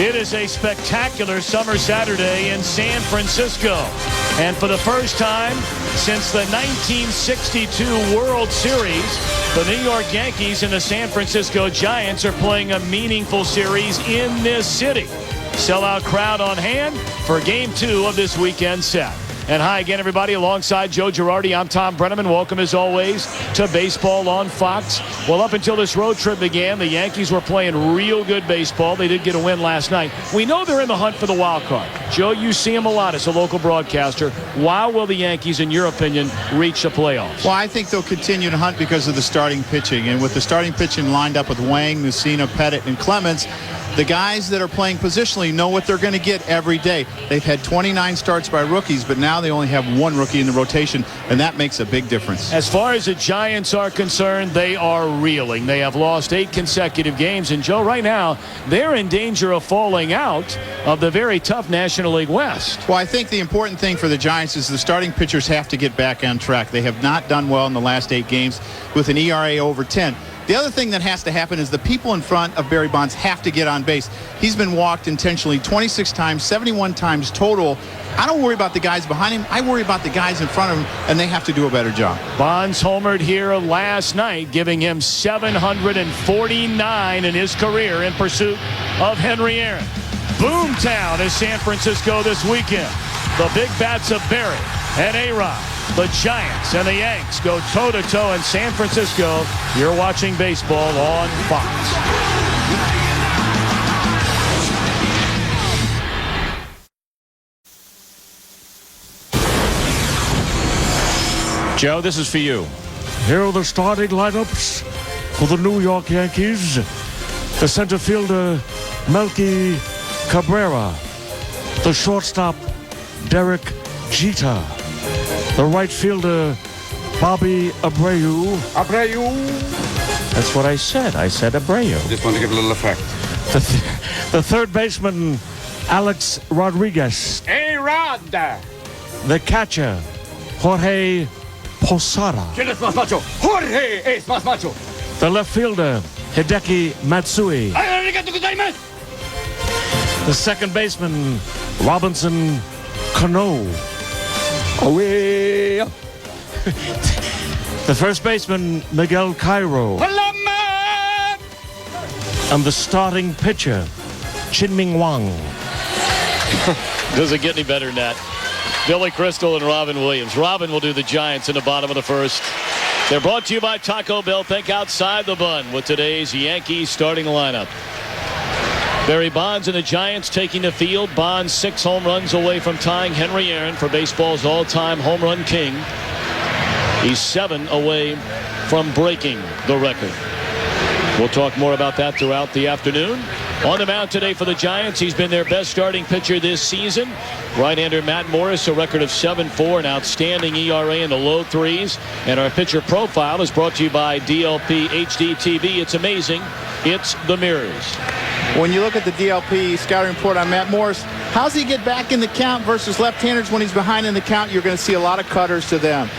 It is a spectacular summer Saturday in San Francisco. And for the first time since the 1962 World Series, the New York Yankees and the San Francisco Giants are playing a meaningful series in this city. Sellout crowd on hand for Game 2 of this weekend set. And hi again, everybody. Alongside Joe Girardi, I'm Tom Brenneman. Welcome, as always, to Baseball on Fox. Well, up until this road trip began, the Yankees were playing real good baseball. They did get a win last night. We know they're in the hunt for the wild card. Joe, you see him a lot as a local broadcaster. Why will the Yankees, in your opinion, reach the playoffs? Well, I think they'll continue to hunt because of the starting pitching. And with the starting pitching lined up with Wang, Mussina, Pettit, and Clemens, the guys that are playing positionally know what they're going to get every day. They've had 29 starts by rookies, but now they only have one rookie in the rotation, and that makes a big difference. As far as the Giants are concerned, they are reeling. They have lost 8 consecutive games, and Joe, right now, they're in danger of falling out of the very tough National League West. Well, I think the important thing for the Giants is the starting pitchers have to get back on track. They have not done well in the last 8 games with an ERA over 10. The other thing that has to happen is the people in front of Barry Bonds have to get on base. He's been walked intentionally 26 times, 71 times total. I don't worry about the guys behind him. I worry about the guys in front of him, and they have to do a better job. Bonds homered here last night, giving him 749 in his career in pursuit of Henry Aaron. Boomtown is San Francisco this weekend. The big bats of Barry and A-Rod. The Giants and the Yanks go toe-to-toe in San Francisco. You're watching baseball on Fox. Joe, this is for you. Here are the starting lineups for the New York Yankees. The center fielder, Melky Cabrera. The shortstop, Derek Jeter. The right fielder, Bobby Abreu. That's what I said. I said Abreu. Just want to give a little effect. The third baseman, Alex Rodriguez. A-Rod! The catcher, Jorge Posada. ¿Quién es más macho? Jorge es más macho. The left fielder, Hideki Matsui. The second baseman, Robinson Cano. The first baseman, Miguel Cairo. And the starting pitcher, Chin-Ming Wang. Doesn't get any better than that. Billy Crystal and Robin Williams. Robin will do the Giants in the bottom of the first. They're brought to you by Taco Bell. Think outside the bun with today's Yankees starting lineup. Barry Bonds and the Giants taking the field. Bonds 6 home runs away from tying Henry Aaron for baseball's all-time home run king. He's 7 away from breaking the record. We'll talk more about that throughout the afternoon. On the mound today for the Giants, he's been their best starting pitcher this season. Right-hander Matt Morris, a record of 7.4, an outstanding ERA in the low 3s. And our pitcher profile is brought to you by DLP HD TV. It's amazing. It's the mirrors. When you look at the DLP scouting report on Matt Morris, how's he get back in the count versus left-handers when he's behind in the count? You're going to see a lot of cutters to them.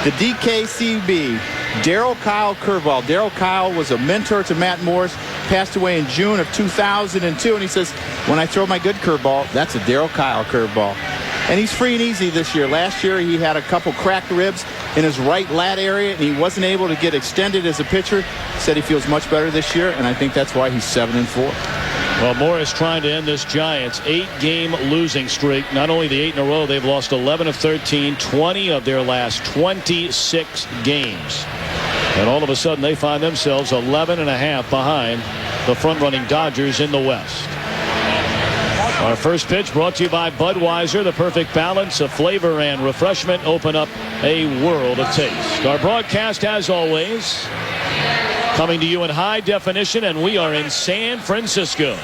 The DKCB, Darryl Kyle curveball. Darryl Kyle was a mentor to Matt Morris, passed away in June of 2002, and he says, when I throw my good curveball, that's a Darryl Kyle curveball. And he's free and easy this year. Last year, he had a couple cracked ribs in his right lat area, and he wasn't able to get extended as a pitcher. Said he feels much better this year, and I think that's why he's 7-4. Well, Morris trying to end this Giants 8-game losing streak. Not only the 8 in a row, they've lost 11 of 13, 20 of their last 26 games. And all of a sudden, they find themselves 11.5 behind the front-running Dodgers in the West. Our first pitch brought to you by Budweiser. The perfect balance of flavor and refreshment open up a world of taste. Our broadcast, as always, coming to you in high definition, and we are in San Francisco.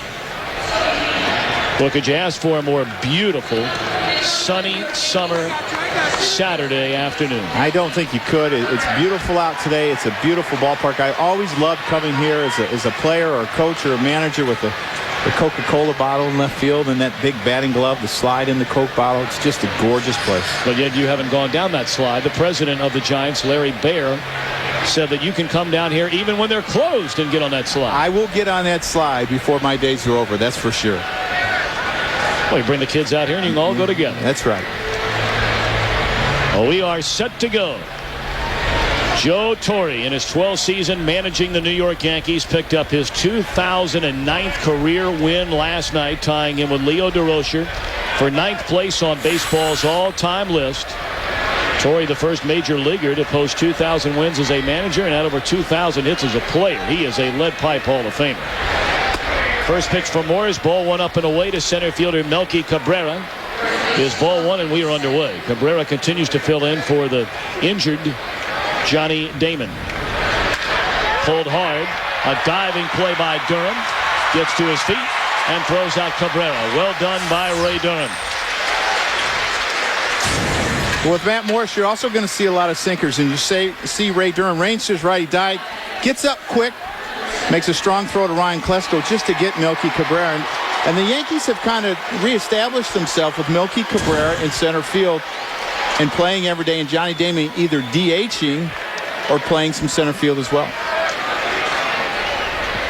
What could you ask for a more beautiful, sunny summer Saturday afternoon? I don't think you could. It's beautiful out today. It's a beautiful ballpark. I always loved coming here as a player or a coach or a manager with the Coca-Cola bottle in left field and that big batting glove, the slide in the Coke bottle. It's just a gorgeous place. But yet you haven't gone down that slide. The president of the Giants, Larry Baer, said that you can come down here even when they're closed and get on that slide. I will get on that slide before my days are over. That's for sure. Well, you bring the kids out here and you can all go together. That's right. Well, we are set to go. Joe Torre, in his 12th season managing the New York Yankees, picked up his 2009 career win last night, tying him with Leo DeRocher for 9th place on baseball's all-time list. Torre, the first major leaguer to post 2,000 wins as a manager and had over 2,000 hits as a player. He is a lead pipe Hall of Famer. First pitch from Morris, ball one up and away to center fielder Melky Cabrera. Is ball one, and we are underway. Cabrera continues to fill in for the injured Johnny Damon. Pulled hard. A diving play by Durham. Gets to his feet and throws out Cabrera. Well done by Ray Durham. Well, with Matt Morris, you're also going to see a lot of sinkers, and you see Ray Durham range to his right. He died, gets up quick, makes a strong throw to Ryan Klesko just to get Melky Cabrera. And the Yankees have kind of reestablished themselves with Melky Cabrera in center field and playing every day, and Johnny Damon either DHing or playing some center field as well.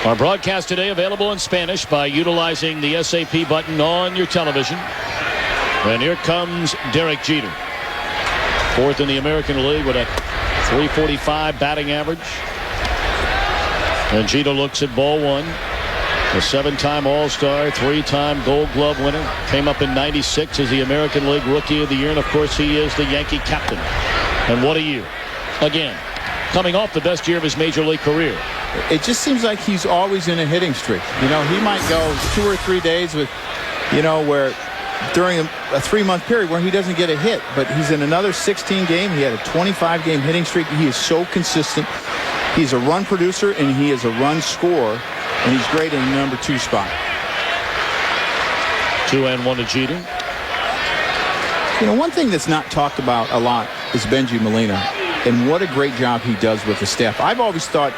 Our broadcast today available in Spanish by utilizing the SAP button on your television. And here comes Derek Jeter. 4th in the American League with a .345 batting average. And Jeter looks at ball one. A 7-time All-Star, 3-time Gold Glove winner. Came up in '96 as the American League Rookie of the Year. And, of course, he is the Yankee captain. And what a year. Again, coming off the best year of his Major League career. It just seems like he's always in a hitting streak. You know, he might go 2 or 3 days with, you know, where during a 3-month period where he doesn't get a hit. But he's in another 16 game. He had a 25-game hitting streak. He is so consistent. He's a run producer, and he is a run scorer. And he's great in the number 2 spot. 2-1 to Jeter. You know, one thing that's not talked about a lot is Benji Molina, and what a great job he does with the staff. I've always thought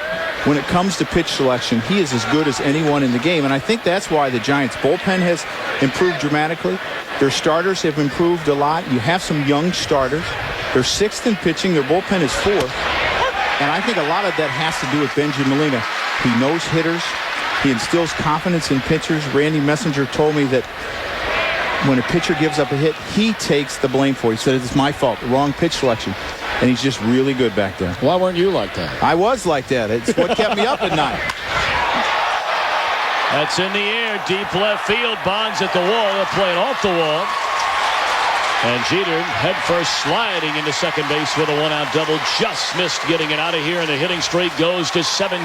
when it comes to pitch selection, he is as good as anyone in the game, and I think that's why the Giants' bullpen has improved dramatically. Their starters have improved a lot. You have some young starters. They're 6th in pitching. Their bullpen is 4th. And I think a lot of that has to do with Benji Molina. He knows hitters. He instills confidence in pitchers. Randy Messenger told me that when a pitcher gives up a hit, he takes the blame for it. He said, it's my fault, the wrong pitch selection. And he's just really good back there. Why weren't you like that? I was like that. It's what kept me up at night. That's in the air, deep left field. Bonds at the wall. They'll play it off the wall. And Jeter headfirst sliding into second base with a 1-out double. Just missed getting it out of here, and the hitting streak goes to 17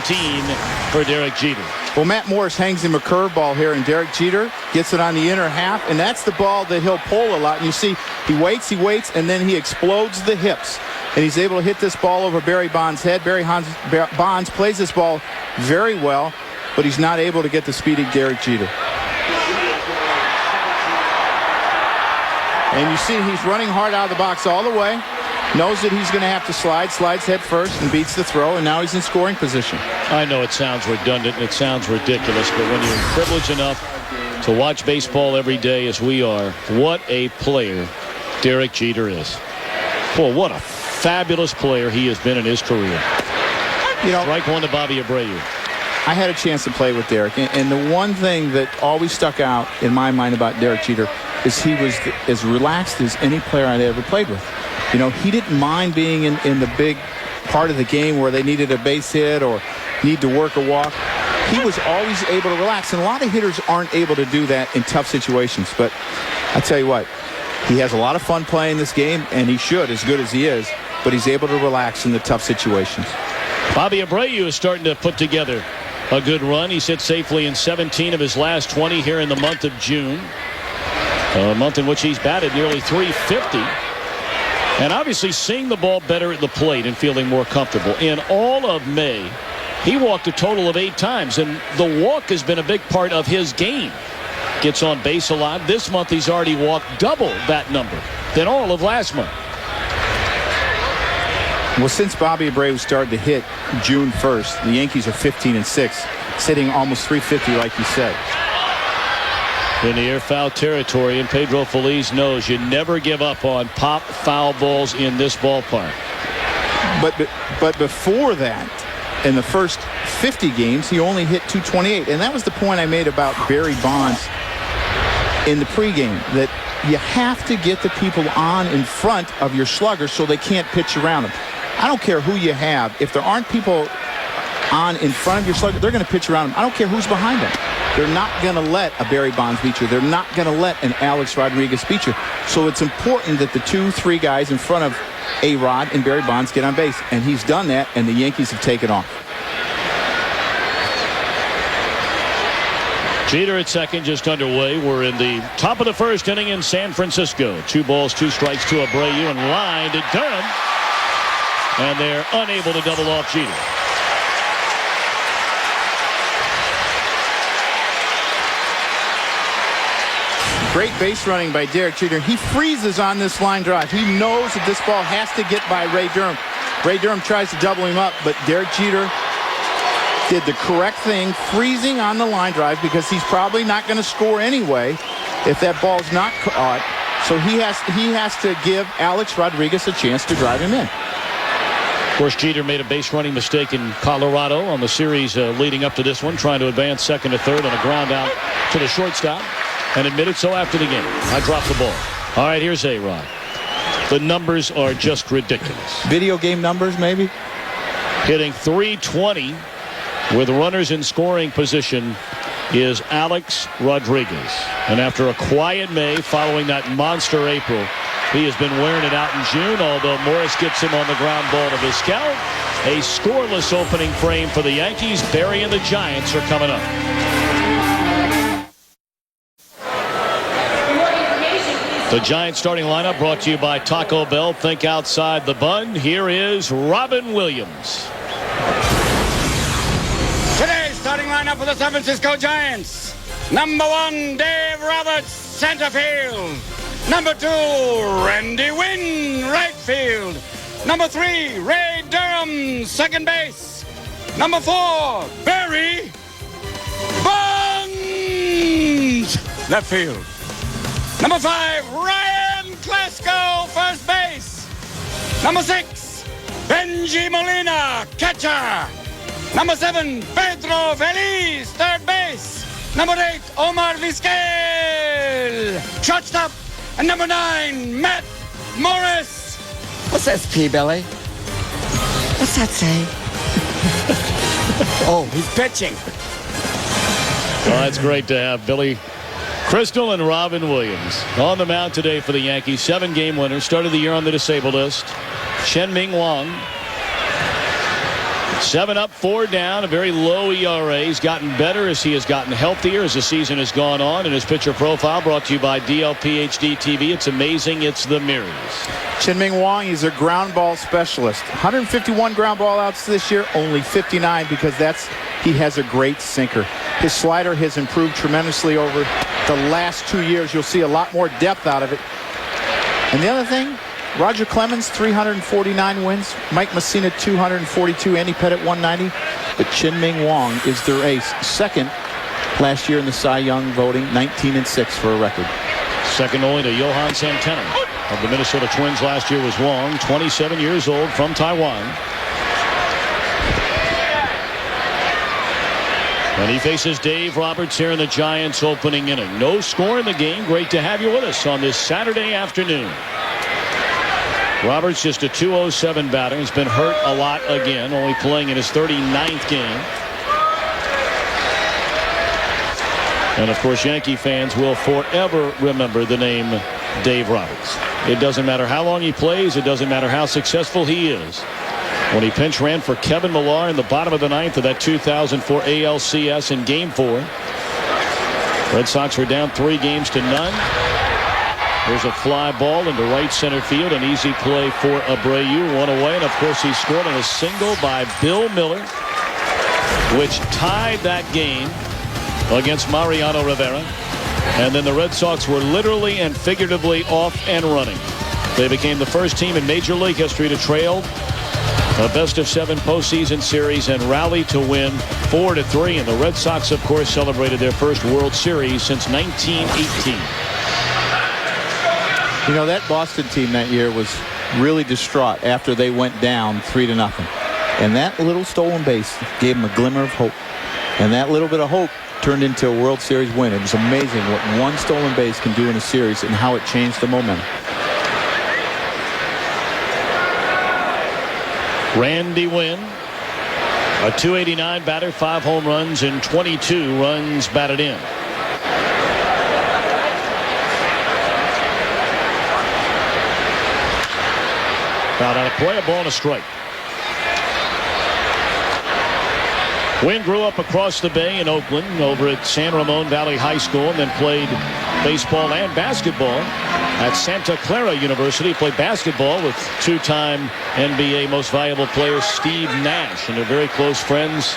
for Derek Jeter. Well, Matt Morris hangs him a curveball here, and Derek Jeter gets it on the inner half, and that's the ball that he'll pull a lot. And you see, he waits, and then he explodes the hips. And he's able to hit this ball over Barry Bonds' head. Bonds plays this ball very well, but he's not able to get the speedy Derek Jeter. And you see he's running hard out of the box all the way. Knows that he's going to have to slide. Slides head first and beats the throw. And now he's in scoring position. I know it sounds redundant and it sounds ridiculous, but when you're privileged enough to watch baseball every day as we are, what a player Derek Jeter is. Boy, what a fabulous player he has been in his career. You know, Strike one to Bobby Abreu. I had a chance to play with Derek. And the one thing that always stuck out in my mind about Derek Jeter is he was as relaxed as any player I'd ever played with. You know, he didn't mind being in the big part of the game where they needed a base hit or need to work a walk. He was always able to relax, and a lot of hitters aren't able to do that in tough situations. But I tell you what, he has a lot of fun playing this game, and he should, as good as he is, but he's able to relax in the tough situations. Bobby Abreu is starting to put together a good run. He's hit safely in 17 of his last 20 here in the month of June. A month in which he's batted nearly .350. And obviously seeing the ball better at the plate and feeling more comfortable. In all of May, he walked a total of 8 times. And the walk has been a big part of his game. Gets on base a lot. This month he's already walked double that number than all of last month. Well, since Bobby Abreu started to hit June 1st, the Yankees are 15-6, sitting almost .350 like you said. In the air foul territory, and Pedro Feliz knows you never give up on pop foul balls in this ballpark. But before that, in the first 50 games, he only hit .228, and that was the point I made about Barry Bonds in the pregame that you have to get the people on in front of your slugger so they can't pitch around them. I don't care who you have. If there aren't people on in front of your slugger, they're going to pitch around them. I don't care who's behind them. They're not going to let a Barry Bonds beat you. They're not going to let an Alex Rodriguez beat you. So it's important that the 2-3 guys in front of A-Rod and Barry Bonds get on base. And he's done that, and the Yankees have taken off. Jeter at second, just underway. We're in the top of the first inning in San Francisco. 2 balls, 2 strikes to Abreu, and line to Durham. And they're unable to double off Jeter. Great base running by Derek Jeter. He freezes on this line drive. He knows that this ball has to get by Ray Durham. Ray Durham tries to double him up, but Derek Jeter did the correct thing, freezing on the line drive, because he's probably not going to score anyway if that ball's not caught. So he has to give Alex Rodriguez a chance to drive him in. Of course, Jeter made a base running mistake in Colorado on the series leading up to this one, trying to advance second to third on a ground out to the shortstop, and admitted so after the game. I dropped the ball. All right, here's A-Rod. The numbers are just ridiculous. Video game numbers, maybe? Hitting .320 with runners in scoring position is Alex Rodriguez. And after a quiet May following that monster April, he has been wearing it out in June, although Morris gets him on the ground ball to Vizquel. A scoreless opening frame for the Yankees. Barry and the Giants are coming up. The Giants starting lineup brought to you by Taco Bell. Think outside the bun. Here is Robin Williams. Today's starting lineup for the San Francisco Giants. Number 1, Dave Roberts, center field. Number 2, Randy Wynn, right field. Number 3, Ray Durham, second base. Number 4, Barry Bonds, left field. Number 5, Ryan Klesko, first base. Number 6, Benji Molina, catcher. Number 7, Pedro Feliz, third base. Number 8, Omar Vizquel, shortstop. And number 9, Matt Morris. What's SP, Billy? What's that say? Oh, he's pitching. Well, that's great to have Billy Crystal and Robin Williams on the mound today for the Yankees. 7-game winner. Started the year on the disabled list. Chien-Ming Wang. 7 up, 4 down, a very low ERA. He's gotten better as he has gotten healthier as the season has gone on. And his pitcher profile brought to you by DLP HD TV. It's amazing. It's the mirrors. Chien-Ming Wang is a ground ball specialist. 151 ground ball outs this year, only 59 because he has a great sinker. His slider has improved tremendously over the last 2 years. You'll see a lot more depth out of it. And the other thing, Roger Clemens, 349 wins. Mike Messina, 242. Andy Pettit, 190. But Chien-Ming Wang is their ace. Second last year in the Cy Young voting, 19-6 for a record. Second only to Johan Santana of the Minnesota Twins last year was Wang, 27 years old, from Taiwan. And he faces Dave Roberts here in the Giants opening inning. No score in the game. Great to have you with us on this Saturday afternoon. Roberts just a .207 batter. He's been hurt a lot again, only playing in his 39th game. And of course, Yankee fans will forever remember the name Dave Roberts. It doesn't matter how long he plays. It doesn't matter how successful he is. When he pinch ran for Kevin Millar in the bottom of the ninth of that 2004 ALCS in Game 4. Red Sox were down 3-0. There's a fly ball into right center field. An easy play for Abreu. One away. And of course, he scored on a single by Bill Miller, which tied that game against Mariano Rivera. And then the Red Sox were literally and figuratively off and running. They became the first team in Major League history to trail a best-of-7 postseason series and rally to win 4-3. And the Red Sox, of course, celebrated their first World Series since 1918. You know, that Boston team that year was really distraught after they went down 3-0. And that little stolen base gave them a glimmer of hope. And that little bit of hope turned into a World Series win. It was amazing what one stolen base can do in a series and how it changed the momentum. Randy Wynn, a .289 batter, 5 home runs and 22 runs batted in. Fouled out of play, a ball and a strike. Wynn grew up across the bay in Oakland over at San Ramon Valley High School and then played baseball and basketball at Santa Clara University. He played basketball with two-time NBA Most Valuable Player Steve Nash, and they're very close friends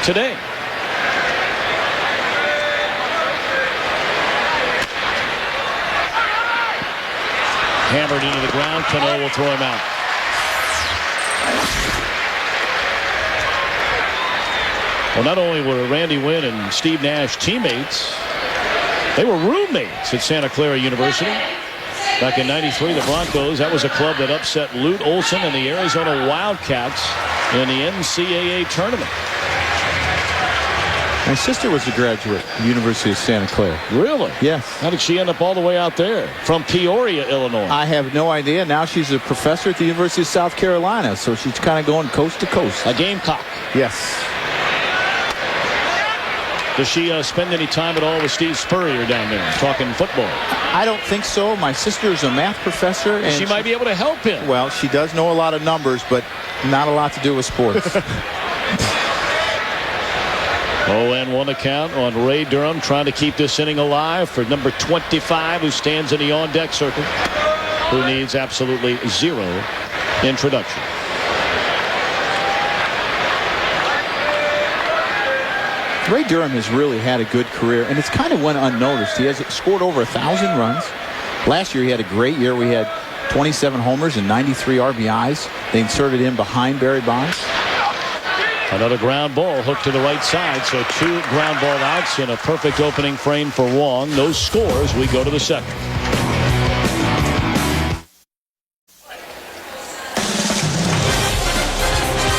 today. Hammered into the ground. Cano will throw him out. Well, not only were Randy Wynn and Steve Nash teammates, they were roommates at Santa Clara University. Back in '93, the Broncos, that was a club that upset Lute Olson and the Arizona Wildcats in the NCAA tournament. My sister was a graduate at the University of Santa Clara. Really? Yes. How did she end up all the way out there? From Peoria, Illinois. I have no idea. Now she's a professor at the University of South Carolina, so she's kind of going coast to coast. A Gamecock. Yes. Does she spend any time at all with Steve Spurrier down there talking football? I don't think so. My sister is a math professor. And she might be able to help him. Well, she does know a lot of numbers, but not a lot to do with sports. 0-1 account on Ray Durham, trying to keep this inning alive for number 25, who stands in the on-deck circle, who needs absolutely zero introduction. Ray Durham has really had a good career, and it's kind of went unnoticed. He has scored over 1,000 runs. Last year he had a great year. We had 27 homers and 93 RBIs. They inserted him behind Barry Bonds. Another ground ball hooked to the right side, so 2 ground ball outs in a perfect opening frame for Wong. No scores. We go to the second.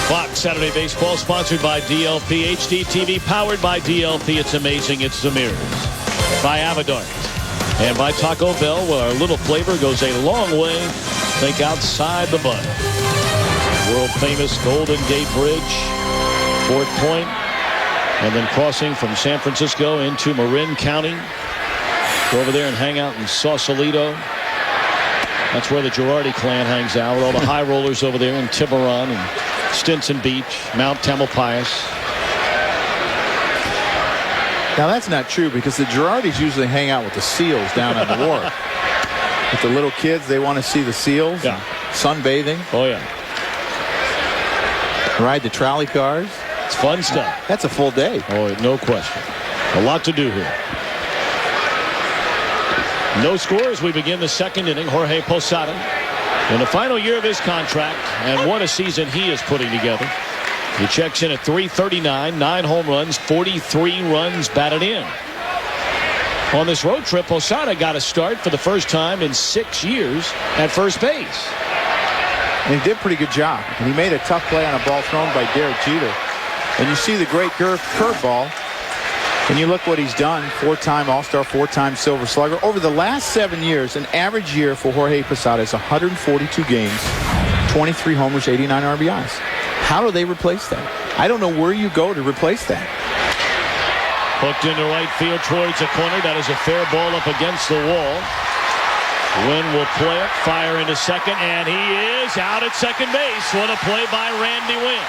Fox Saturday Baseball, sponsored by DLP. HD TV, powered by DLP. It's amazing. It's the mirrors. By Avidart. And by Taco Bell, where our little flavor goes a long way. Think outside the bun. World famous Golden Gate Bridge, Fort Point, and then crossing from San Francisco into Marin County. Go over there and hang out in Sausalito. That's where the Girardi clan hangs out, with all the high rollers over there in Tiburon and Stinson Beach, Mount Tamalpais. Now that's not true, because the Girardis usually hang out with the seals down on the wharf. With the little kids, they want to see the seals. Yeah. Sunbathing. Oh yeah. Ride the trolley cars. It's fun stuff. That's a full day. Oh, no question. A lot to do here. No score as we begin the second inning. Jorge Posada in the final year of his contract, and what a season he is putting together. He checks in at .339, 9 home runs, 43 runs batted in. On this road trip, Posada got a start for the first time in 6 years at first base. And he did a pretty good job. And he made a tough play on a ball thrown by Derek Jeter. And you see the great curveball. And you look what he's done. 4-time All-Star, 4-time Silver Slugger. Over the last 7 years, an average year for Jorge Posada is 142 games, 23 homers, 89 RBIs. How do they replace that? I don't know where you go to replace that. Hooked into right field towards the corner. That is a fair ball up against the wall. Wynn will play it, fire into second, and he is out at second base. What a play by Randy Wynn.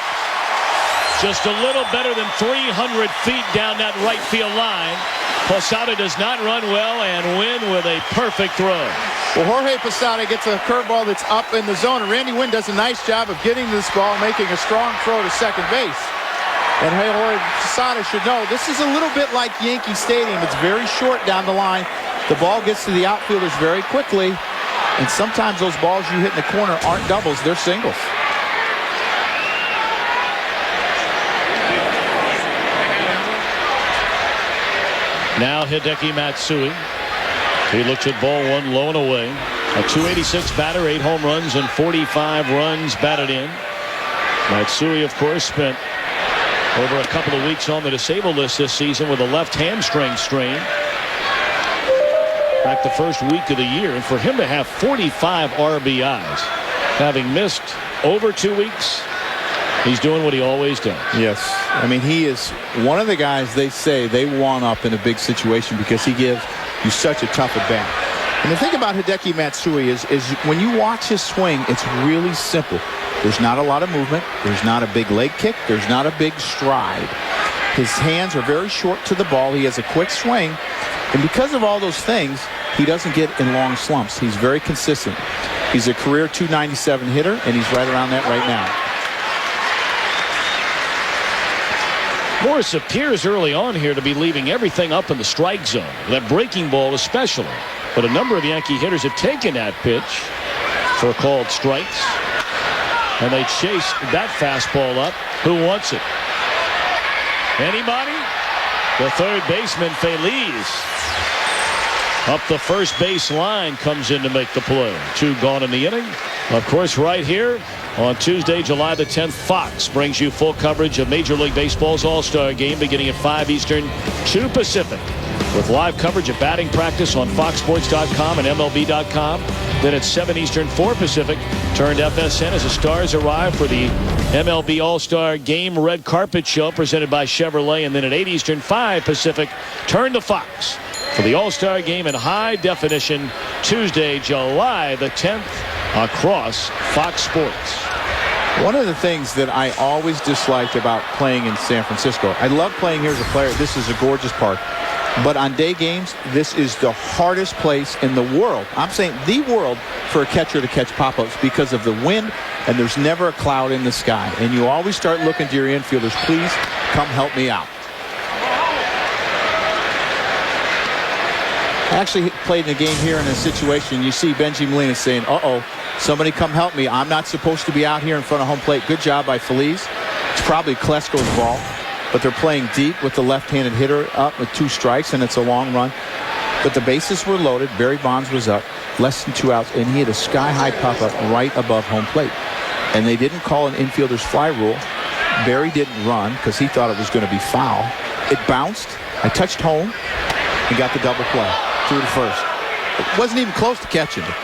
Just a little better than 300 feet down that right field line. Posada does not run well, and Wynn with a perfect throw. Well, Jorge Posada gets a curveball that's up in the zone, and Randy Wynn does a nice job of getting this ball, making a strong throw to second base. And Jorge Posada should know this is a little bit like Yankee Stadium. It's very short down the line. The ball gets to the outfielders very quickly, and sometimes those balls you hit in the corner aren't doubles, they're singles. Now Hideki Matsui. He looks at ball one low and away. A .286 batter, 8 home runs and 45 runs batted in. Matsui, of course, spent over a couple of weeks on the disabled list this season with a left hamstring strain. Back the first week of the year. And for him to have 45 RBIs, having missed over 2 weeks, he's doing what he always does. Yes. I mean, he is one of the guys they say they want up in a big situation because he gives you such a tough at bat. And the thing about Hideki Matsui is when you watch his swing, it's really simple. There's not a lot of movement. There's not a big leg kick. There's not a big stride. His hands are very short to the ball. He has a quick swing. And because of all those things, he doesn't get in long slumps. He's very consistent. He's a career .297 hitter, and he's right around that right now. Morris appears early on here to be leaving everything up in the strike zone. That breaking ball especially. But a number of Yankee hitters have taken that pitch for called strikes. And they chase that fastball up. Who wants it? Anybody? The third baseman, Feliz. Up the first base line, comes in to make the play. 2 gone in the inning. Of course, right here on Tuesday, July the 10th, Fox brings you full coverage of Major League Baseball's All-Star Game beginning at 5 Eastern, 2 Pacific. With live coverage of batting practice on FoxSports.com and MLB.com. Then at 7 Eastern, 4 Pacific, turn to FSN as the stars arrive for the MLB All-Star Game Red Carpet Show presented by Chevrolet. And then at 8 Eastern, 5 Pacific, turn to Fox for the All-Star Game in high definition Tuesday, July the 10th across Fox Sports. One of the things that I always disliked about playing in San Francisco, I love playing here as a player. This is a gorgeous park. But on day games, this is the hardest place in the world. I'm saying the world for a catcher to catch pop-ups because of the wind, and there's never a cloud in the sky. And you always start looking to your infielders, please come help me out. I actually played in a game here in a situation. You see Benji Molina saying, uh-oh, somebody come help me. I'm not supposed to be out here in front of home plate. Good job by Feliz. It's probably Klesko's ball. But they're playing deep with the left-handed hitter up with 2 strikes, and it's a long run. But the bases were loaded. Barry Bonds was up, less than 2 outs, and he had a sky-high pop-up right above home plate. And they didn't call an infielder's fly rule. Barry didn't run because he thought it was going to be foul. It bounced. I touched home and got the double play through to first. It wasn't even close to catching it.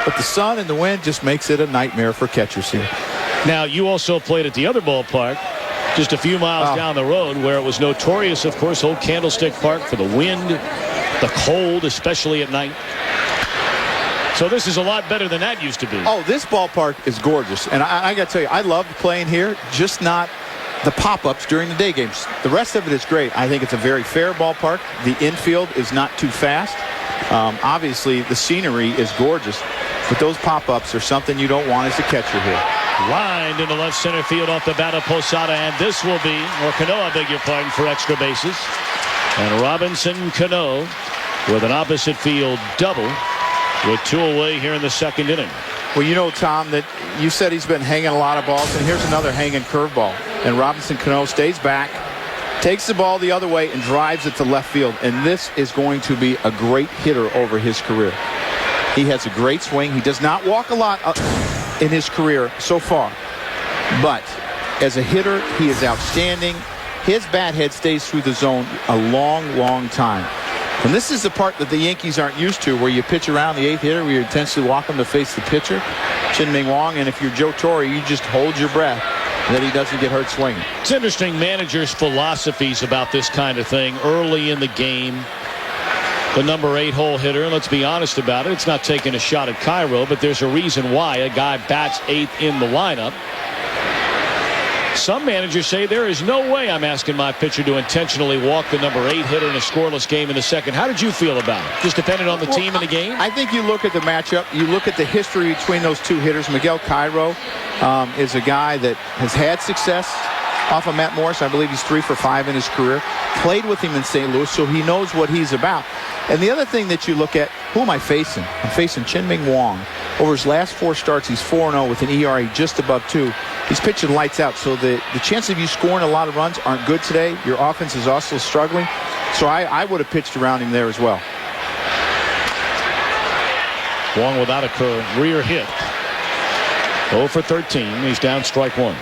But the sun and the wind just makes it a nightmare for catchers here. Now, you also played at the other ballpark just a few miles down the road where it was notorious, of course, Old Candlestick Park for the wind, the cold, especially at night. So this is a lot better than that used to be. Oh, this ballpark is gorgeous. And I got to tell you, I loved playing here, just not the pop-ups during the day games. The rest of it is great. I think it's a very fair ballpark. The infield is not too fast. Obviously, the scenery is gorgeous. But those pop-ups are something you don't want as a catcher here. Lined into left center field off the bat of Posada, and this will be, or Cano, I beg your pardon, for extra bases. And Robinson Cano with an opposite field double with 2 away here in the 2nd inning. Well, you know, Tom, that you said he's been hanging a lot of balls, and here's another hanging curveball. And Robinson Cano stays back, takes the ball the other way, and drives it to left field. And this is going to be a great hitter over his career. He has a great swing. He does not walk a lot in his career so far. But as a hitter, he is outstanding. His bat head stays through the zone a long, long time. And this is the part that the Yankees aren't used to, where you pitch around the 8th hitter, where you intentionally walk him to face the pitcher, Chien-Ming Wang. And if you're Joe Torre, you just hold your breath that he doesn't get hurt swinging. It's interesting, managers' philosophies about this kind of thing early in the game. The number 8 hole hitter, and let's be honest about it, it's not taking a shot at Cairo, but there's a reason why a guy bats 8th in the lineup. Some managers say there is no way I'm asking my pitcher to intentionally walk the number 8 hitter in a scoreless game in the 2nd. How did you feel about it? Just depended on the team in the game? I think you look at the matchup. You look at the history between those 2 hitters. Miguel Cairo is a guy that has had success off of Matt Morris. I believe he's 3 for 5 in his career. Played with him in St. Louis, so he knows what he's about. And the other thing that you look at, who am I facing? I'm facing Chien-Ming Wang. Over his last 4 starts, he's 4-0 with an ERA just above 2. He's pitching lights out, so the chance of you scoring a lot of runs aren't good today. Your offense is also struggling. So I would have pitched around him there as well. Wang without a career hit. 0 for 13. He's down strike 1.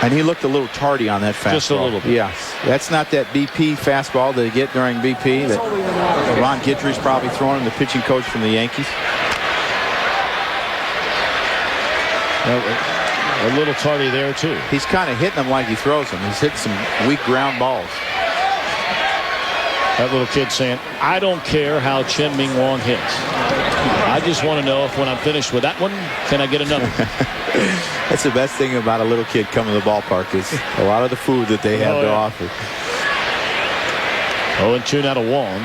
And he looked a little tardy on that fastball. Just a little bit. Yeah, that's not that BP fastball that they get during BP that Ron Guidry's probably throwing him, the pitching coach from the Yankees. A little tardy there, too. He's kind of hitting them like he throws them. He's hitting some weak ground balls. That little kid saying, I don't care how Chen Ming Wong hits. I just want to know if when I'm finished with that one, can I get another? That's the best thing about a little kid coming to the ballpark is a lot of the food that they have to offer. 0-2 now to Wong.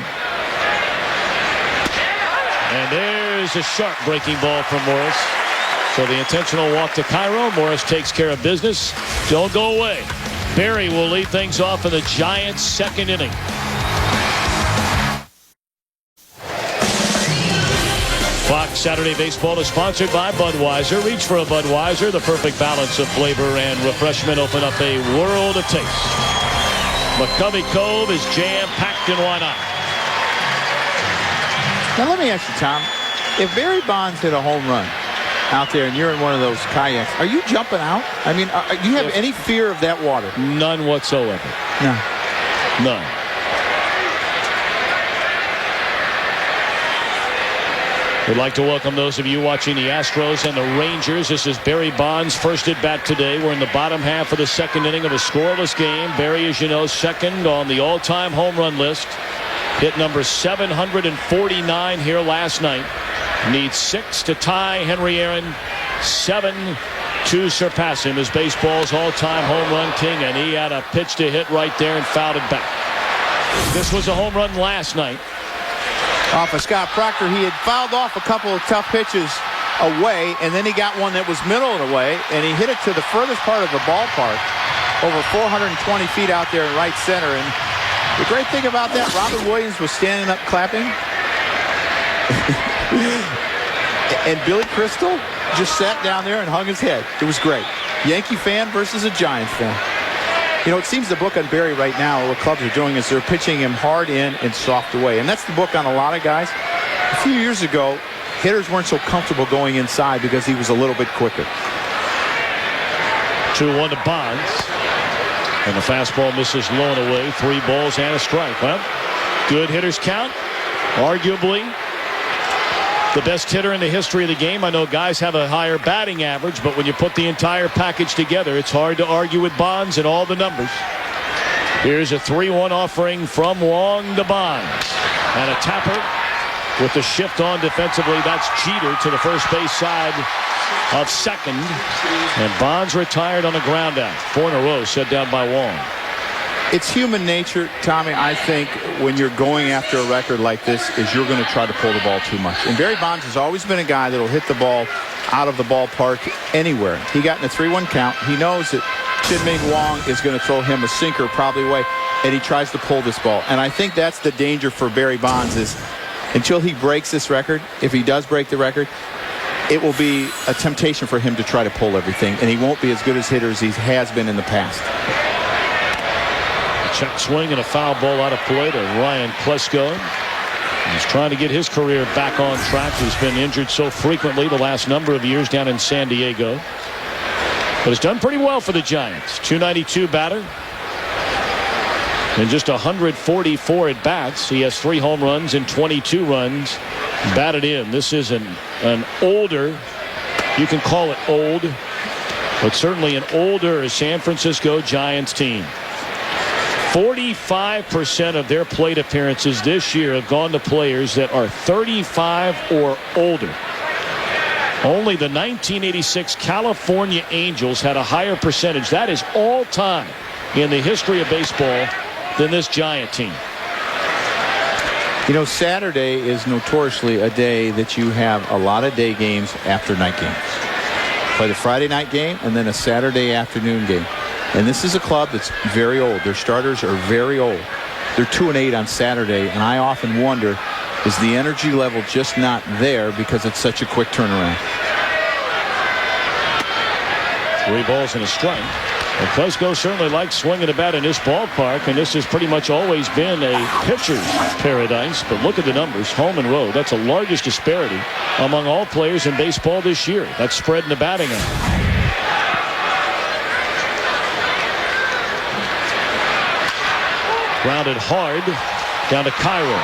And there's a sharp breaking ball from Morris. So the intentional walk to Cairo. Morris takes care of business. Don't go away. Barry will lead things off in the Giants' second inning. Fox Saturday Baseball is sponsored by Budweiser. Reach for a Budweiser. The perfect balance of flavor and refreshment. Open up a world of taste. McCovey Cove is jam-packed, and why not? Now let me ask you, Tom. If Barry Bonds hit a home run out there and you're in one of those kayaks, are you jumping out? I mean, do you have any fear of that water? None whatsoever. No. None. We'd like to welcome those of you watching the Astros and the Rangers. This is Barry Bonds' first at bat today. We're in the bottom half of the second inning of a scoreless game. Barry, as you know, second on the all-time home run list. Hit number 749 here last night. Needs 6 to tie Henry Aaron, 7 to surpass him as baseball's all-time home run king, and he had a pitch to hit right there and fouled it back. This was a home run last night. Off of Scott Proctor. He had fouled off a couple of tough pitches away, and then he got one that was middle and away, and he hit it to the furthest part of the ballpark, over 420 feet out there in right center. And the great thing about that, Robin Williams was standing up clapping. And Billy Crystal just sat down there and hung his head. It was great. Yankee fan versus a Giants fan. You know, it seems the book on Barry right now, what clubs are doing is they're pitching him hard in and soft away. And that's the book on a lot of guys. A few years ago, hitters weren't so comfortable going inside because he was a little bit quicker. 2-1 to Bonds. And the fastball misses low and away. 3 balls and a strike. Well, good hitters count. Arguably the best hitter in the history of the game. I know guys have a higher batting average, but when you put the entire package together, it's hard to argue with Bonds and all the numbers. Here's a 3-1 offering from Wong to Bonds. And a tapper with the shift on defensively. That's Jeter to the first base side of second. And Bonds retired on a ground out. 4 in a row set down by Wong. It's human nature, Tommy, I think, when you're going after a record like this, is you're going to try to pull the ball too much. And Barry Bonds has always been a guy that will hit the ball out of the ballpark anywhere. He got in a 3-1 count. He knows that Chen Ming Wong is going to throw him a sinker probably away, and he tries to pull this ball. And I think that's the danger for Barry Bonds is until he breaks this record, if he does break the record, it will be a temptation for him to try to pull everything, and he won't be as good as hitter as he has been in the past. Check swing and a foul ball out of play to Ryan Klesko. He's trying to get his career back on track. He's been injured so frequently the last number of years down in San Diego. But it's done pretty well for the Giants. 292 batter. And just 144 at bats. He has 3 home runs and 22 runs batted in. This is an older, you can call it old, but certainly an older San Francisco Giants team. 45% of their plate appearances this year have gone to players that are 35 or older. Only the 1986 California Angels had a higher percentage. That is all time in the history of baseball than this Giant team. You know, Saturday is notoriously a day that you have a lot of day games after night games. Play the Friday night game and then a Saturday afternoon game. And this is a club that's very old. Their starters are very old. They're 2-8 on Saturday, and I often wonder, is the energy level just not there because it's such a quick turnaround? 3 balls and a strike. And Klesko certainly likes swinging the bat in this ballpark, and this has pretty much always been a pitcher's paradise. But look at the numbers, home and road. That's the largest disparity among all players in baseball this year. That's spread in the batting average. Grounded hard down to Cairo.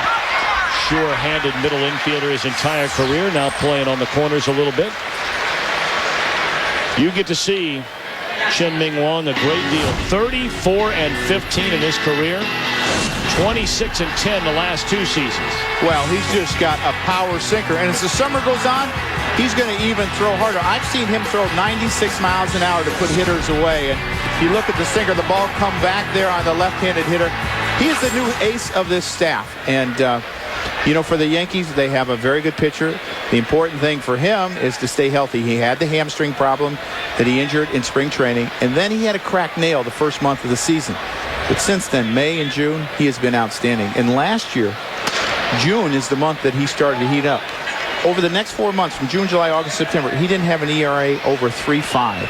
Sure-handed middle infielder his entire career. Now playing on the corners a little bit. You get to see Chien-Ming Wang a great deal. 34 and 15 in his career. 26 and 10 the last 2 seasons. Well, he's just got a power sinker. And as the summer goes on, he's going to even throw harder. I've seen him throw 96 miles an hour to put hitters away. And if you look at the sinker, the ball come back there on the left-handed hitter. He is the new ace of this staff. And, you know, for the Yankees, they have a very good pitcher. The important thing for him is to stay healthy. He had the hamstring problem that he injured in spring training. And then he had a cracked nail the first month of the season. But since then, May and June, he has been outstanding. And last year, June is the month that he started to heat up. Over the next 4 months, from June, July, August, September, he didn't have an ERA over 3.5.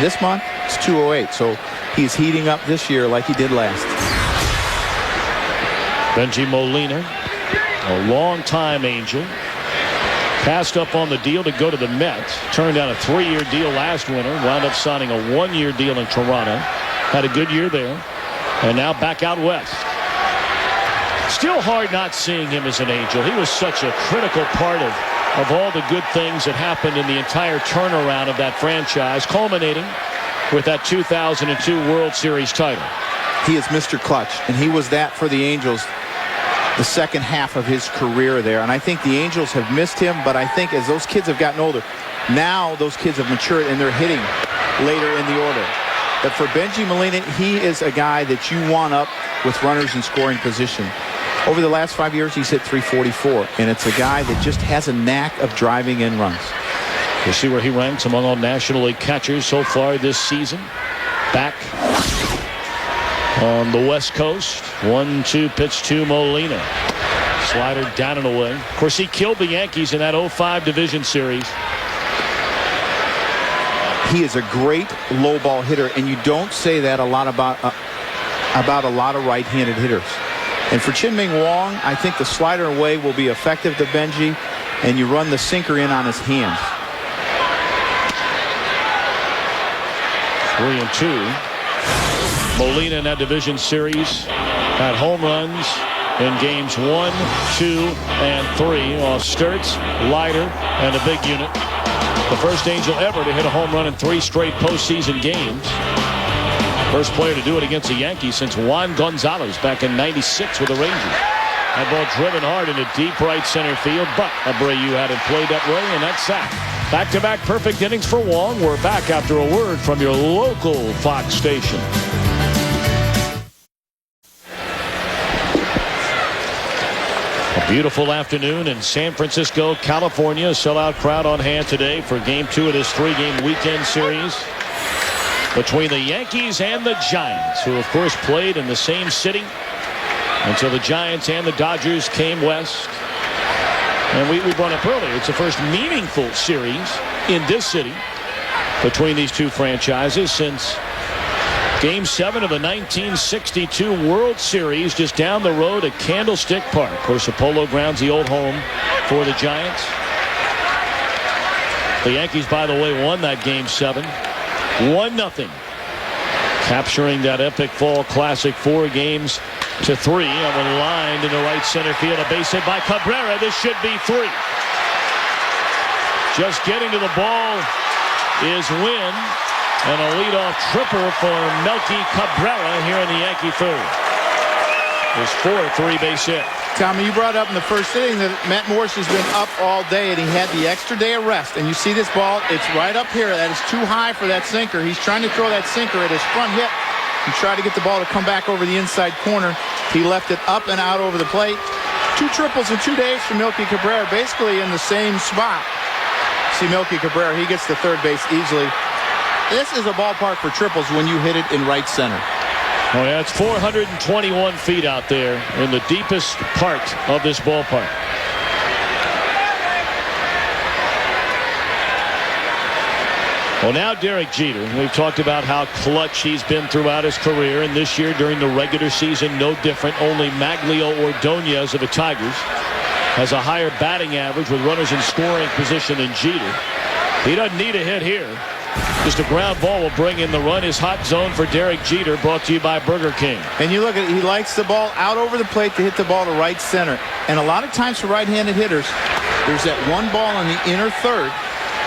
This month, it's 2.08. So he's heating up this year like he did last. Benji Molina, a long-time Angel, passed up on the deal to go to the Mets. Turned down a 3-year deal last winter. Wound up signing a 1-year deal in Toronto. Had a good year there. And now back out west. Still hard not seeing him as an Angel. He was such a critical part of all the good things that happened in the entire turnaround of that franchise, culminating with that 2002 World Series title. He is Mr. Clutch, and he was that for the Angels the second half of his career there. And I think the Angels have missed him, but I think as those kids have gotten older, now those kids have matured and they're hitting later in the order. But for Benji Molina, he is a guy that you want up with runners in scoring position. Over the last 5 years, he's hit .344, and it's a guy that just has a knack of driving in runs. We'll see where he ranks among all National League catchers so far this season. Back on the West Coast. 1-2 pitch to Molina. Slider down and away. Of course, he killed the Yankees in that 05 division series. He is a great low ball hitter, and you don't say that a lot about a lot of right-handed hitters. And for Chien-Ming Wang, I think the slider away will be effective to Benji, and you run the sinker in on his hands. 3-2. Molina in that division series had home runs in games 1, 2, and 3 off Sturts, Leiter, and a big unit. The first Angel ever to hit a home run in 3 straight postseason games. First player to do it against the Yankees since Juan Gonzalez back in '96 with the Rangers. That ball driven hard into deep right center field, but Abreu had it played that way, and that's that. Back-to-back perfect innings for Wang. We're back after a word from your local Fox station. A beautiful afternoon in San Francisco, California. Sellout crowd on hand today for Game 2 of this 3-game weekend series between the Yankees and the Giants, who of course played in the same city until the Giants and the Dodgers came west. And we brought up earlier, it's the first meaningful series in this city between these two franchises since Game 7 of the 1962 World Series just down the road at Candlestick Park. Of course, the Polo Grounds, the old home for the Giants. The Yankees, by the way, won that Game 7. 1-0. Capturing that epic fall classic 4 games to 3 on the line into right center field. A base hit by Cabrera. This should be 3. Just getting to the ball is Wynn. And a leadoff tripper for Melky Cabrera here in the Yankee third. His 4th 3-base hit. Tommy, you brought up in the first inning that Matt Morris has been up all day, and he had the extra day of rest. And you see this ball, it's right up here. That is too high for that sinker. He's trying to throw that sinker at his front hip and try to get the ball to come back over the inside corner. He left it up and out over the plate. 2 triples in 2 days for Melky Cabrera, basically in the same spot. See Melky Cabrera, he gets to third base easily. This is a ballpark for triples when you hit it in right center. Oh, yeah, it's 421 feet out there in the deepest part of this ballpark. Well, now Derek Jeter. We've talked about how clutch he's been throughout his career, and this year during the regular season, no different. Only Maglio Ordonez of the Tigers has a higher batting average with runners in scoring position than Jeter. He doesn't need a hit here. Just a ground ball will bring in the run. His hot zone for Derek Jeter, brought to you by Burger King. And you look at it, he likes the ball out over the plate to hit the ball to right center. And a lot of times for right-handed hitters, there's that one ball in the inner third.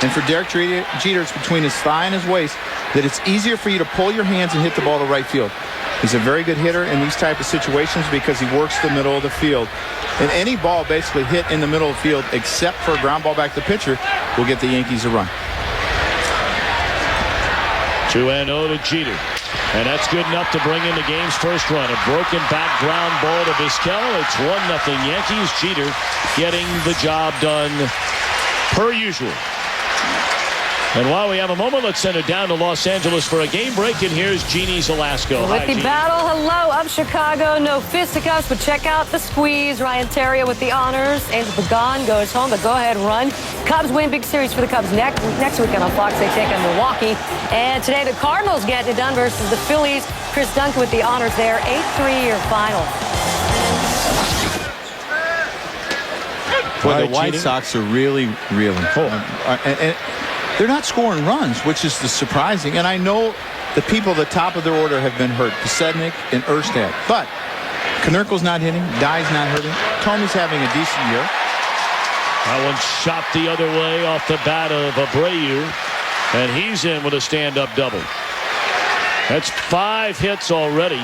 And for Derek Jeter, it's between his thigh and his waist, that it's easier for you to pull your hands and hit the ball to right field. He's a very good hitter in these type of situations because he works the middle of the field. And any ball basically hit in the middle of the field, except for a ground ball back to the pitcher, will get the Yankees a run. 2-0 to Jeter. And that's good enough to bring in the game's first run. A broken back ground ball to Vizquel. It's 1-0 Yankees. Jeter getting the job done per usual. And while we have a moment, let's send it down to Los Angeles for a game break. And here's Jeannie Zelasco. With the battle, hello, of Chicago. No fisticuffs, but check out the squeeze. Ryan Terrier with the honors. Angel Pagan goes home, but go ahead, run. Cubs win big series for the Cubs next weekend on Fox. They take on Milwaukee. And today the Cardinals get it done versus the Phillies. Chris Duncan with the honors there. 8-3 your final. Boy, the White Sox are really reeling. And they're not scoring runs, which is the surprising. And I know the people at the top of their order have been hurt, Sednick and Erstad. But Konerko's not hitting. Dye's not hitting. Tomey's having a decent year. That one shot the other way off the bat of Abreu. And he's in with a stand-up double. That's 5 hits already,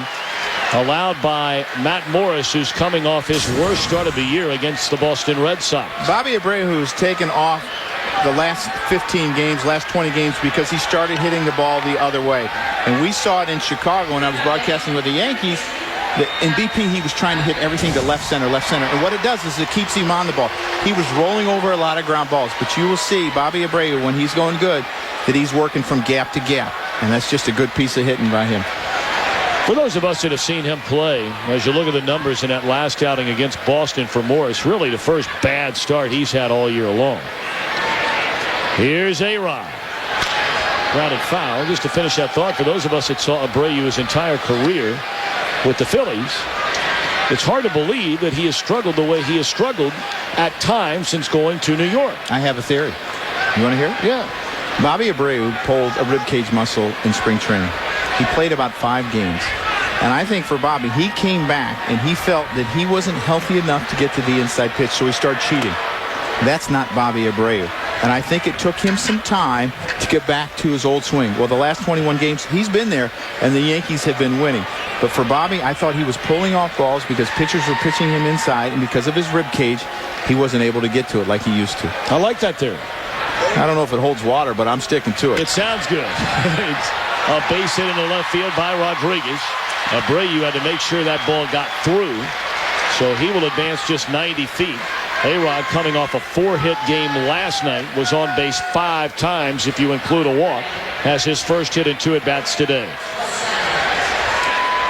allowed by Matt Morris, who's coming off his worst start of the year against the Boston Red Sox. Bobby Abreu, who's taken off the last 15 games, last 20 games, because he started hitting the ball the other way. And we saw it in Chicago when I was broadcasting with the Yankees. In BP, he was trying to hit everything to left center. And what it does is it keeps him on the ball. He was rolling over a lot of ground balls. But you will see Bobby Abreu, when he's going good, that he's working from gap to gap. And that's just a good piece of hitting by him. For those of us that have seen him play, as you look at the numbers in that last outing against Boston for Morris, really the first bad start he's had all year long. Here's A-Rod. Grounded foul. Just to finish that thought, for those of us that saw Abreu his entire career with the Phillies, it's hard to believe that he has struggled the way he has struggled at times since going to New York. I have a theory. You want to hear it? Yeah. Bobby Abreu pulled a ribcage muscle in spring training. He played about 5 games. And I think for Bobby, he came back and he felt that he wasn't healthy enough to get to the inside pitch, so he started cheating. That's not Bobby Abreu. And I think it took him some time to get back to his old swing. Well, the last 21 games, he's been there, and the Yankees have been winning. But for Bobby, I thought he was pulling off balls because pitchers were pitching him inside, and because of his rib cage, he wasn't able to get to it like he used to. I like that theory. I don't know if it holds water, but I'm sticking to it. It sounds good. It's a base hit in the left field by Rodriguez. Abreu had to make sure that ball got through, so he will advance just 90 feet. A-Rod, coming off a 4-hit game last night, was on base 5 times if you include a walk, has his first hit in 2 at-bats today.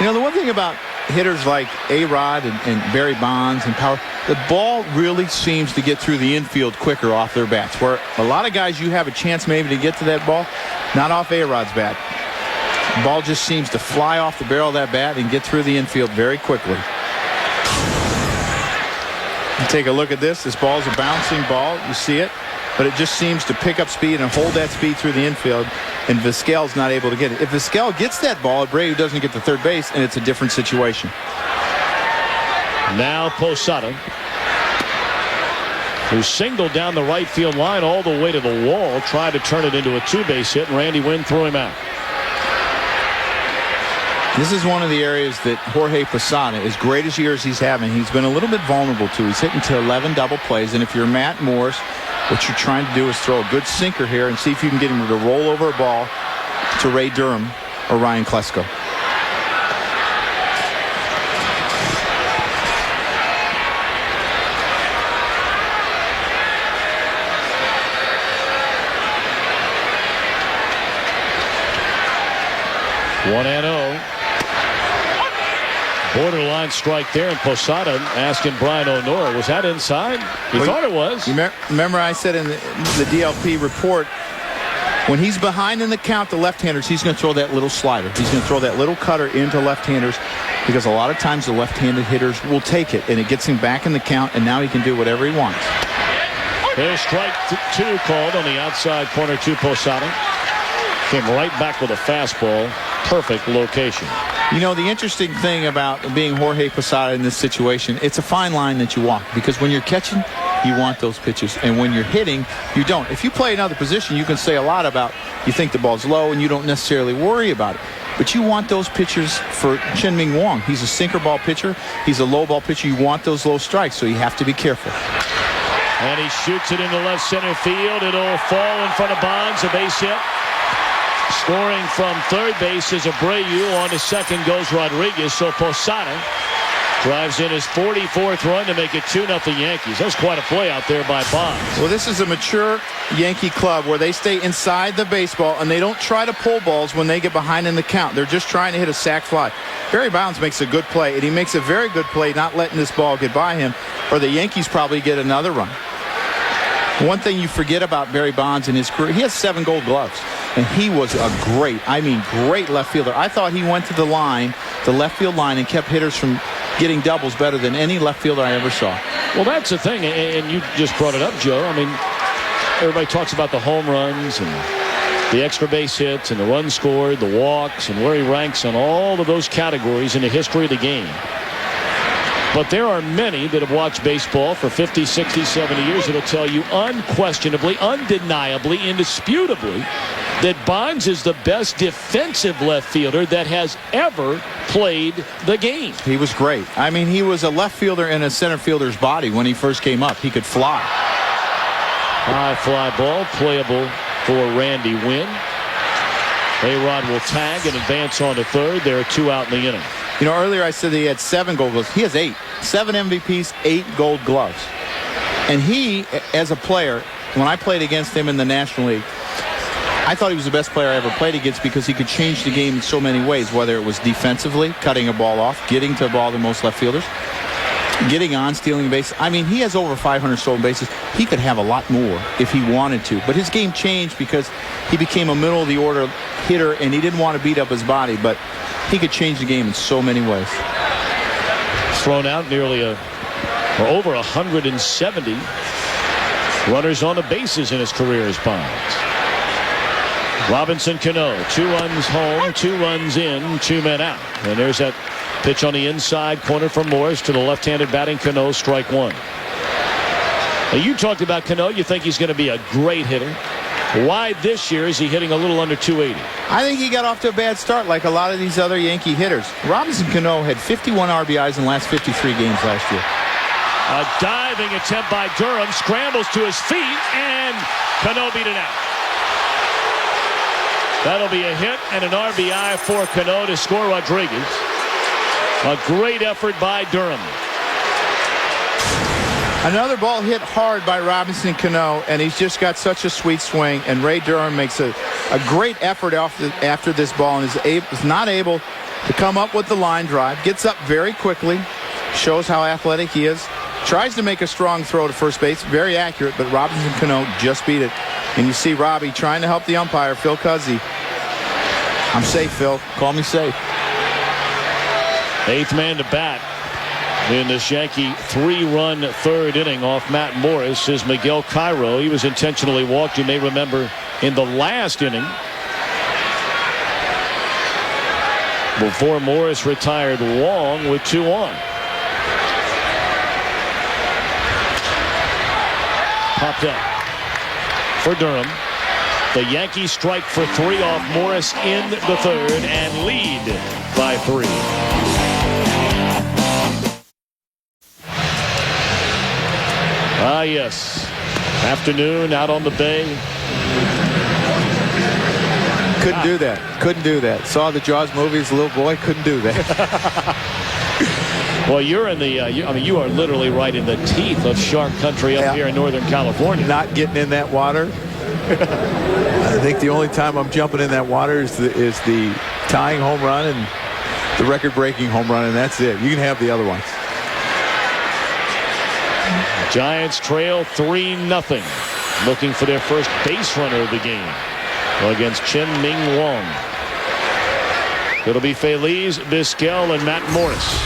You know, the one thing about hitters like A-Rod and Barry Bonds and Power, the ball really seems to get through the infield quicker off their bats, where a lot of guys, you have a chance maybe to get to that ball, not off A-Rod's bat. The ball just seems to fly off the barrel of that bat and get through the infield very quickly. You take a look at this. This ball is a bouncing ball. You see it. But it just seems to pick up speed and hold that speed through the infield. And Vizquel's not able to get it. If Vizquel gets that ball, Abreu doesn't get to third base, and it's a different situation. Now Posada, who singled down the right field line all the way to the wall, tried to turn it into a 2-base hit, and Randy Wynn threw him out. This is one of the areas that Jorge Posada, as great as years he's having, he's been a little bit vulnerable to. He's hitting to 11 double plays, and if you're Matt Morris, what you're trying to do is throw a good sinker here and see if you can get him to roll over a ball to Ray Durham or Ryan Klesko. One and 0. Borderline strike there, and Posada asking Brian O'Nora, was that inside? He thought it was. Remember I said in the DLP report, when he's behind in the count to left-handers, he's going to throw that little slider. He's going to throw that little cutter into left-handers because a lot of times the left-handed hitters will take it, and it gets him back in the count, and now he can do whatever he wants. There's strike 2 called on the outside corner to Posada. Came right back with a fastball. Perfect location. You know, the interesting thing about being Jorge Posada in this situation, it's a fine line that you walk, because when you're catching, you want those pitches, and when you're hitting, you don't. If you play another position, you can say a lot about you think the ball's low and you don't necessarily worry about it. But you want those pitchers for Chien-Ming Wang. He's a sinker ball pitcher. He's a low ball pitcher. You want those low strikes, so you have to be careful. And he shoots it into left center field. It'll fall in front of Bonds, a base hit. Scoring from third base is Abreu. On to second goes Rodriguez. So Posada drives in his 44th run to make it 2-0 Yankees. That's quite a play out there by Bonds. Well, this is a mature Yankee club where they stay inside the baseball and they don't try to pull balls when they get behind in the count. They're just trying to hit a sac fly. Barry Bonds makes a good play, and he makes a very good play not letting this ball get by him, or the Yankees probably get another run. One thing you forget about Barry Bonds in his career, he has 7 Gold Gloves, and he was a great left fielder. I thought he went to the line, the left field line, and kept hitters from getting doubles better than any left fielder I ever saw. Well, that's the thing, and you just brought it up, Joe. I mean, everybody talks about the home runs and the extra base hits and the runs scored, the walks, and where he ranks on all of those categories in the history of the game. But there are many that have watched baseball for 50, 60, 70 years that will tell you unquestionably, undeniably, indisputably that Bonds is the best defensive left fielder that has ever played the game. He was great. I mean, he was a left fielder in a center fielder's body when he first came up. He could fly. High fly ball, playable for Randy Wynn. A-Rod will tag and advance on to third. There are 2 out in the inning. You know, earlier I said that he had 7 Gold Gloves. He has 8. 7 MVPs, 8 Gold Gloves. And he, as a player, when I played against him in the National League, I thought he was the best player I ever played against because he could change the game in so many ways, whether it was defensively, cutting a ball off, getting to a ball to most left fielders, getting on, stealing a base. I mean, he has over 500 stolen bases. He could have a lot more if he wanted to. But his game changed because he became a middle-of-the-order hitter, and he didn't want to beat up his body. But he could change the game in so many ways. Thrown out nearly over 170 runners on the bases in his career as Bonds. Robinson Cano, 2 runs home, 2 runs in, 2 men out. And there's that pitch on the inside corner from Morris to the left-handed batting Cano, strike 1. Now, you talked about Cano. You think he's going to be a great hitter. Why this year is he hitting a little under 280? I think he got off to a bad start like a lot of these other Yankee hitters. Robinson Cano had 51 RBIs in the last 53 games last year. A diving attempt by Durham, scrambles to his feet, and Cano beat it out. That'll be a hit and an RBI for Cano to score Rodriguez. A great effort by Durham. Another ball hit hard by Robinson Cano, and he's just got such a sweet swing. And Ray Durham makes a great effort after this ball and is not able to come up with the line drive. Gets up very quickly, shows how athletic he is. Tries to make a strong throw to first base, very accurate, but Robinson Cano just beat it. And you see Robbie trying to help the umpire, Phil Cuzzi. I'm safe, Phil. Call me safe. 8th man to bat in this Yankee 3-run third inning off Matt Morris is Miguel Cairo. He was intentionally walked, you may remember, in the last inning before Morris retired Wong with 2 on. Popped up for Durham. The Yankees strike for 3 off Morris in the third and lead by 3. Ah, yes. Afternoon out on the bay. Couldn't do that. Couldn't do that. Saw the Jaws movies, little boy. Couldn't do that. Well, you're in the, I mean, you are literally right in the teeth of shark country up here in Northern California. Not getting in that water. I think the only time I'm jumping in that water is the tying home run and the record-breaking home run, and that's it. You can have the other ones. Giants trail 3-0. Looking for their first base runner of the game against Chien-Ming Wang. It'll be Feliz Vizquel and Matt Morris.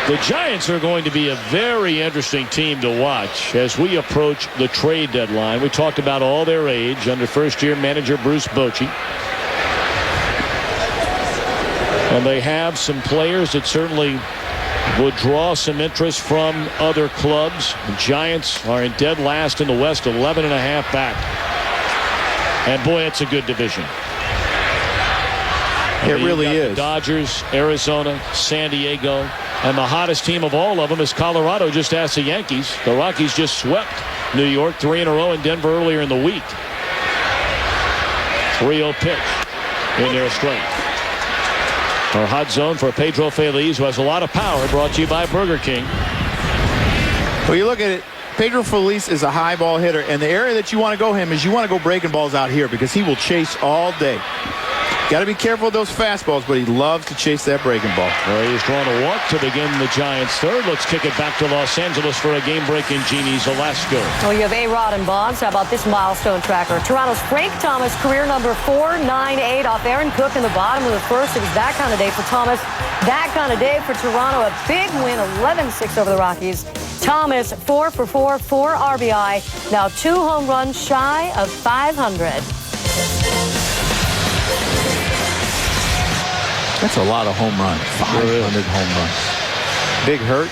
The Giants are going to be a very interesting team to watch as we approach the trade deadline. We talked about all their age under first-year manager Bruce Bochy. And they have some players that certainly would draw some interest from other clubs. The Giants are in dead last in the West, 11.5 back. And boy, it's a good division. It really is. The Dodgers, Arizona, San Diego, and the hottest team of all of them is Colorado. Just ask the Yankees. The Rockies just swept New York 3 in a row in Denver earlier in the week. 3-0 pitch in their strike. Our hot zone for Pedro Feliz, who has a lot of power, brought to you by Burger King. Well, you look at it, Pedro Feliz is a high ball hitter, and the area that you want to go him is you want to go breaking balls out here because he will chase all day. Got to be careful with those fastballs, but he loves to chase that breaking ball. Well, he's drawn a walk to begin the Giants' third. Let's kick it back to Los Angeles for a game break in Genie's Alaska. Well, you have A-Rod and Bonds. How about this milestone tracker? Toronto's Frank Thomas, career number 498 off Aaron Cook in the bottom of the first. It was that kind of day for Thomas. That kind of day for Toronto. A big win, 11-6 over the Rockies. Thomas, 4 for 4, 4 RBI. Now 2 home runs shy of 500. That's a lot of home runs. 500 home runs. Big hurt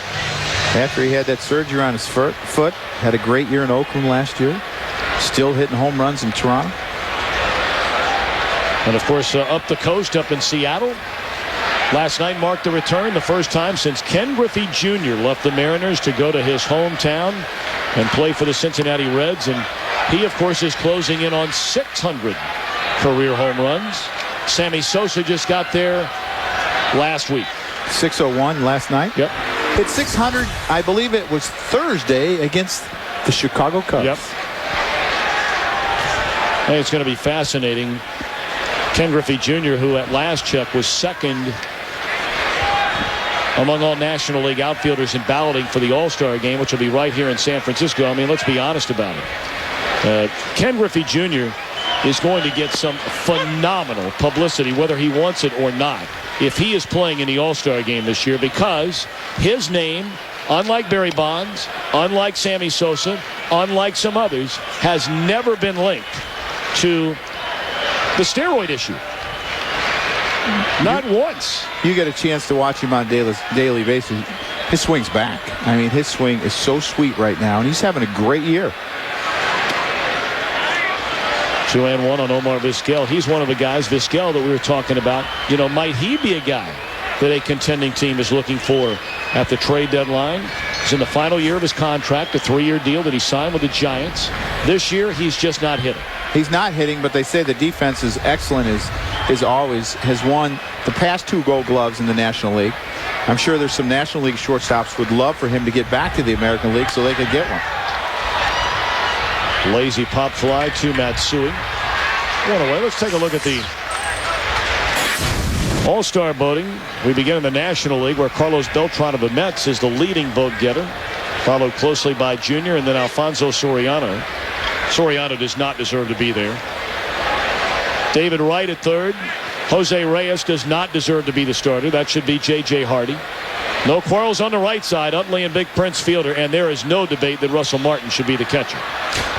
after he had that surgery on his foot. Had a great year in Oakland last year. Still hitting home runs in Toronto. And, of course, up the coast, up in Seattle. Last night marked the return, the first time since Ken Griffey Jr. left the Mariners to go to his hometown and play for the Cincinnati Reds. And he, of course, is closing in on 600 career home runs. Sammy Sosa just got there last week. 601 last night. Yep. Hit 600, I believe it was Thursday against the Chicago Cubs. Yep. Hey, it's going to be fascinating. Ken Griffey Jr., who at last check was second among all National League outfielders in balloting for the All-Star game, which will be right here in San Francisco. I mean, let's be honest about it. Ken Griffey Jr. is going to get some phenomenal publicity, whether he wants it or not, if he is playing in the All-Star game this year, because his name, unlike Barry Bonds, unlike Sammy Sosa, unlike some others, has never been linked to the steroid issue. Not once. You get a chance to watch him on a daily basis. His swing's back. I mean, his swing is so sweet right now, and he's having a great year. 2-1 on Omar Vizquel. He's one of the guys, Vizquel, that we were talking about. You know, might he be a guy that a contending team is looking for at the trade deadline? He's in the final year of his contract, a 3-year deal that he signed with the Giants. This year, he's just not hitting. He's not hitting, but they say the defense is excellent, is always has won the past 2 Gold Gloves in the National League. I'm sure there's some National League shortstops would love for him to get back to the American League so they could get one. Lazy pop fly to Matsui. One away. Let's take a look at the All-Star voting. We begin in the National League, where Carlos Beltran of the Mets is the leading vote getter, followed closely by Junior and then Alfonso Soriano. Soriano does not deserve to be there. David Wright at third. Jose Reyes does not deserve to be the starter. That should be J.J. Hardy. No quarrels on the right side. Utley and Big Prince fielder, and there is no debate that Russell Martin should be the catcher.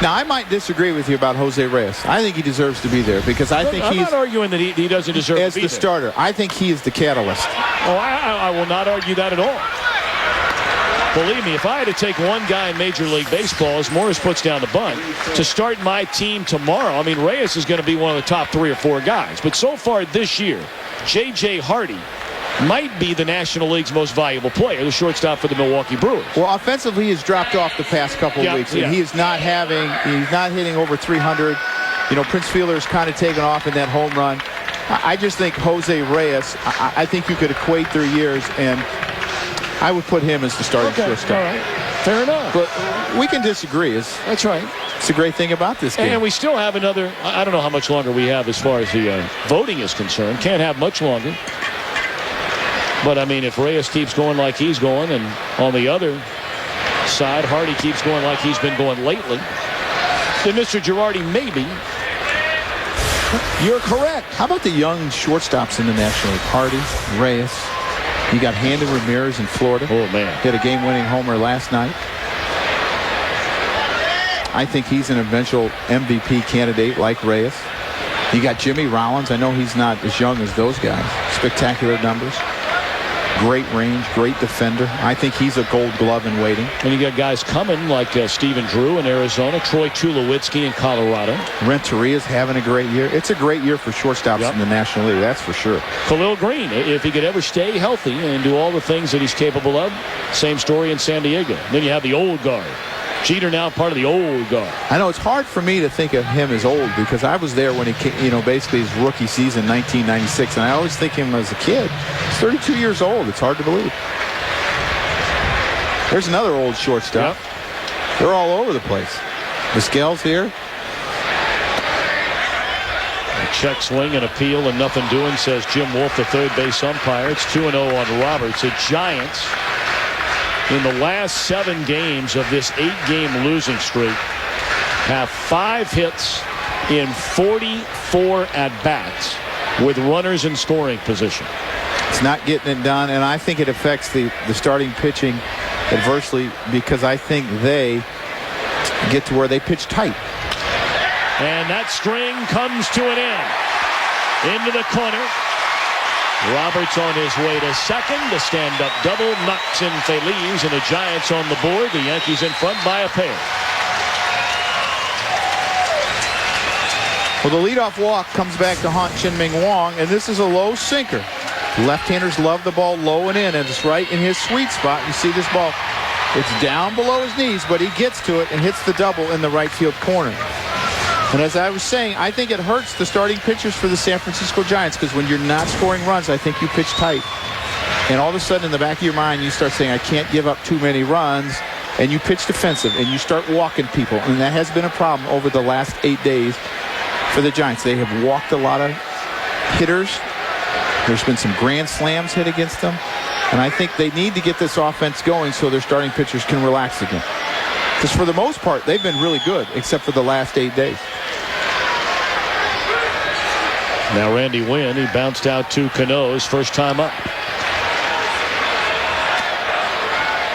Now, I might disagree with you about Jose Reyes. I think he deserves to be there because I think I'm not arguing that he doesn't deserve to be there. As the starter, I think he is the catalyst. Oh, I will not argue that at all. Believe me, if I had to take one guy in Major League Baseball, as Morris puts down the bunt, to start my team tomorrow, I mean, Reyes is going to be one of the top 3 or 4 guys. But so far this year, J.J. Hardy might be the National League's most valuable player, the shortstop for the Milwaukee Brewers. Well, offensively, he's dropped off the past couple of weeks, and he's not hitting over 300. You know, Prince Fielder's kind of taken off in that home run. I just think Jose Reyes, I think you could equate their years, and I would put him as the starting shortstop. All right. Fair enough. But we can disagree. That's right. It's a great thing about this game. And we still have another, I don't know how much longer we have as far as the voting is concerned. Can't have much longer. But, I mean, if Reyes keeps going like he's going, and on the other side, Hardy keeps going like he's been going lately, then Mr. Girardi, maybe you're correct. How about the young shortstops in the National League? Hardy, Reyes. You got Handy Ramirez in Florida. Oh, man. Hit a game-winning homer last night. I think he's an eventual MVP candidate like Reyes. You got Jimmy Rollins. I know he's not as young as those guys. Spectacular numbers. Great range, great defender. I think he's a Gold Glove in waiting. And you got guys coming like Stephen Drew in Arizona, Troy Tulowitzki in Colorado. Renteria's having a great year. It's a great year for shortstops in the National League, that's for sure. Khalil Green, if he could ever stay healthy and do all the things that he's capable of, same story in San Diego. Then you have the old guard. Jeter now part of the old guard. I know it's hard for me to think of him as old because I was there when he came, basically his rookie season, 1996, and I always think of him as a kid. He's 32 years old. It's hard to believe. There's another old shortstop. Yep. They're all over the place. Vizquel's here. A check swing and appeal and nothing doing, says Jim Wolf, the third base umpire. It's 2-0 on Roberts. The Giants, in the last 7 games of this 8-game losing streak, have 5 hits in 44 at-bats with runners in scoring position. It's not getting it done, and I think it affects the starting pitching adversely because I think they get to where they pitch tight. And that string comes to an end. Into the corner. Roberts on his way to second. The stand-up double knocks in Feliz, and the Giants on the board. The Yankees in front by a pair. Well, the leadoff walk comes back to haunt Chien-Ming Wang, and this is a low sinker. Left-handers love the ball low and in, and it's right in his sweet spot. You see this ball. It's down below his knees, but he gets to it and hits the double in the right field corner. And as I was saying, I think it hurts the starting pitchers for the San Francisco Giants because when you're not scoring runs, I think you pitch tight. And all of a sudden in the back of your mind, you start saying, I can't give up too many runs. And you pitch defensive and you start walking people. And that has been a problem over the last 8 days for the Giants. They have walked a lot of hitters. There's been some grand slams hit against them. And I think they need to get this offense going so their starting pitchers can relax again. Because for the most part, they've been really good, except for the last 8 days. Now Randy Wynn, he bounced out to Cano's first time up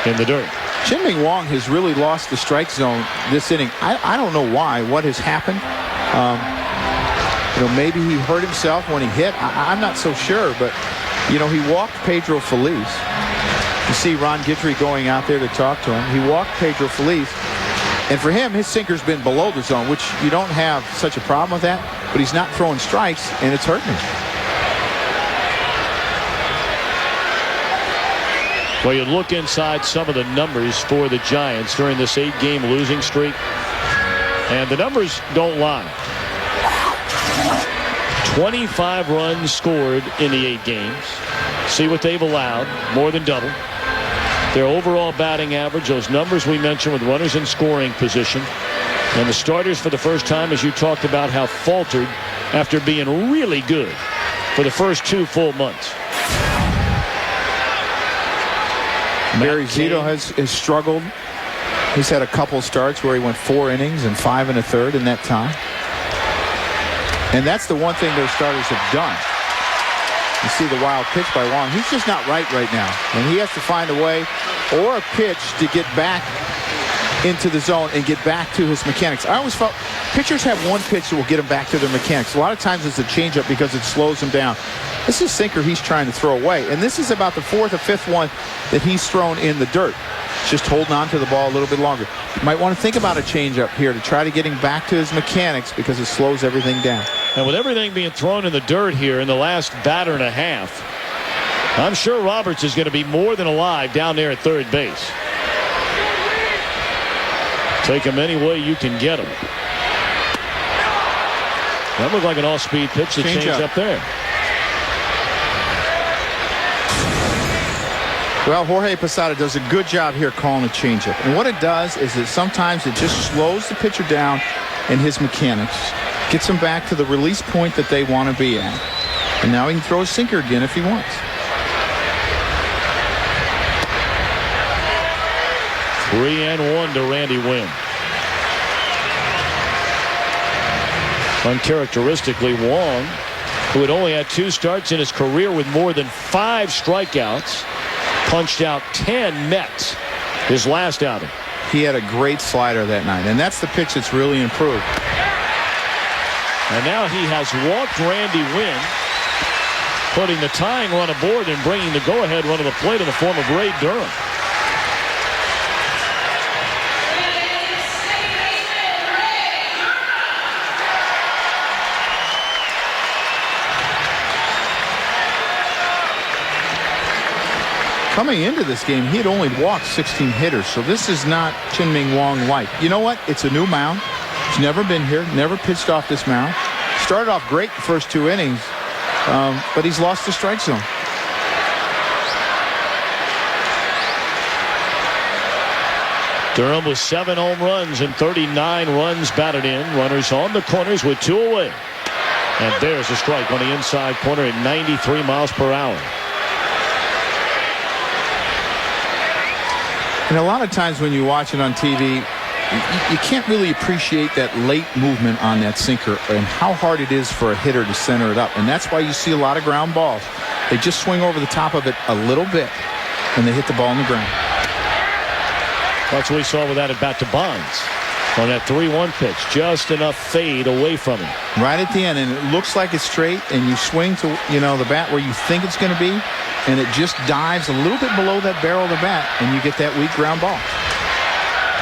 in the dirt. Chien-Ming Wang has really lost the strike zone this inning. I don't know why, what has happened. Maybe he hurt himself when he hit. I'm not so sure, but, he walked Pedro Feliz. You see Ron Guidry going out there to talk to him. He walked Pedro Feliz. And for him, his sinker's been below the zone, which you don't have such a problem with that. But he's not throwing strikes, and it's hurting him. Well, you look inside some of the numbers for the Giants during this 8-game losing streak, and the numbers don't lie. 25 runs scored in the 8 games. See what they've allowed, more than double. Their overall batting average, those numbers we mentioned with runners in scoring position. And the starters for the first time, as you talked about, have faltered after being really good for the first 2 full months. Barry Zito has struggled. He's had a couple starts where he went 4 innings and 5 1/3 in that time. And that's the one thing their starters have done. You see the wild pitch by Wang. He's just not right now. And he has to find a way or a pitch to get back into the zone and get back to his mechanics. I always felt pitchers have one pitch that will get them back to their mechanics. A lot of times it's a changeup because it slows them down. This is a sinker he's trying to throw away. And this is about the 4th or 5th one that he's thrown in the dirt. Just holding on to the ball a little bit longer. You might want to think about a changeup here to try to get him back to his mechanics because it slows everything down. And with everything being thrown in the dirt here in the last batter and a half, I'm sure Roberts is going to be more than alive down there at third base. Take him any way you can get him. That looked like an off-speed pitch that changed up there. Well, Jorge Posada does a good job here calling a changeup. And what it does is that sometimes it just slows the pitcher down in his mechanics. Gets him back to the release point that they want to be at. And now he can throw a sinker again if he wants. Three and 1 to Randy Wynn. Uncharacteristically, Wang who had only had 2 starts in hhis career with more than 5 strikeouts, punched out 10 Mets his last outing. He had a great slider that night, and that's the pitch that's really improved. And now he has walked Randy Winn, putting the tying run aboard and bringing the go-ahead run to the plate in the form of Ray Durham. Coming into this game, he had only walked 16 hitters, so this is not Chien-Ming Wang-like. You know what? It's a new mound. He's never been here, never pitched off this mound. Started off great the first 2 innings, but he's lost the strike zone. Durham with 7 home runs and 39 runs batted in. Runners on the corners with 2 away. And there's a strike on the inside corner at 93 miles per hour. And a lot of times when you watch it on TV, you can't really appreciate that late movement on that sinker and how hard it is for a hitter to center it up. And that's why you see a lot of ground balls. They just swing over the top of it a little bit and they hit the ball on the ground. That's what we saw with that at bat to Bonds on that 3-1 pitch. Just enough fade away from him. Right at the end, and it looks like it's straight, and you swing to, the bat where you think it's going to be, and it just dives a little bit below that barrel of the bat, and you get that weak ground ball.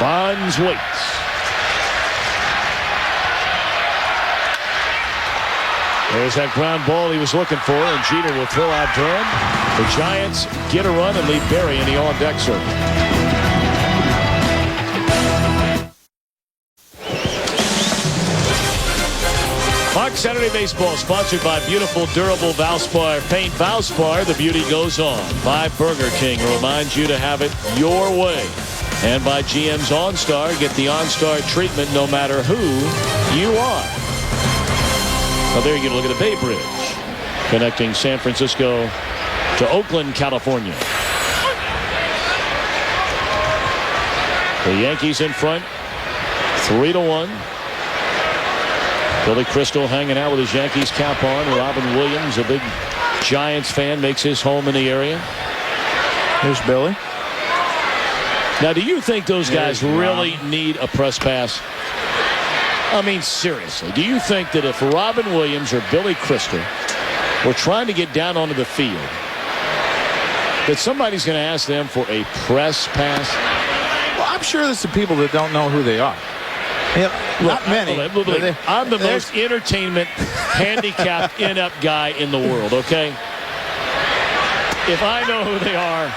Bonds waits. There's that ground ball he was looking for, and Jeter will throw out Durham. The Giants get a run and leave Barry in the on-deck circle. Fox Saturday Baseball sponsored by beautiful, durable Valspar paint. Valspar, the beauty goes on. By Burger King, reminds you to have it your way. And by GM's OnStar, get the OnStar treatment no matter who you are. Well, there you get a look at the Bay Bridge, connecting San Francisco to Oakland, California. The Yankees in front, 3-1. Billy Crystal hanging out with his Yankees cap on. Robin Williams, a big Giants fan, makes his home in the area. Here's Billy. Now, do you think those guys really need a press pass? I mean, seriously, do you think that if Robin Williams or Billy Crystal were trying to get down onto the field, that somebody's going to ask them for a press pass? Well, I'm sure there's some people that don't know who they are. Yeah, not many. I'm the most entertainment, handicapped, inept guy in the world, okay? If I know who they are,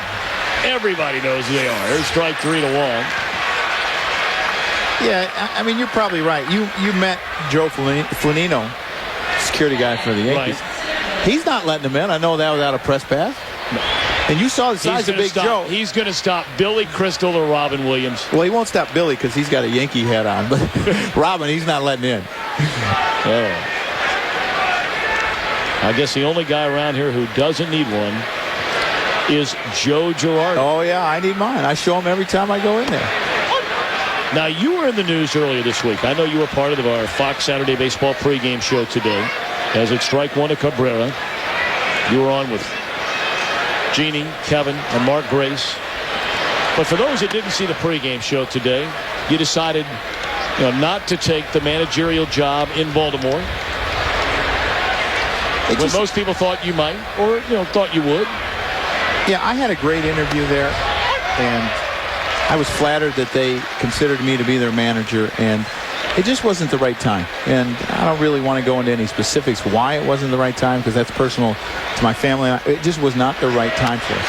everybody knows who they are. Here's strike 3 to Wong. Yeah, I mean, you're probably right. You met Joe Flanino, security guy for the Yankees. Right. He's not letting him in. I know that without a press pass. No. And you saw the size of Big Joe. He's going to stop Billy Crystal or Robin Williams. Well, he won't stop Billy because he's got a Yankee hat on. But Robin, he's not letting in. Oh. I guess the only guy around here who doesn't need one is Joe Girardi. Oh, yeah, I need mine. I show him every time I go in there. Now, you were in the news earlier this week. I know you were part of our Fox Saturday Baseball pregame show today. As it's strike 1 to Cabrera. You were on with Jeannie, Kevin, and Mark Grace. But for those that didn't see the pregame show today, you decided not to take the managerial job in Baltimore. When most people thought you might, or thought you would. Yeah, I had a great interview there, and I was flattered that they considered me to be their manager, and it just wasn't the right time. And I don't really want to go into any specifics why it wasn't the right time, because that's personal to my family. It just was not the right time for us.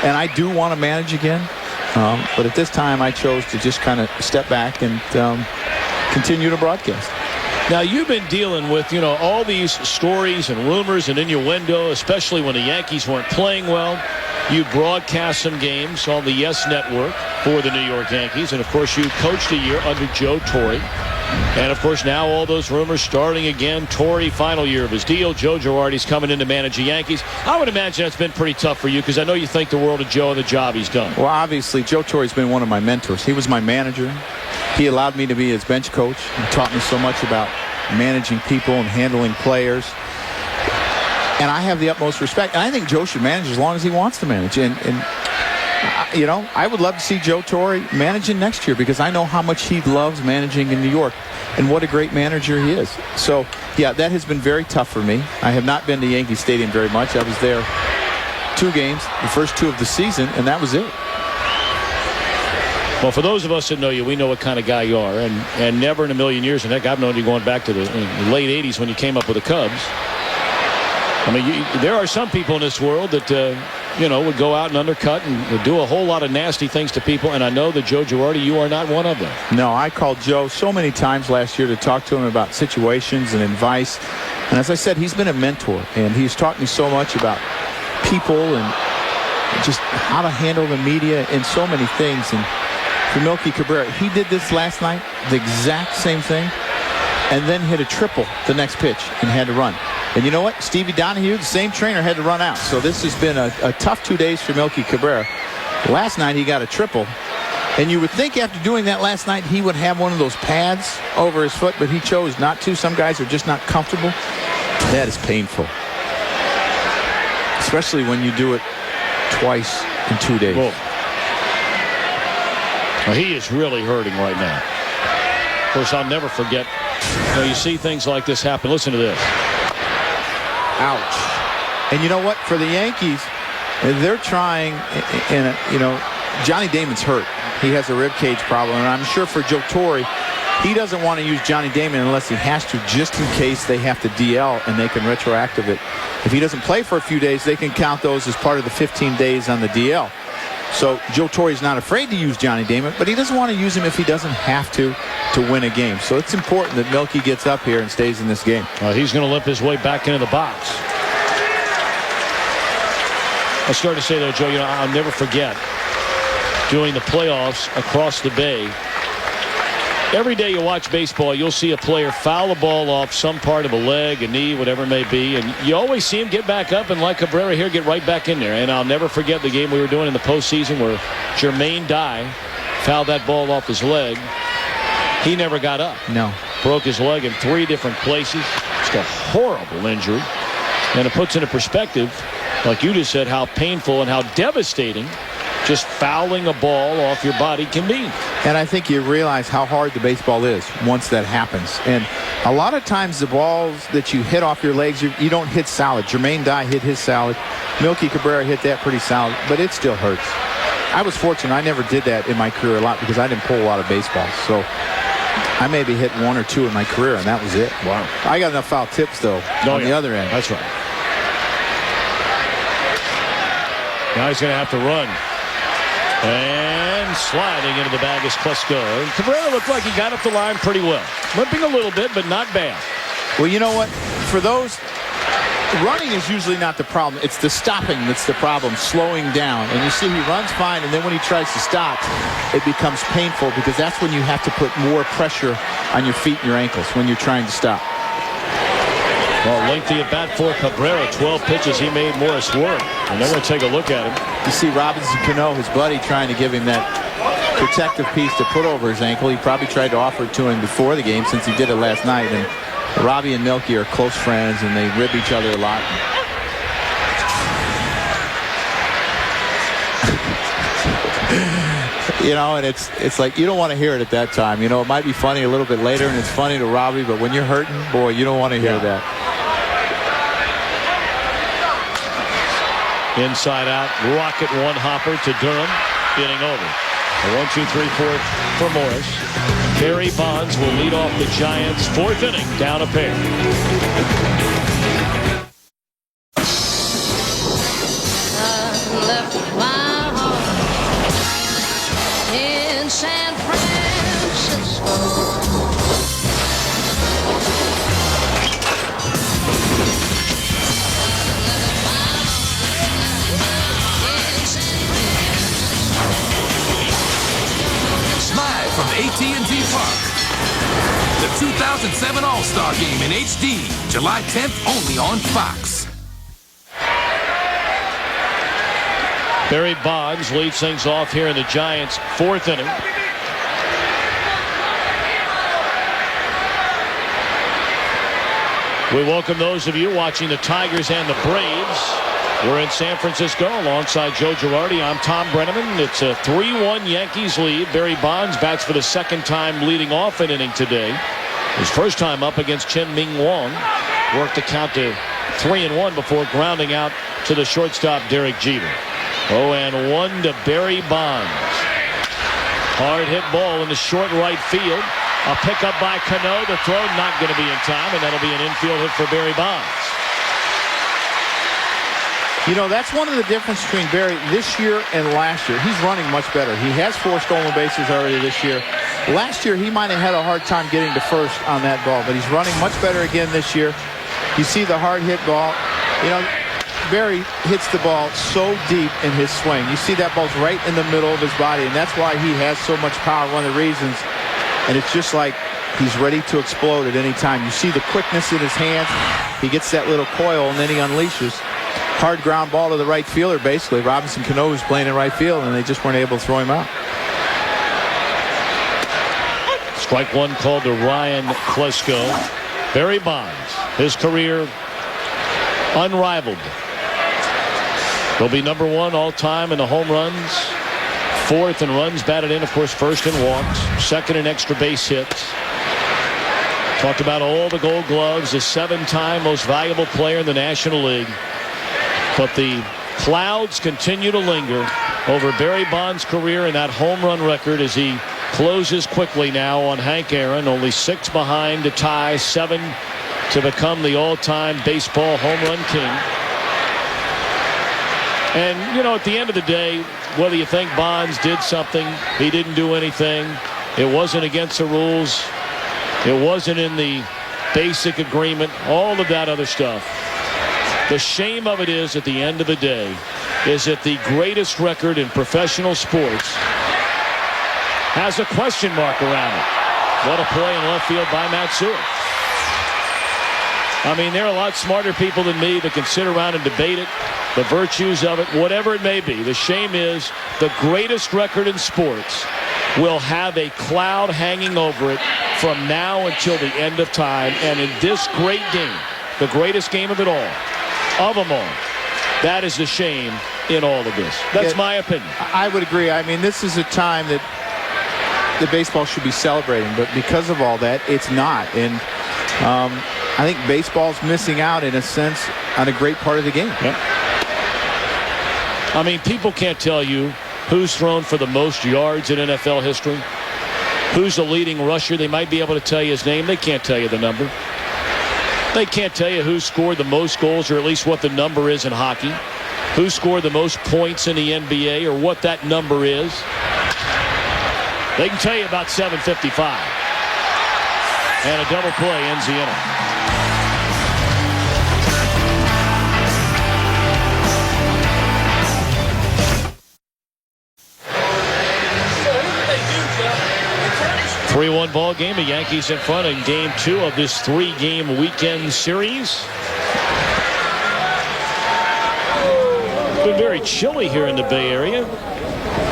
And I do want to manage again, but at this time I chose to just kind of step back and continue to broadcast. Now, you've been dealing with, all these stories and rumors and innuendo, especially when the Yankees weren't playing well. You broadcast some games on the Yes Network for the New York Yankees. And, of course, you coached a year under Joe Torre. And, of course, now all those rumors starting again. Torre, final year of his deal. Joe Girardi's coming in to manage the Yankees. I would imagine that's been pretty tough for you because I know you think the world of Joe and the job he's done. Well, obviously, Joe Torre's been one of my mentors. He was my manager. He allowed me to be his bench coach. He taught me so much about managing people and handling players. And I have the utmost respect. And I think Joe should manage as long as he wants to manage. And you know, I would love to see Joe Torre managing next year because I know how much he loves managing in New York and what a great manager he is. So, yeah, that has been very tough for me. I have not been to Yankee Stadium very much. I was there 2 games, the first 2 of the season, and that was it. Well, for those of us that know you, we know what kind of guy you are. And never in a million years, and heck, I've known you going back to the late 80s when you came up with the Cubs. I mean, there are some people in this world that, you know, would go out and undercut and do a whole lot of nasty things to people. And I know that Joe Girardi, you are not one of them. No, I called Joe so many times last year to talk to him about situations and advice. And as I said, he's been a mentor. And he's taught me so much about people and just how to handle the media and so many things. And for Melky Cabrera, he did this last night, the exact same thing, and then hit a triple the next pitch and had to run. And you know what? Stevie Donahue, the same trainer, had to run out. So this has been a tough 2 days for Melky Cabrera. Last night he got a triple. And you would think after doing that last night he would have one of those pads over his foot, but he chose not to. Some guys are just not comfortable. That is painful. Especially when you do it twice in 2 days. Whoa. Well, he is really hurting right now. Of course, I'll never forget. You know, you see things like this happen. Listen to this. Ouch. And you know what? For the Yankees, they're trying, and you know, Johnny Damon's hurt. He has a rib cage problem, and I'm sure for Joe Torre, he doesn't want to use Johnny Damon unless he has to, just in case they have to DL and they can retroactive it. If he doesn't play for a few days, they can count those as part of the 15 days on the DL. So Joe Torre is not afraid to use Johnny Damon, but he doesn't want to use him if he doesn't have to win a game. So it's important that Melky gets up here and stays in this game. He's going to limp his way back into the box. I started to say, though, Joe, you know, I'll never forget doing the playoffs across the bay. Every day you watch baseball, you'll see a player foul a ball off some part of a leg, a knee, whatever it may be, and you always see him get back up and, like Cabrera here, get right back in there. And I'll never forget the game we were doing in the postseason where Jermaine Dye fouled that ball off his leg. He never got up. No. Broke his leg in 3 different places. Just a horrible injury. And it puts into perspective, like you just said, how painful and how devastating just fouling a ball off your body can be. And I think you realize how hard the baseball is once that happens. And a lot of times the balls that you hit off your legs, you don't hit solid. Jermaine Dye hit his solid. Melky Cabrera hit that pretty solid, but it still hurts. I was fortunate. I never did that in my career a lot because I didn't pull a lot of baseballs. So I maybe hit 1 or 2 in my career, and that was it. Wow. I got enough foul tips, though, on the other end. That's right. Now he's going to have to run. And sliding into the bag is Klesko. And Cabrera looked like he got up the line pretty well. Limping a little bit, but not bad. Well, you know what? For those, running is usually not the problem. It's the stopping that's the problem, slowing down. And you see he runs fine, and then when he tries to stop, it becomes painful because that's when you have to put more pressure on your feet and your ankles when you're trying to stop. Well, lengthy at bat for Cabrera. 12 pitches, he made Morris work. And they're going to take a look at him. You see Robinson Cano, his buddy, trying to give him that protective piece to put over his ankle. He probably tried to offer it to him before the game since he did it last night. And Robbie and Melky are close friends, and they rib each other a lot. You know, and it's like you don't want to hear it at that time. You know, it might be funny a little bit later, and it's funny to Robbie, but when you're hurting, boy, you don't want to hear that. Inside out, rocket one hopper to Durham, inning over. A 1-2-3-4 for Morris. Barry Bonds will lead off the Giants' 4th inning, down a pair. In San Francisco. Live from AT&T Park. The 2007 All-Star Game in HD. July 10th, only on Fox. Barry Bonds leads things off here in the Giants' 4th inning. We welcome those of you watching the Tigers and the Braves. We're in San Francisco alongside Joe Girardi. I'm Tom Brenneman. It's a 3-1 Yankees lead. Barry Bonds bats for the second time leading off an inning today. His first time up against Chen-Ming Wong. Worked the count to 3-1 before grounding out to the shortstop Derek Jeter. 0-1 to Barry Bonds. Hard hit ball in the short right field. A pickup by Cano. The throw not going to be in time, and that'll be an infield hit for Barry Bonds. You know, that's one of the differences between Barry this year and last year. He's running much better. He has 4 stolen bases already this year. Last year, he might have had a hard time getting to first on that ball, but he's running much better again this year. You see the hard hit ball. You know, Barry hits the ball so deep in his swing. You see that ball's right in the middle of his body, and that's why he has so much power, one of the reasons. And it's just like he's ready to explode at any time. You see the quickness in his hands. He gets that little coil, and then he unleashes. Hard ground ball to the right fielder, basically. Robinson Cano was playing in right field, and they just weren't able to throw him out. Strike one called to Ryan Klesko. Barry Bonds, his career unrivaled. He'll be number 1 all-time in the home runs. 4th in runs batted in, of course, 1st in walks, 2nd in extra base hits. Talked about all the Gold Gloves, the 7-time most valuable player in the National League. But the clouds continue to linger over Barry Bonds' career and that home run record as he closes quickly now on Hank Aaron. Only 6 behind to tie, 7 to become the all-time baseball home run king. And, you know, at the end of the day, whether you think Bonds did something, he didn't do anything, it wasn't against the rules, it wasn't in the basic agreement, all of that other stuff. The shame of it is, at the end of the day, is that the greatest record in professional sports has a question mark around it. What a play in left field by Matsui. I mean, there are a lot smarter people than me that can sit around and debate it, the virtues of it, whatever it may be. The shame is the greatest record in sports will have a cloud hanging over it from now until the end of time. And in this great game, the greatest game of it all, of them all, that is the shame in all of this. That's my opinion. I would agree. I mean, this is a time that the baseball should be celebrating, but because of all that, it's not. And I think baseball's missing out, in a sense, on a great part of the game. Yep. I mean, people can't tell you who's thrown for the most yards in NFL history, who's the leading rusher. They might be able to tell you his name. They can't tell you the number. They can't tell you who scored the most goals, or at least what the number is in hockey, who scored the most points in the NBA, or what that number is. They can tell you about 755. And a double play ends the inning. A 3-1 ball game. The Yankees in front in game 2 of this 3-game weekend series. It's been very chilly here in the Bay Area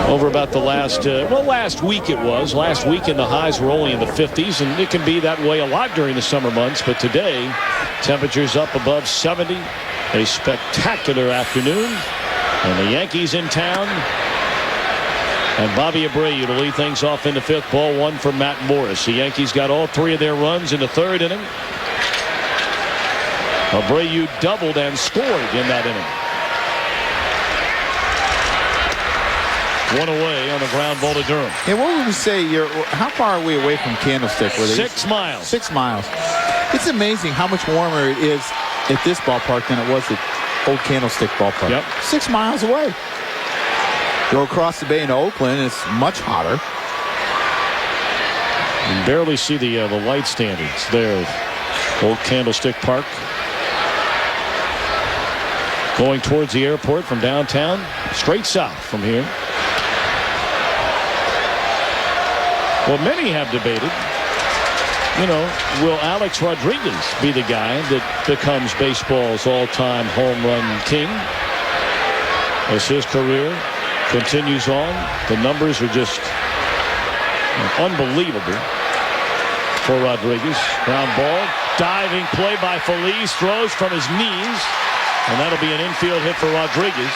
over about the last week it was. Last weekend the highs were only in the 50s, and it can be that way a lot during the summer months. But today, temperatures up above 70. A spectacular afternoon. And the Yankees in town. And Bobby Abreu to lead things off in the 5th. Ball 1 for Matt Morris. The Yankees got all 3 of their runs in the 3rd inning. Abreu doubled and scored in that inning. 1 away on the ground ball to Durham. Yeah, what would we say? How far are we away from Candlestick? 6 miles. 6 miles. It's amazing how much warmer it is at this ballpark than it was at old Candlestick ballpark. Yep. 6 miles away. Go across the bay into Oakland, it's much hotter. You can barely see the light standards there of old Candlestick Park. Going towards the airport from downtown, straight south from here. Well, many have debated, you know, will Alex Rodriguez be the guy that becomes baseball's all-time home run king as his career continues on? The numbers are just unbelievable. for Rodriguez. Ground ball. Diving play by Feliz. Throws from his knees. And that'll be an infield hit for Rodriguez.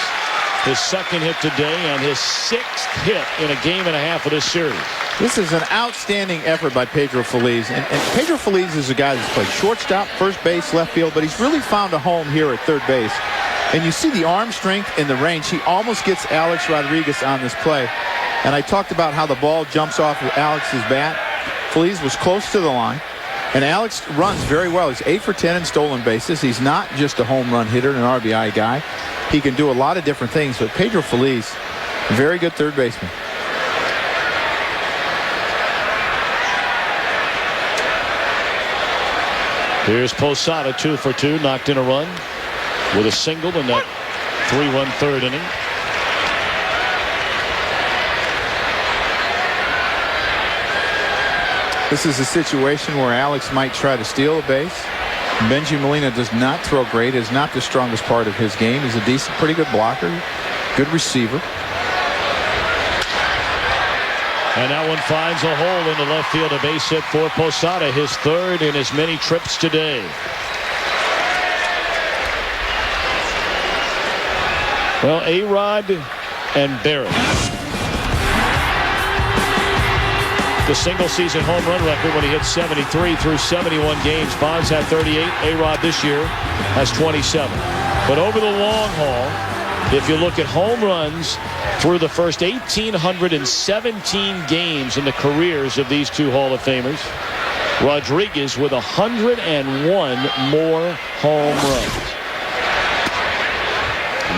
His second hit today and his 6th hit in a game and a half of this series. This is an outstanding effort by Pedro Feliz. And Pedro Feliz is a guy that's played shortstop, first base, left field, but he's really found a home here at third base. And you see the arm strength and the range. He almost gets Alex Rodriguez on this play. And I talked about how the ball jumps off of Alex's bat. Feliz was close to the line. And Alex runs very well. He's 8 for 10 in stolen bases. He's not just a home run hitter and an RBI guy. He can do a lot of different things. But Pedro Feliz, very good third baseman. Here's Posada, 2 for 2, knocked in a run with a single in that 3-1 third inning. This is a situation where Alex might try to steal a base. Benji Molina does not throw great. Is not the strongest part of his game. He's a decent, pretty good blocker, good receiver. And that one finds a hole in the left field. A base hit for Posada, his 3rd in as many trips today. Well, A-Rod and Barrett. The single-season home run record when he hit 73 through 71 games. Bonds had 38. A-Rod this year has 27. But over the long haul, if you look at home runs through the first 1,817 games in the careers of these two Hall of Famers, Rodriguez with 101 more home runs.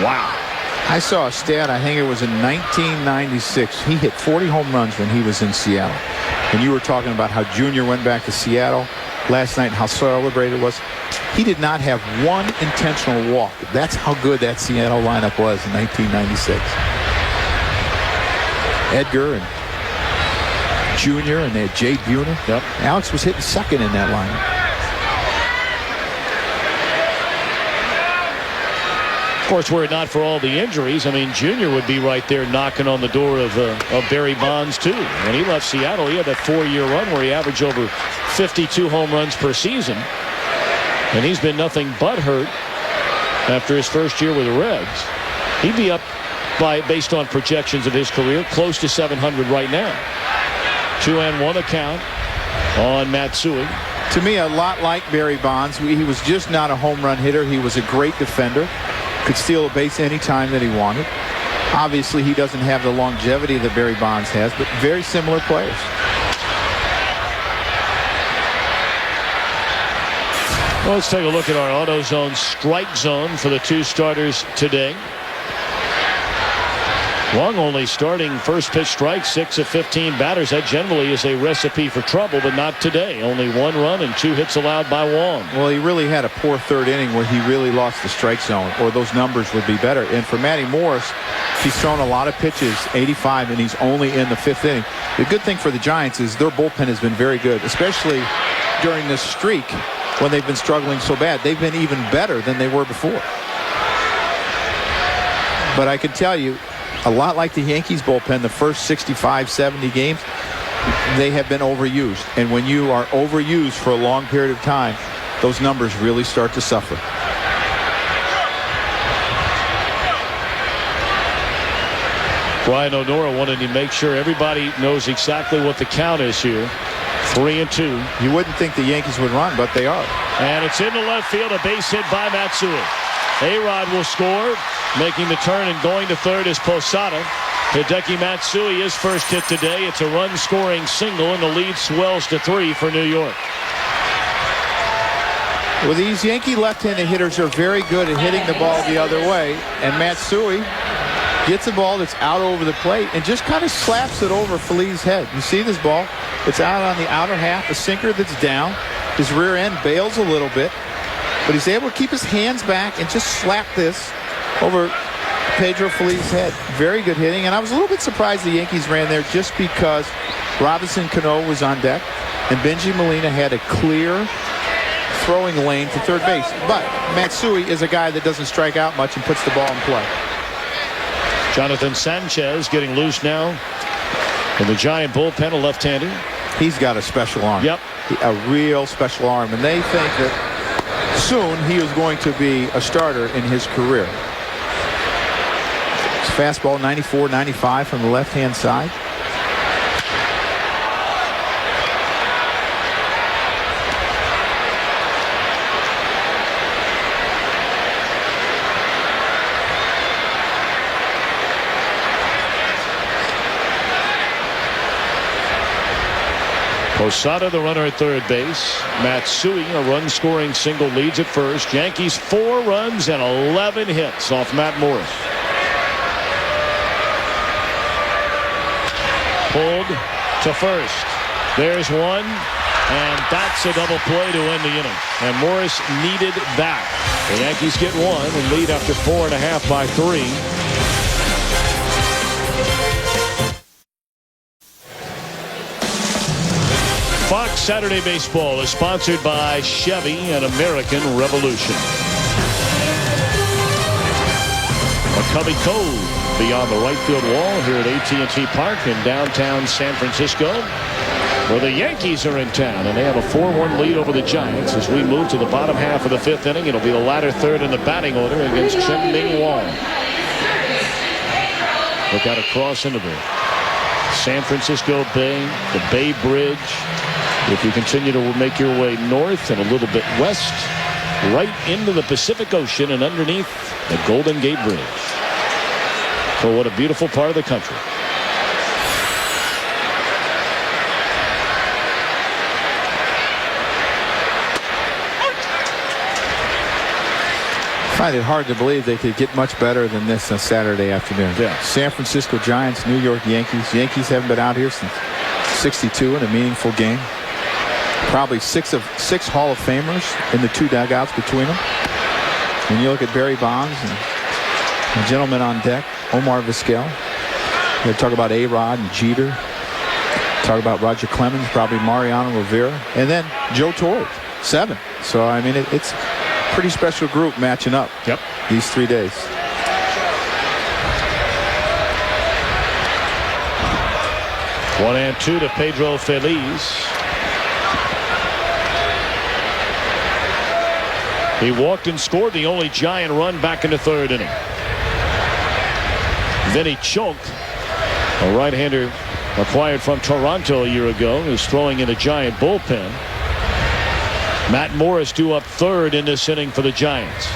Wow. I saw a stat, I think it was in 1996. He hit 40 home runs when he was in Seattle. And you were talking about how Junior went back to Seattle last night and how celebrated it was. He did not have one intentional walk. That's how good that Seattle lineup was in 1996. Edgar and Junior, and they had Jay Buhner. Yep. Alex was hitting second in that lineup. Of course, were it not for all the injuries, I mean, Junior would be right there knocking on the door of Barry Bonds, too. When he left Seattle, he had that 4-year run where he averaged over 52 home runs per season. And he's been nothing but hurt after his first year with the Reds. He'd be up by, based on projections of his career, close to 700 right now. 2-1 account on Matsui. To me, a lot like Barry Bonds. He was just not a home run hitter. He was a great defender. Could steal a base any time that he wanted. Obviously, he doesn't have the longevity that Barry Bonds has, but very similar players. Well, let's take a look at our AutoZone strike zone for the two starters today. Wong only starting first pitch strike, 6 of 15 batters. That generally is a recipe for trouble, but not today. Only 1 run and 2 hits allowed by Wong. Well, he really had a poor third inning where he really lost the strike zone, or those numbers would be better. And for Matty Morris, he's thrown a lot of pitches, 85, and he's only in the 5th inning. The good thing for the Giants is their bullpen has been very good, especially during this streak when they've been struggling so bad. They've been even better than they were before. But I can tell you, a lot like the Yankees bullpen, the first 65, 70 games, they have been overused. And when you are overused for a long period of time, those numbers really start to suffer. Brian O'Nora wanted to make sure everybody knows exactly what the count is here. 3-2. You wouldn't think the Yankees would run, but they are. And it's in the left field, a base hit by Matsui. A-Rod will score. Making the turn and going to third is Posada. Hideki Matsui, his first hit today. It's a run-scoring single, and the lead swells to 3 for New York. Well, these Yankee left-handed hitters are very good at hitting the ball the other way. And Matsui gets a ball that's out over the plate and just kind of slaps it over Feliz's head. You see this ball? It's out on the outer half, a sinker that's down. His rear end bails a little bit, but he's able to keep his hands back and just slap this over Pedro Feliz's head. Very good hitting, and I was a little bit surprised the Yankees ran there just because Robinson Cano was on deck and Benji Molina had a clear throwing lane to third base. But Matsui is a guy that doesn't strike out much and puts the ball in play. Jonathan Sanchez getting loose now in the Giant bullpen, a left-hander. He's got a special arm. Yep. A real special arm. And they think that soon he is going to be a starter in his career. His fastball 94, 95 from the left-hand side. Posada, the runner at third base. Matsui, a run-scoring single, leads at first. Yankees 4 runs and 11 hits off Matt Morris. Pulled to first. There's one, and that's a double play to end the inning. And Morris needed that. The Yankees get one and lead after 4.5 by 3. Fox Saturday Baseball is sponsored by Chevy and American Revolution. McCovey Cove beyond the right field wall here at AT&T Park in downtown San Francisco, where the Yankees are in town, and they have a 4-1 lead over the Giants. As we move to the bottom half of the 5th inning, it'll be the latter third in the batting order against Chen-Ming Wong. Look out across into the San Francisco Bay, the Bay Bridge. If you continue to make your way north and a little bit west, right into the Pacific Ocean and underneath the Golden Gate Bridge. So what a beautiful part of the country. I find it hard to believe they could get much better than this on Saturday afternoon. Yeah. San Francisco Giants, New York Yankees. Yankees haven't been out here since '62 in a meaningful game. Probably 6 Hall of Famers in the 2 dugouts between them. When you look at Barry Bonds and the gentleman on deck, Omar Vizquel. You talk about A-Rod and Jeter. Talk about Roger Clemens, probably Mariano Rivera, and then Joe Torre, 7. So I mean, it's a pretty special group matching up. Yep. These 3 days. One and 2 to Pedro Feliz. He walked and scored the only Giant run back in the 3rd inning. Vinny Chonk, a right-hander acquired from Toronto a year ago, is throwing in the Giant bullpen. Matt Morris due up 3rd in this inning for the Giants.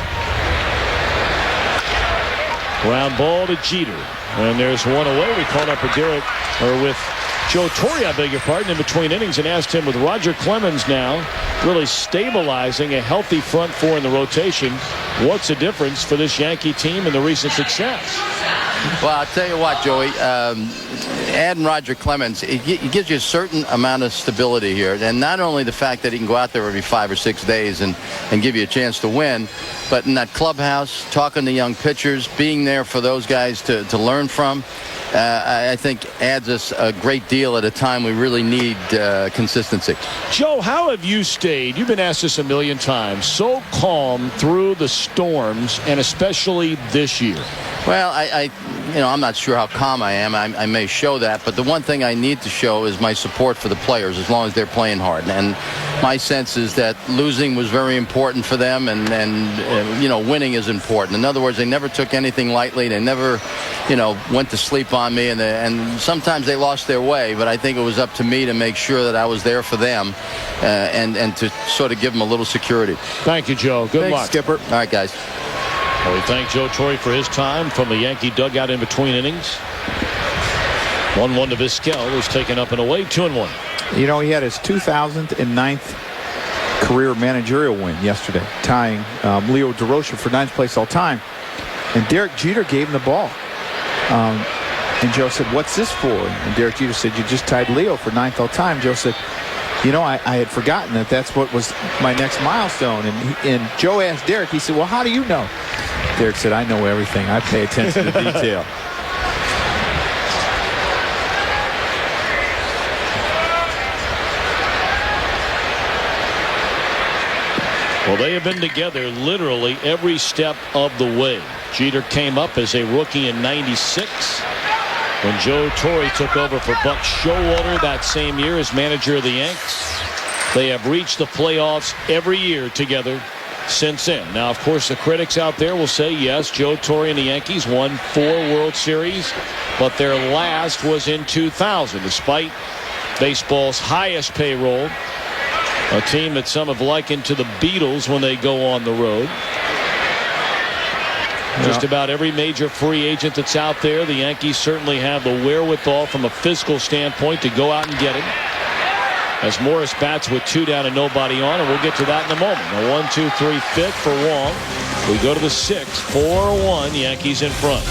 Ground ball to Jeter, and there's one away. We caught up with Joe Torre, I beg your pardon, in between innings, and asked him, with Roger Clemens now really stabilizing a healthy front 4 in the rotation, what's the difference for this Yankee team and the recent success? Well, I'll tell you what, Joey, adding Roger Clemens, it gives you a certain amount of stability here. And not only the fact that he can go out there every 5 or 6 days and give you a chance to win, but in that clubhouse, talking to young pitchers, being there for those guys to learn from, I think adds us a great deal at a time we really need consistency. Joe, how have you stayed, you've been asked this a million times, so calm through the storms, and especially this year? Well, I'm not sure how calm I am. I may show that, but the one thing I need to show is my support for the players as long as they're playing hard. And my sense is that losing was very important for them, and winning is important. In other words, they never took anything lightly. They never, went to sleep on me, and sometimes they lost their way, but I think it was up to me to make sure that I was there for them and to sort of give them a little security. Thank you, Joe. Good luck. Skipper. All right, guys. Well, we thank Joe Torre for his time from the Yankee dugout in between innings. 1-1 to Vizquel, was taken up and away, 2-1. He had his 2009th career managerial win yesterday, tying Leo DeRocha for 9th place all time. And Derek Jeter gave him the ball. And Joe said, "What's this for?" And Derek Jeter said, "You just tied Leo for 9th all time." Joe said, I had forgotten that's what was my next milestone. And Joe asked Derek, he said, "Well, how do you know?" Derek said, "I know everything. I pay attention to detail." Well, they have been together literally every step of the way. Jeter came up as a rookie in '96. when Joe Torre took over for Buck Showalter that same year as manager of the Yanks. They have reached the playoffs every year together since then. Now, of course, the critics out there will say, yes, Joe Torre and the Yankees won 4 World Series, but their last was in 2000, despite baseball's highest payroll. A team that some have likened to the Beatles when they go on the road. Just about every major free agent that's out there, the Yankees certainly have the wherewithal from a physical standpoint to go out and get him. As Morris bats with 2 down and nobody on, and we'll get to that in a moment. A 1-2-3 fit for Wong. We go to the 6th, 4-1, Yankees in front.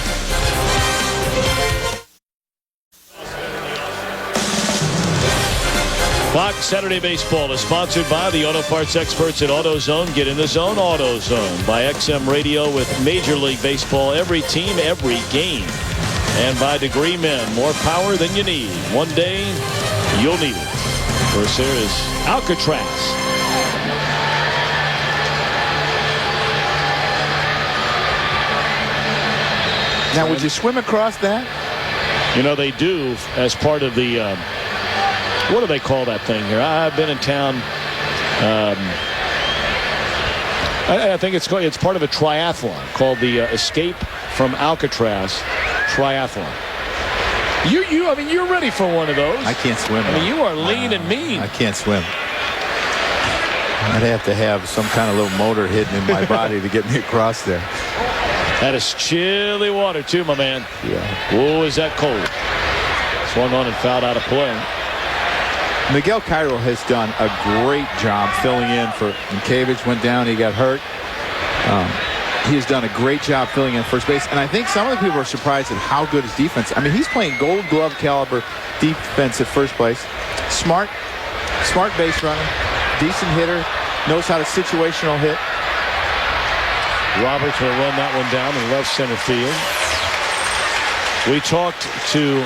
Fox Saturday Baseball is sponsored by the auto parts experts at AutoZone. Get in the zone, AutoZone. By XM Radio with Major League Baseball, every team, every game. And by Degree Men, more power than you need. One day, you'll need it. First there is Alcatraz. Now, would you swim across that? You know, they do as part of the... what do they call that thing here? I've been in town. I think it's part of a triathlon called the Escape from Alcatraz Triathlon. I mean, you're ready for one of those. I can't swim. I mean, you are lean and mean. I can't swim. I'd have to have some kind of little motor hidden in my body to get me across there. That is chilly water, too, my man. Yeah. Whoa, is that cold. Swung on and fouled out of play. Miguel Cairo has done a great job filling in for Mankiewicz. Went down, he got hurt. He has done a great job filling in first base, and I think some of the people are surprised at how good his defense. I mean, he's playing Gold Glove caliber defense at first base. Smart base runner, decent hitter, knows how to situational hit. Roberts will run that one down in left center field. We talked to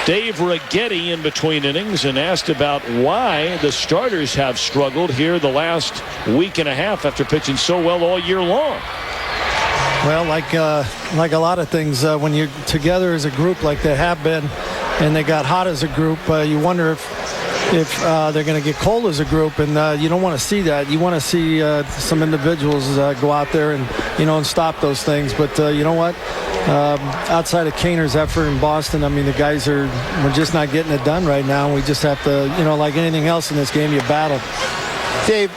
Dave Righetti in between innings and asked about why the starters have struggled here the last week and a half after pitching so well all year long. Well, like a lot of things, when you're together as a group like they have been, and they got hot as a group, you wonder if they're going to get cold as a group, and you don't want to see that. You want to see some individuals go out there and stop those things. But you know what? Outside of Kaner's effort in Boston, I mean, the guys we're just not getting it done right now. We just have to, like anything else in this game, you battle. Dave,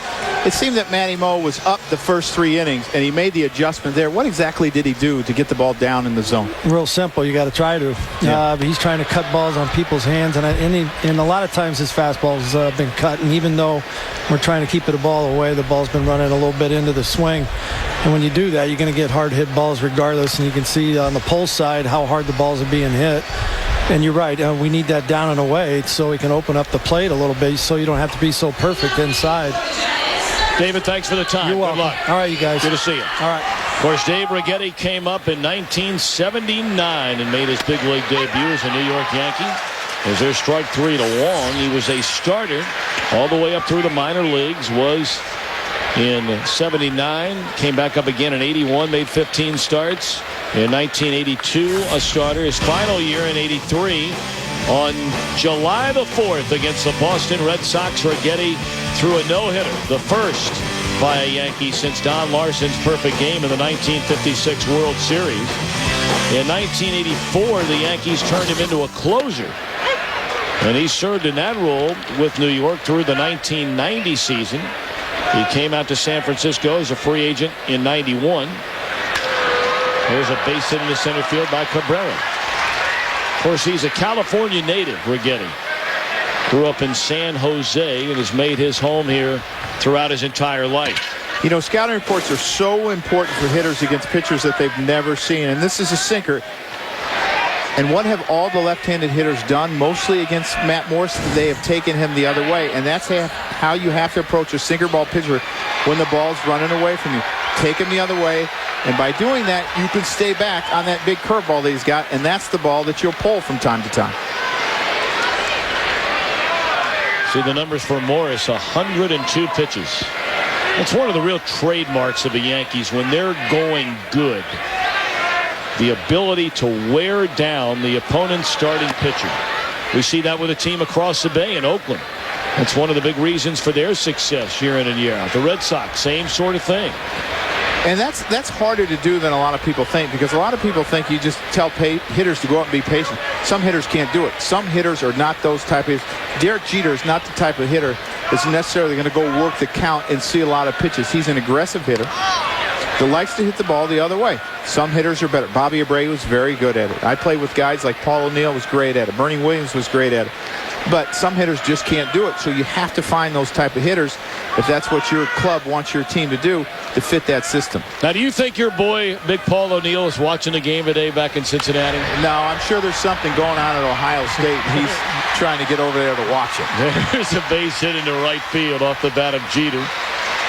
it seemed that Matty Moe was up the first 3 innings, and he made the adjustment there. What exactly did he do to get the ball down in the zone? Real simple. You got to try to. Yeah. He's trying to cut balls on people's hands, and a lot of times his fastball's been cut. And even though we're trying to keep the ball away, the ball's been running a little bit into the swing. And when you do that, you're going to get hard hit balls regardless. And you can see on the pole side how hard the balls are being hit. And you're right. We need that down and away so we can open up the plate a little bit so you don't have to be so perfect inside. David, thanks for the time. You're welcome. Good luck. All right, you guys. Good to see you. All right. Of course, Dave Righetti came up in 1979 and made his big league debut as a New York Yankee. As their strike 3 to Wong, he was a starter all the way up through the minor leagues, was in 79, came back up again in 81, made 15 starts. In 1982, a starter. His final year in 83, on July the 4th against the Boston Red Sox, Righetti threw a no-hitter, the first by a Yankee since Don Larson's perfect game in the 1956 World Series. In 1984, the Yankees turned him into a closer, and he served in that role with New York through the 1990 season. He came out to San Francisco as a free agent in 91. There's a base hit into center field by Cabrera. Of course, he's a California native, Righetti. Grew up in San Jose and has made his home here throughout his entire life. You know, scouting reports are so important for hitters against pitchers that they've never seen. And this is a sinker. And what have all the left-handed hitters done, mostly against Matt Morris? They have taken him the other way. And that's how you have to approach a sinker ball pitcher when the ball's running away from you. Take him the other way. And by doing that, you can stay back on that big curveball that he's got. And that's the ball that you'll pull from time to time. See the numbers for Morris, 102 pitches. That's one of the real trademarks of the Yankees when they're going good. the ability to wear down the opponent's starting pitcher. We see that with a team across the bay in Oakland. That's one of the big reasons for their success year in and year out. The Red Sox, same sort of thing. And that's harder to do than a lot of people think, because a lot of people think you just tell hitters to go out and be patient. Some hitters can't do it. Some hitters are not those type of hitters. Derek Jeter is not the type of hitter that's necessarily going to go work the count and see a lot of pitches. He's an aggressive hitter that likes to hit the ball the other way. Some hitters are better. Bobby Abreu was very good at it. I played with guys like Paul O'Neill was great at it. Bernie Williams was great at it. But some hitters just can't do it. So you have to find those type of hitters, if that's what your club wants your team to do, to fit that system. Now, do you think your boy, Big Paul O'Neill, is watching the game today back in Cincinnati? No, I'm sure there's something going on at Ohio State, and he's trying to get over there to watch it. There's a base hit into right field off the bat of Jeter.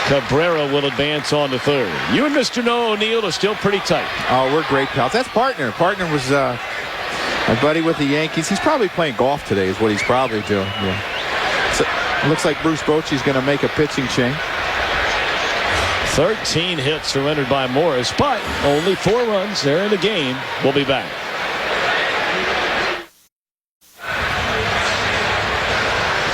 Cabrera will advance on to third. You and Mr. Noah O'Neill are still pretty tight. Oh, we're great pals. That's Partner. Partner was my buddy with the Yankees. He's probably playing golf today is what he's probably doing. Yeah. So, it looks like Bruce Bochy's going to make a pitching change. 13 hits surrendered by Morris, but only 4 runs there in the game. We'll be back.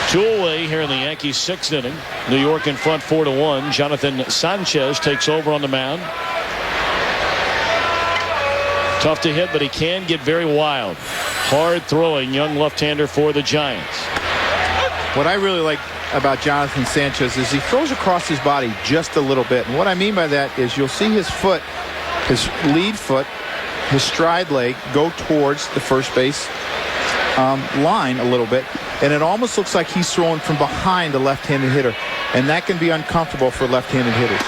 Two away here in the Yankees' 6th inning. New York in front 4-1. Jonathan Sanchez takes over on the mound. Tough to hit, but he can get very wild. Hard throwing young left-hander for the Giants. What I really like about Jonathan Sanchez is he throws across his body just a little bit. And what I mean by that is you'll see his foot, his lead foot, his stride leg go towards the first base line a little bit. And it almost looks like he's throwing from behind a left-handed hitter. And that can be uncomfortable for left-handed hitters.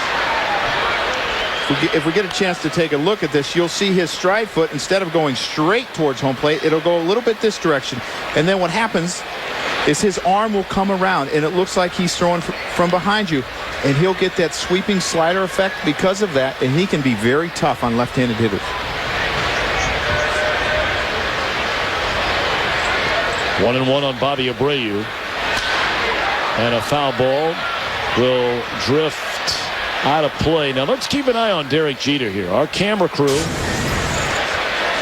If we get a chance to take a look at this, you'll see his stride foot, instead of going straight towards home plate, it'll go a little bit this direction. And then what happens is his arm will come around, and it looks like he's throwing from behind you. And he'll get that sweeping slider effect because of that, and he can be very tough on left-handed hitters. One and one on Bobby Abreu. And a foul ball will drift out of play. Now let's keep an eye on Derek Jeter here. Our camera crew,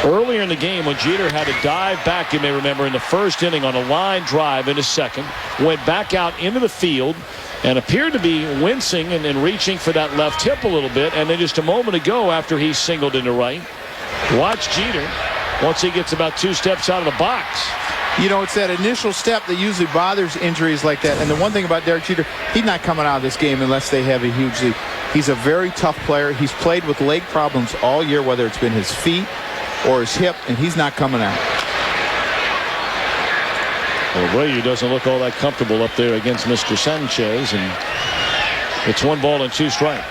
earlier in the game when Jeter had to dive back, you may remember, in the first inning on a line drive into second, went back out into the field and appeared to be wincing and reaching for that left hip a little bit. And then just a moment ago, after he singled into right, watch Jeter once he gets about 2 steps out of the box. You know, it's that initial step that usually bothers injuries like that. And the one thing about Derek Jeter, he's not coming out of this game unless they have a huge lead. He's a very tough player. He's played with leg problems all year, whether it's been his feet or his hip, and he's not coming out. Well, Abreu doesn't look all that comfortable up there against Mr. Sanchez, and it's 1 ball and 2 strikes.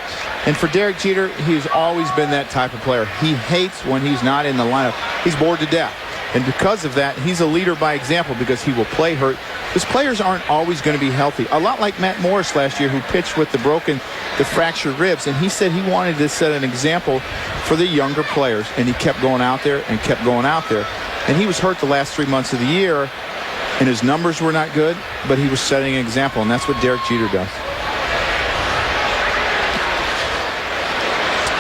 And for Derek Jeter, he's always been that type of player. He hates when he's not in the lineup. He's bored to death. And because of that, he's a leader by example, because he will play hurt. His players aren't always going to be healthy. A lot like Matt Morris last year, who pitched with the fractured ribs. And he said he wanted to set an example for the younger players. And he kept going out there and kept going out there. And he was hurt the last 3 months of the year. And his numbers were not good, but he was setting an example. And that's what Derek Jeter does.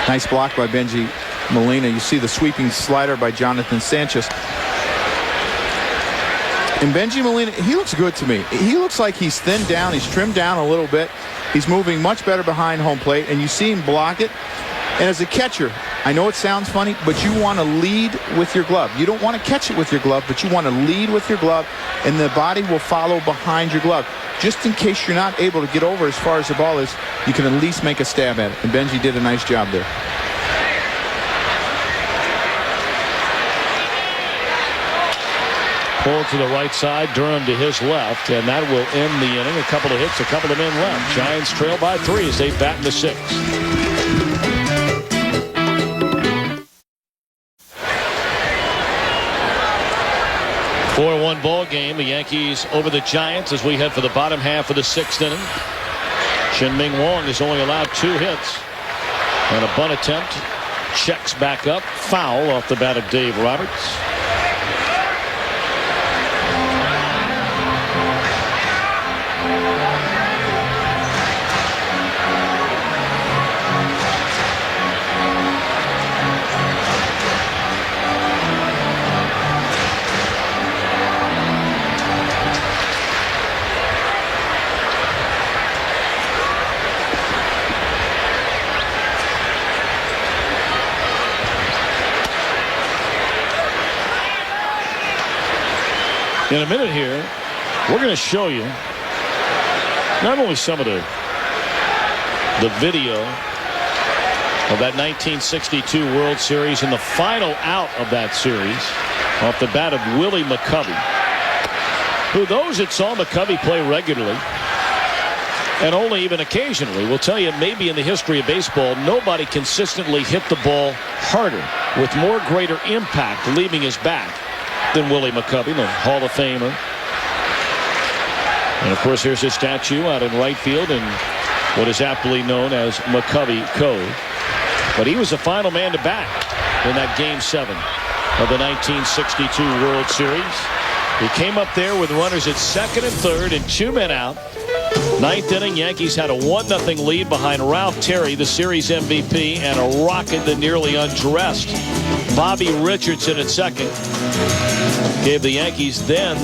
Nice block by Benji Molina. You see the sweeping slider by Jonathan Sanchez. And Benji Molina, he looks good to me. He looks like he's thinned down. He's trimmed down a little bit. He's moving much better behind home plate, and you see him block it. And as a catcher, I know it sounds funny, but you want to lead with your glove. You don't want to catch it with your glove, but you want to lead with your glove, and the body will follow behind your glove. Just in case you're not able to get over as far as the ball is, you can at least make a stab at it. And Benji did a nice job there. Pulled to the right side, Durham to his left, and that will end the inning. A couple of hits, a couple of men left. Giants trail by 3 as they bat in the 6th. Four-1 ball game. The Yankees over the Giants as we head for the bottom half of the 6th inning. Shin-Ming Wong has only allowed 2 hits. And a bunt attempt. Checks back up. Foul off the bat of Dave Roberts. In a minute here, we're going to show you not only some of the video of that 1962 World Series and the final out of that series off the bat of Willie McCovey, who those that saw McCovey play regularly and only even occasionally will tell you maybe in the history of baseball nobody consistently hit the ball harder with more greater impact leaving his bat than Willie McCovey, the Hall of Famer. And of course here's his statue out in right field in what is aptly known as McCovey Cove. But he was the final man to bat in that Game 7 of the 1962 World Series. He came up there with runners at second and third and 2 men out. Ninth inning, Yankees had a 1-0 lead behind Ralph Terry, the series MVP, and a rocket that nearly undressed Bobby Richardson at second. Gave the Yankees then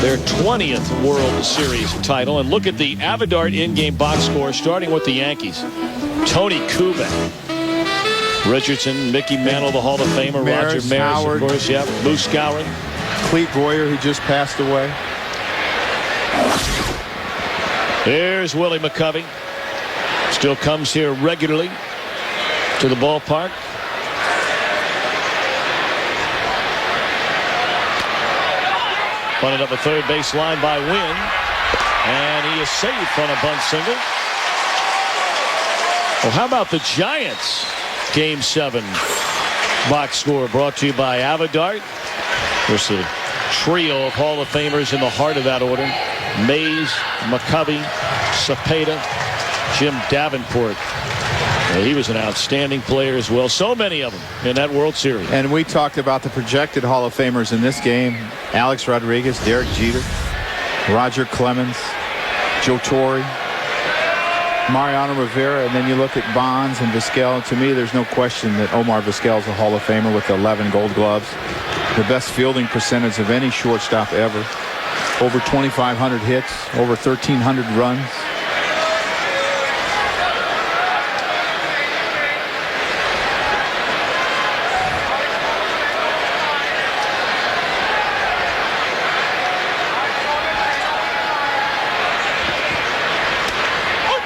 their 20th World Series title. And look at the Avidart in-game box score, starting with the Yankees. Tony Kubek, Richardson, Mickey Mantle, the Hall of Famer, Roger Maris, Howard, of course, yeah, Moose Skowron, Clete Boyer, who just passed away. Here's Willie McCovey. Still comes here regularly to the ballpark. Bunted up a third base line by Wynn. And he is saved from a bunt single. Well, how about the Giants? Game 7 box score brought to you by Avidart. There's a trio of Hall of Famers in the heart of that order. Mays, McCovey, Cepeda, Jim Davenport. Well, he was an outstanding player as well. So many of them in that World Series. And we talked about the projected Hall of Famers in this game. Alex Rodriguez, Derek Jeter, Roger Clemens, Joe Torre, Mariano Rivera, and then you look at Bonds and Vizquel. To me, there's no question that Omar Vizquel is a Hall of Famer with 11 Gold Gloves. The best fielding percentage of any shortstop ever. Over 2,500 hits, over 1,300 runs.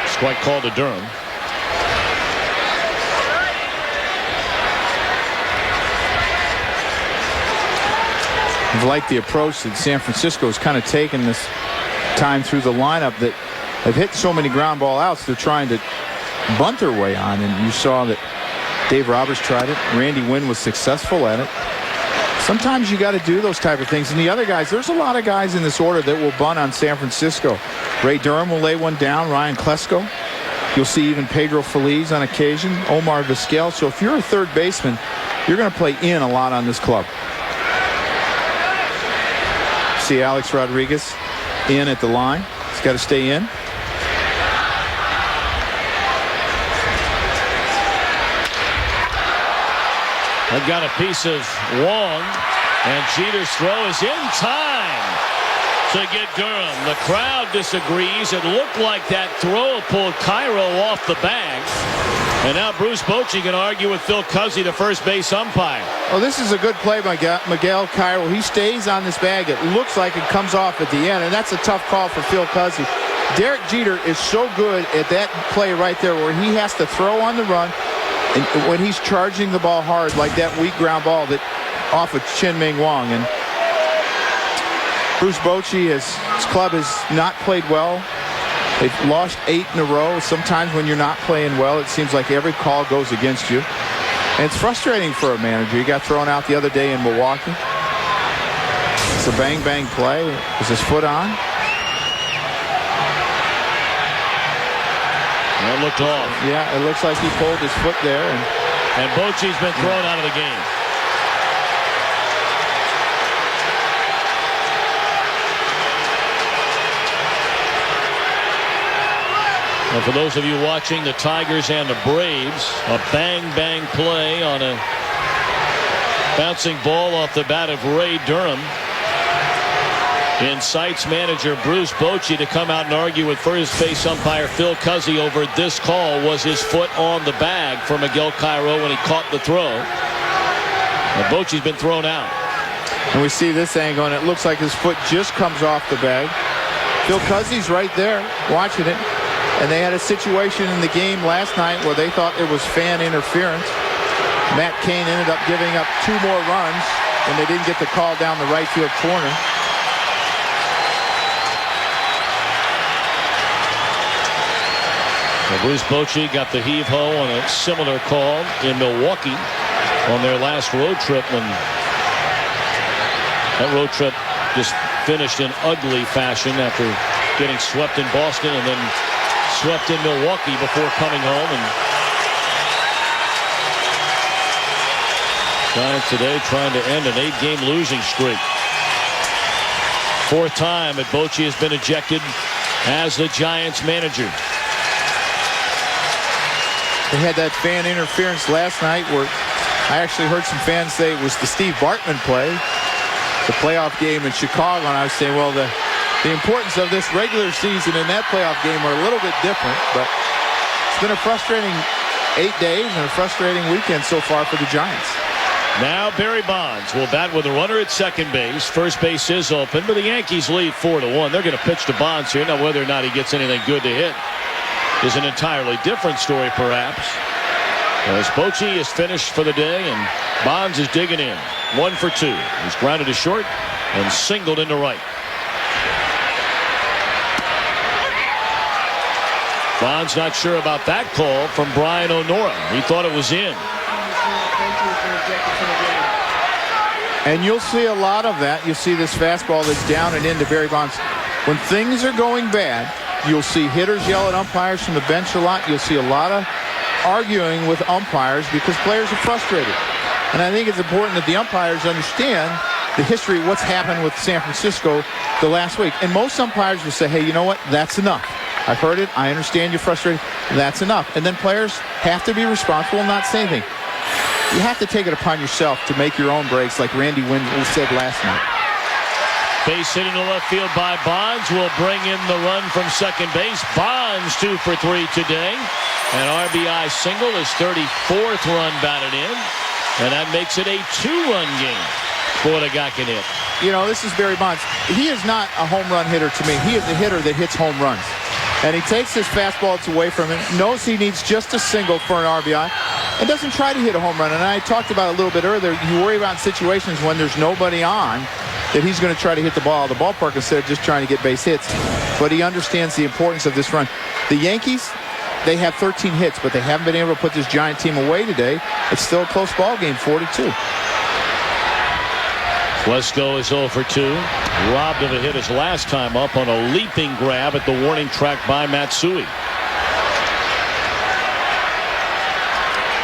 Strike call to Durham. I've liked the approach that San Francisco has kind of taken this time through the lineup, that they've hit so many ground ball outs, they're trying to bunt their way on. And you saw that Dave Roberts tried it. Randy Wynn was successful at it. Sometimes you got to do those type of things. And the other guys, there's a lot of guys in this order that will bunt on San Francisco. Ray Durham will lay one down. Ryan Klesko. You'll see even Pedro Feliz on occasion. Omar Vizquel. So if you're a third baseman, you're going to play in a lot on this club. See Alex Rodriguez in at the line. He's got to stay in. I've got a piece of Wong, and Jeter's throw is in time to get Durham. The crowd disagrees. It looked like that throw pulled Cairo off the bag. And now Bruce Bochy can argue with Phil Cuzzi, the first base umpire. Oh, this is a good play by Miguel Cairo. He stays on this bag. It looks like it comes off at the end, and that's a tough call for Phil Cuzzi. Derek Jeter is so good at that play right there where he has to throw on the run, and when he's charging the ball hard, like that weak ground ball that off of Chin-Ming Wong. And Bruce Bochy, his club has not played well. They've lost 8 in a row. Sometimes when you're not playing well, it seems like every call goes against you. And it's frustrating for a manager. He got thrown out the other day in Milwaukee. It's a bang-bang play. Is his foot on? That looked off. Yeah, it looks like he pulled his foot there. And Bochy's been thrown out of the game. And for those of you watching the Tigers and the Braves, a bang-bang play on a bouncing ball off the bat of Ray Durham. Incites manager Bruce Bochy to come out and argue with first base umpire Phil Cuzzi over this call. Was his foot on the bag for Miguel Cairo when he caught the throw? And Bochy's been thrown out. And we see this angle, and it looks like his foot just comes off the bag. Phil Cuzzy's right there watching it. And they had a situation in the game last night where they thought it was fan interference. Matt Cain ended up giving up 2 more runs when they didn't get the call down the right field corner. Well, Bruce Bochy got the heave-ho on a similar call in Milwaukee on their last road trip, when that road trip just finished in ugly fashion after getting swept in Boston and then swept in Milwaukee before coming home. And Giants today trying to end an 8-game losing streak. 4th time that Bochy has been ejected as the Giants manager. They had that fan interference last night where I actually heard some fans say it was the Steve Bartman play, the playoff game in Chicago, and I was saying, well, the importance of this regular season and that playoff game are a little bit different, but it's been a frustrating 8 days and a frustrating weekend so far for the Giants. Now Barry Bonds will bat with a runner at second base. First base is open, but the Yankees lead 4-1. They're going to pitch to Bonds here. Now, whether or not he gets anything good to hit is an entirely different story, perhaps. As Bochy is finished for the day, and Bonds is digging in. 1 for 2. He's grounded to short and singled into right. Bonds not sure about that call from Brian O'Nora. He thought it was in. And you'll see a lot of that. You'll see this fastball that's down and into Barry Bonds. When things are going bad, you'll see hitters yell at umpires from the bench a lot. You'll see a lot of arguing with umpires because players are frustrated. And I think it's important that the umpires understand the history of what's happened with San Francisco the last week. And most umpires will say, hey, you know what? That's enough. I've heard it. I understand you're frustrated. That's enough. And then players have to be responsible and not say anything. You have to take it upon yourself to make your own breaks, like Randy Wynn said last night. Base hit into left field by Bonds will bring in the run from second base. Bonds 2 for 3 today. An RBI single, his 34th run batted in. And that makes it a 2-run game for the guy can hit. You know, this is Barry Bonds. He is not a home run hitter to me. He is a hitter that hits home runs. And he takes his fastball away from him, knows he needs just a single for an RBI, and doesn't try to hit a home run. And I talked about it a little bit earlier. You worry about situations when there's nobody on that he's going to try to hit the ball out of the ballpark instead of just trying to get base hits. But he understands the importance of this run. The Yankees, they have 13 hits, but they haven't been able to put this Giant team away today. It's still a close ball game, 4-2. Wesco is 0 for 2. Robbed of a hit his last time up on a leaping grab at the warning track by Matsui.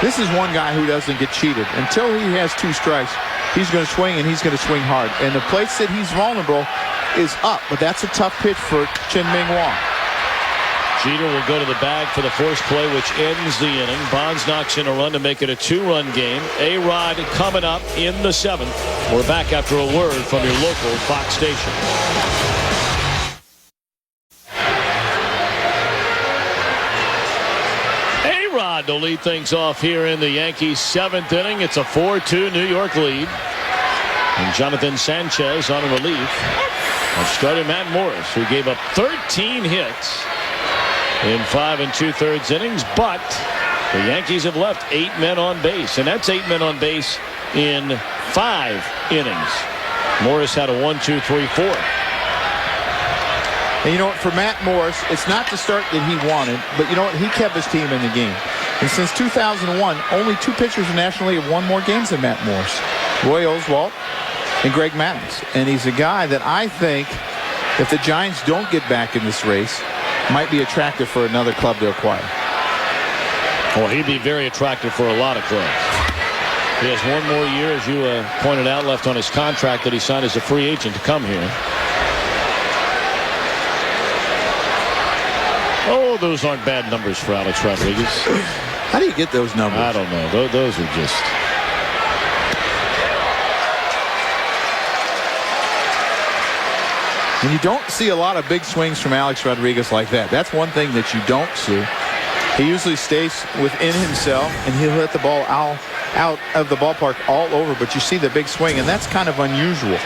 This is one guy who doesn't get cheated. Until he has 2 strikes, he's going to swing, and he's going to swing hard. And the place that he's vulnerable is up, but that's a tough pitch for Chien-Ming Wang. Jeter will go to the bag for the first play, which ends the inning. Bonds knocks in a run to make it a 2-run game. A-Rod coming up in the 7th. We're back after a word from your local Fox station. A-Rod to lead things off here in the Yankees' 7th inning. It's a 4-2 New York lead. And Jonathan Sanchez on relief. And starter Matt Morris, who gave up 13 hits in 5 2/3 innings, but the Yankees have left 8 men on base, and that's 8 men on base in 5 innings. Morris had a 1, 2, 3, 4. And you know what, for Matt Morris, it's not the start that he wanted, but you know what, he kept his team in the game. And since 2001, only 2 pitchers in the National League have won more games than Matt Morris: Roy Oswalt and Greg Maddux. And he's a guy that I think, if the Giants don't get back in this race, might be attractive for another club to acquire. Well, he'd be very attractive for a lot of clubs. He has 1 more year, as you pointed out, left on his contract that he signed as a free agent to come here. Oh, those aren't bad numbers for Alex Rodriguez. How do you get those numbers? I don't know. Those are just... And you don't see a lot of big swings from Alex Rodriguez like that. That's one thing that you don't see. He usually stays within himself, and he'll hit the ball out of the ballpark all over, but you see the big swing, and that's kind of unusual.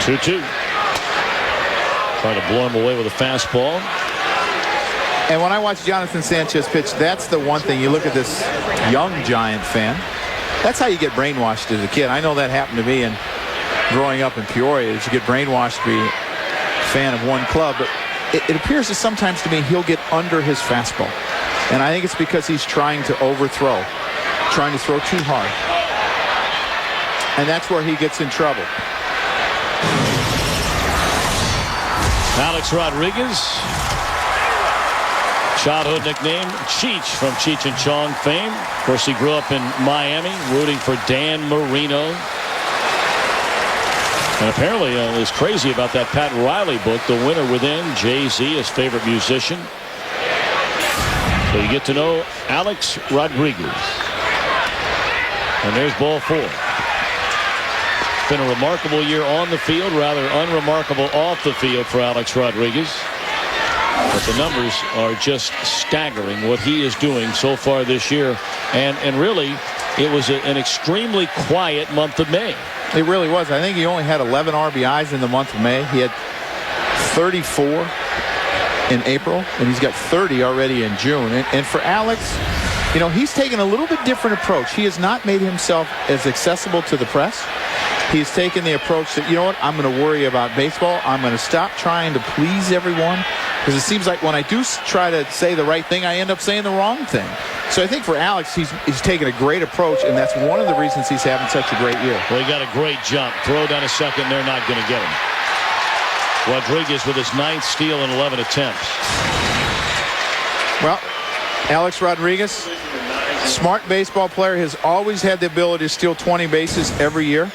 2-2. Trying to blow him away with a fastball. And when I watch Jonathan Sanchez pitch, that's the one thing. You look at this young Giant fan. That's how you get brainwashed as a kid. I know that happened to me, and growing up in Peoria, is you get brainwashed to be a fan of one club. But it appears that sometimes to me he'll get under his fastball. And I think it's because he's trying to overthrow, trying to throw too hard. And that's where he gets in trouble. Alex Rodriguez, childhood nickname Cheech from Cheech and Chong fame. Of course, he grew up in Miami, rooting for Dan Marino. And apparently is crazy about that Pat Riley book, The Winter Within, Jay-Z, his favorite musician. So you get to know Alex Rodriguez. And there's ball 4. It's been a remarkable year on the field, rather unremarkable off the field for Alex Rodriguez. But the numbers are just staggering what he is doing so far this year. And really, it was an extremely quiet month of May. It really was. I think he only had 11 RBIs in the month of May. He had 34 in April, and he's got 30 already in June. And for Alex, you know, he's taken a little bit different approach. He has not made himself as accessible to the press. He's taken the approach that, you know what, I'm going to worry about baseball. I'm going to stop trying to please everyone, because it seems like when I do try to say the right thing, I end up saying the wrong thing. So I think for Alex, he's taken a great approach, and that's one of the reasons he's having such a great year. Well, he got a great jump. Throw down a second, they're not going to get him. Rodriguez with his 9th steal in 11 attempts. Well, Alex Rodriguez, smart baseball player, has always had the ability to steal 20 bases every year.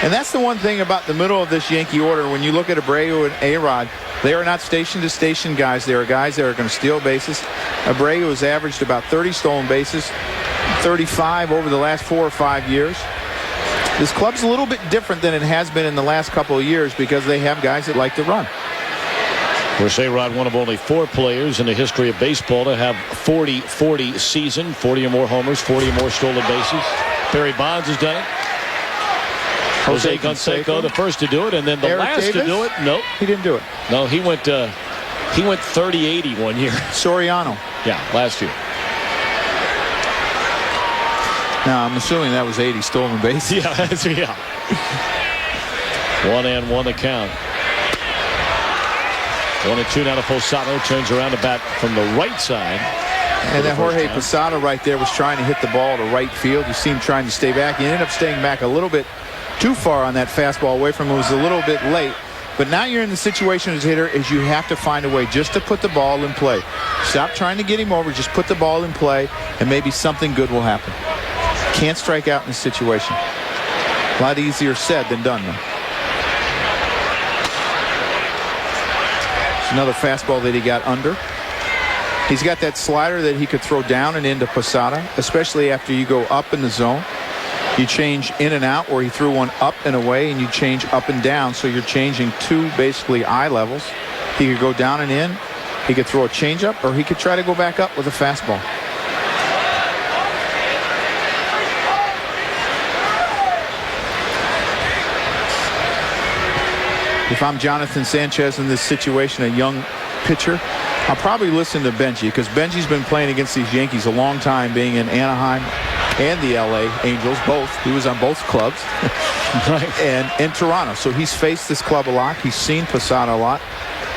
And that's the one thing about the middle of this Yankee order. When you look at Abreu and A-Rod, they are not station-to-station guys. They are guys that are going to steal bases. Abreu has averaged about 30 stolen bases, 35 over the last 4 or 5 years. This club's a little bit different than it has been in the last couple of years because they have guys that like to run. Of course, A-Rod, one of only 4 players in the history of baseball to have 40-40 season, 40 or more homers, 40 or more stolen bases. Barry Bonds has done it. Jose Canseco, the first to do it, and then the last to do it. Nope, he didn't do it. No, he went 30-80 one year. Soriano. Yeah, last year. Now I'm assuming that was 80 stolen bases. Yeah. 1-1 the count. 1-2 now to Posada, turns around to bat from the right side. And that Jorge Posada right there was trying to hit the ball to right field. You see him trying to stay back. He ended up staying back a little bit too far on that fastball away from him. It was a little bit late. But now you're in the situation as a hitter is you have to find a way just to put the ball in play. Stop trying to get him over. Just put the ball in play, and maybe something good will happen. Can't strike out in this situation. A lot easier said than done, though. It's another fastball that he got under. He's got that slider that he could throw down and into Posada, especially after you go up in the zone. You change in and out, or he threw one up and away, and you change up and down, so you're changing 2 basically eye levels. He could go down and in. He could throw a changeup, or he could try to go back up with a fastball. If I'm Jonathan Sanchez in this situation, a young pitcher, I'll probably listen to Benji, because Benji's been playing against these Yankees a long time, being in Anaheim and the LA Angels, both. He was on both clubs. Right. And in Toronto. So he's faced this club a lot. He's seen Posada a lot.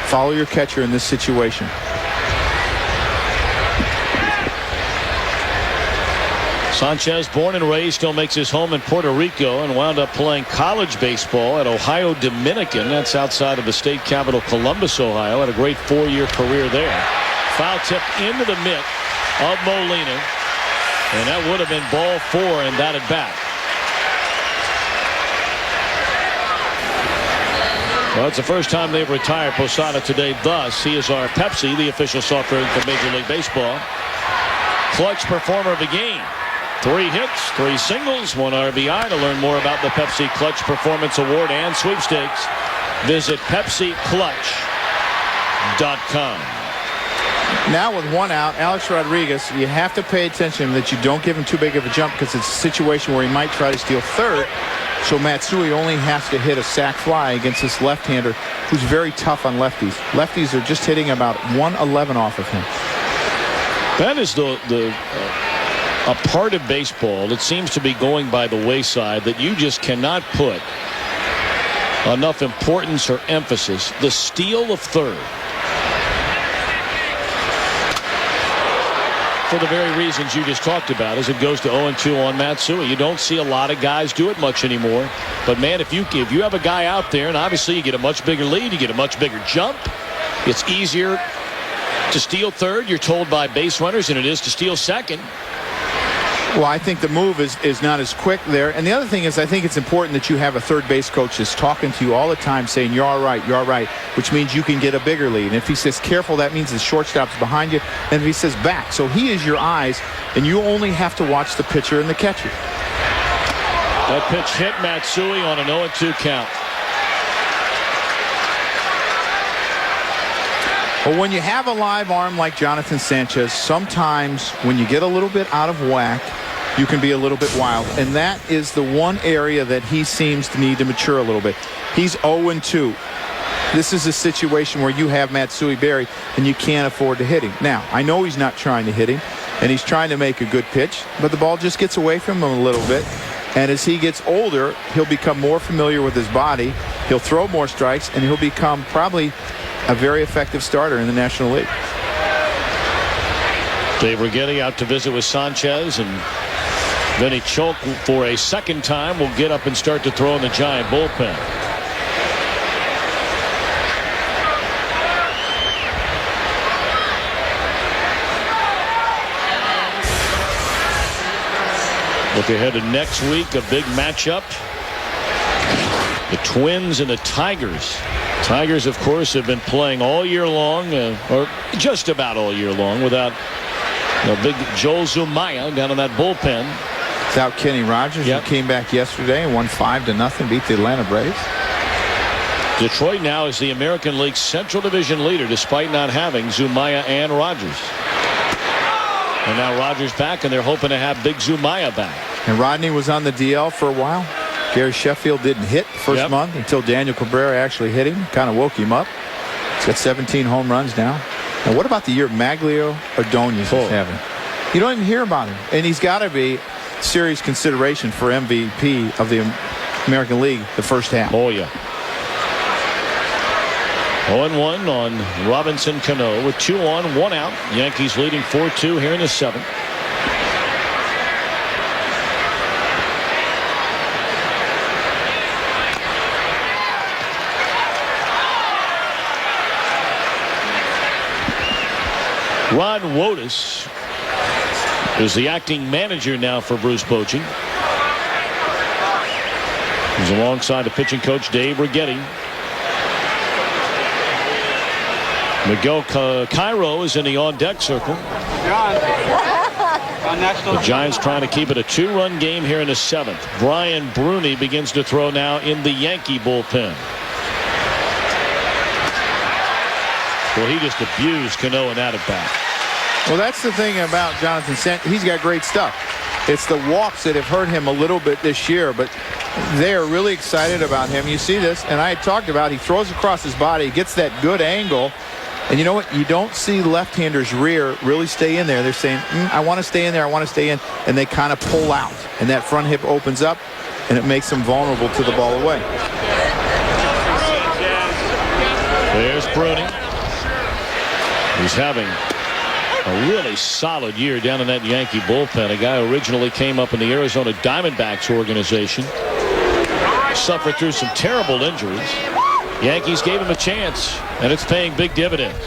Follow your catcher in this situation. Sanchez, born and raised, still makes his home in Puerto Rico and wound up playing college baseball at Ohio Dominican. That's outside of the state capital, Columbus, Ohio. Had a great 4-year career there. Foul tip into the mitt of Molina. And that would have been ball 4 and that at bat. Well, it's the first time they've retired Posada today. Thus, he is our Pepsi, the official soft drink for Major League Baseball. Clutch performer of the game. 3 hits, 3 singles, 1 RBI. To learn more about the Pepsi Clutch Performance Award and sweepstakes, visit PepsiClutch.com. Now with one out, Alex Rodriguez, you have to pay attention that you don't give him too big of a jump because it's a situation where he might try to steal third. So Matsui only has to hit a sac fly against this left-hander who's very tough on lefties. Lefties are just hitting about 111 off of him. That is a part of baseball that seems to be going by the wayside that you just cannot put enough importance or emphasis. The steal of third. For the very reasons you just talked about, as it goes to 0-2 on Matsui. You don't see a lot of guys do it much anymore. But, man, if you have a guy out there, and obviously you get a much bigger lead, you get a much bigger jump, it's easier to steal third, you're told by base runners, than it is to steal second. Well, I think the move is not as quick there. And the other thing is I think it's important that you have a third base coach that's talking to you all the time saying, you're all right, which means you can get a bigger lead. And if he says careful, that means the shortstop's behind you. And if he says back. So he is your eyes, and you only have to watch the pitcher and the catcher. That pitch hit Matsui on an 0-2 count. Well, when you have a live arm like Jonathan Sanchez, sometimes when you get a little bit out of whack, you can be a little bit wild. And that is the one area that he seems to need to mature a little bit. He's 0-2. This is a situation where you have Matsui buried and you can't afford to hit him. Now, I know he's not trying to hit him, and he's trying to make a good pitch, but the ball just gets away from him a little bit. And as he gets older, he'll become more familiar with his body. He'll throw more strikes, and he'll become probably a very effective starter in the National League. Dave Righetti out to visit with Sanchez, and Vinny Chalk for a second time will get up and start to throw in the Giant bullpen. Look ahead to next week, a big matchup. The Twins and the Tigers. Tigers, of course, have been playing all year long, or just about all year long, without big Joel Zumaya down in that bullpen. Without Kenny Rogers, who came back yesterday and won 5-0, beat the Atlanta Braves. Detroit now is the American League Central Division leader, despite not having Zumaya and Rogers. And now Rogers back, and they're hoping to have big Zumaya back. And Rodney was on the DL for a while. Gary Sheffield didn't hit first month until Daniel Cabrera actually hit him. Kind of woke him up. He's got 17 home runs now. And what about the year Maglio Ordonez is having? You don't even hear about him. And he's got to be serious consideration for MVP of the American League the first half. Oh, yeah. 0-1 on Robinson Cano with 2 on, 1 out. Yankees leading 4-2 here in the 7th. Ron Wotus is the acting manager now for Bruce Bochy. He's alongside the pitching coach Dave Righetti. Miguel Cairo is in the on-deck circle. The Giants trying to keep it a 2-run game here in the 7th. Brian Bruni begins to throw now in the Yankee bullpen. Well, he just abused Cano in that at bat. Well, that's the thing about Jonathan Sanchez. He's got great stuff. It's the walks that have hurt him a little bit this year, but they are really excited about him. You see this, and I had talked about he throws across his body, gets that good angle, and you know what? You don't see left-handers' rear really stay in there. They're saying, I want to stay in there, I want to stay in, and they kind of pull out, and that front hip opens up, and it makes them vulnerable to the ball away. There's Bruni. He's having a really solid year down in that Yankee bullpen. A guy who originally came up in the Arizona Diamondbacks organization. Suffered through some terrible injuries. Yankees gave him a chance, and it's paying big dividends.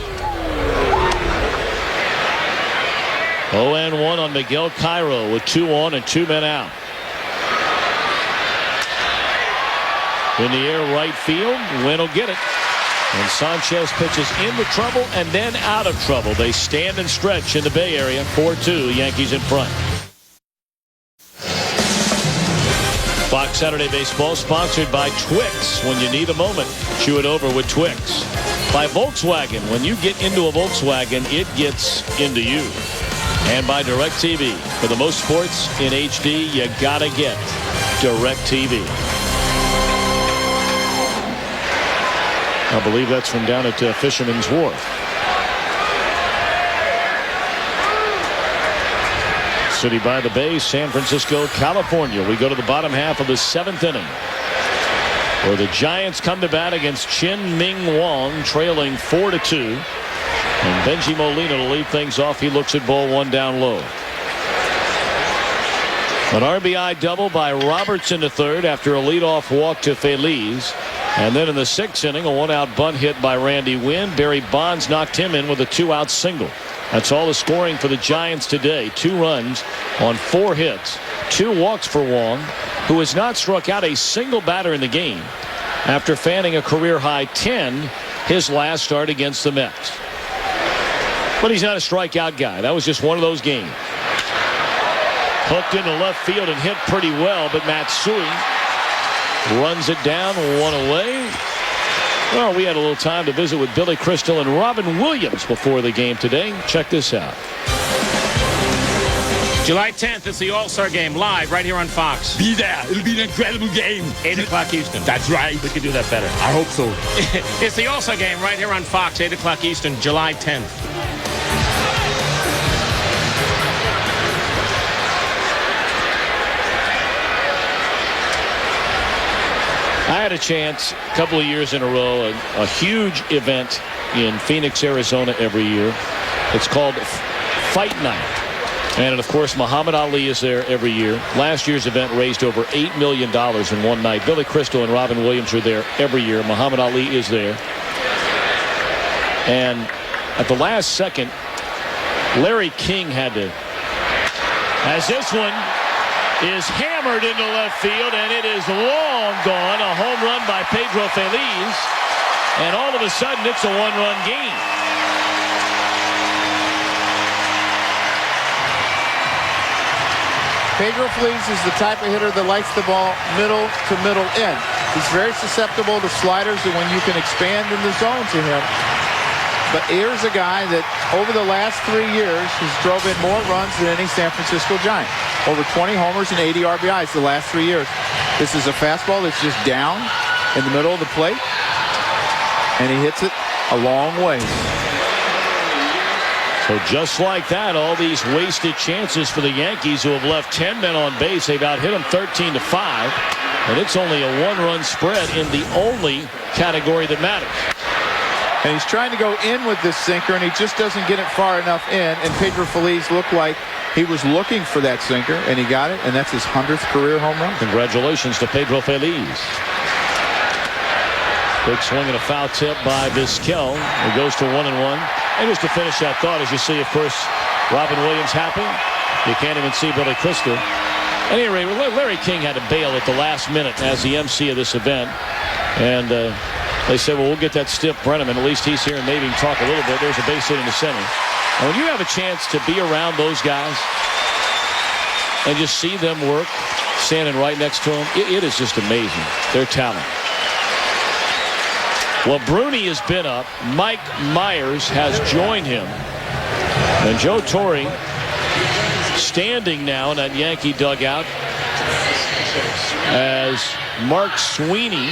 0-1 on Miguel Cairo with 2 on and 2 men out. In the air right field, Wynn will get it. And Sanchez pitches into trouble and then out of trouble. They stand and stretch in the Bay Area. 4-2, Yankees in front. Fox Saturday Baseball sponsored by Twix. When you need a moment, chew it over with Twix. by Volkswagen. When you get into a Volkswagen, it gets into you. And by DirecTV. For the most sports in HD, you gotta get DirecTV. I believe that's from down at Fisherman's Wharf. City by the Bay, San Francisco, California. We go to the bottom half of the 7th inning, where the Giants come to bat against Chin Ming Wong, trailing 4-2. And Benji Molina to lead things off. He looks at ball one down low. An RBI double by Roberts in the third after a leadoff walk to Feliz. And then in the 6th inning, a one-out bunt hit by Randy Wynn. Barry Bonds knocked him in with a 2-out single. That's all the scoring for the Giants today. 2 runs on 4 hits. 2 walks for Wong, who has not struck out a single batter in the game after fanning a career-high 10 his last start against the Mets. But he's not a strikeout guy. That was just one of those games. Hooked into left field and hit pretty well, but Matsui runs it down, 1 away. Well, we had a little time to visit with Billy Crystal and Robin Williams before the game today. Check this out. July 10th, it's the All-Star Game, live right here on Fox. Be there. It'll be an incredible game. 8 o'clock Eastern. That's right. We could do that better. I hope so. It's the All-Star Game right here on Fox, 8 o'clock Eastern, July 10th. I had a chance a couple of years in a row, a huge event in Phoenix, Arizona every year. It's called Fight Night. And of course, Muhammad Ali is there every year. Last year's event raised over $8 million in one night. Billy Crystal and Robin Williams are there every year. Muhammad Ali is there. And at the last second, Larry King had to, as this one is hammered into left field, and it is long gone. A home run by Pedro Feliz. And all of a sudden, it's a one-run game. Pedro Feliz is the type of hitter that likes the ball middle to middle in. He's very susceptible to sliders and when you can expand in the zone to him. But here's a guy that over the last 3 years has drove in more runs than any San Francisco Giant. Over 20 homers and 80 RBIs the last 3 years. This is a fastball that's just down in the middle of the plate. And he hits it a long way. So just like that, all these wasted chances for the Yankees, who have left 10 men on base. They've out hit them 13-5. And it's only a one-run spread in the only category that matters. And he's trying to go in with this sinker, and he just doesn't get it far enough in. And Pedro Feliz looked like he was looking for that sinker, and he got it, and that's his 100th career home run. Congratulations to Pedro Feliz. Big swing and a foul tip by Vizquel. It goes to 1-1. And just to finish that thought, as you see, of course, Robin Williams happy. You can't even see Billy Crystal. At any rate, Larry King had to bail at the last minute as the MC of this event. And they said, well, we'll get that stiff Brenneman. At least he's here and maybe talk a little bit. There's a base hit in the center. And when you have a chance to be around those guys and just see them work, standing right next to them, it is just amazing, their talent. Well, Bruni has been up. Mike Myers has joined him. And Joe Torre standing now in that Yankee dugout as Mark Sweeney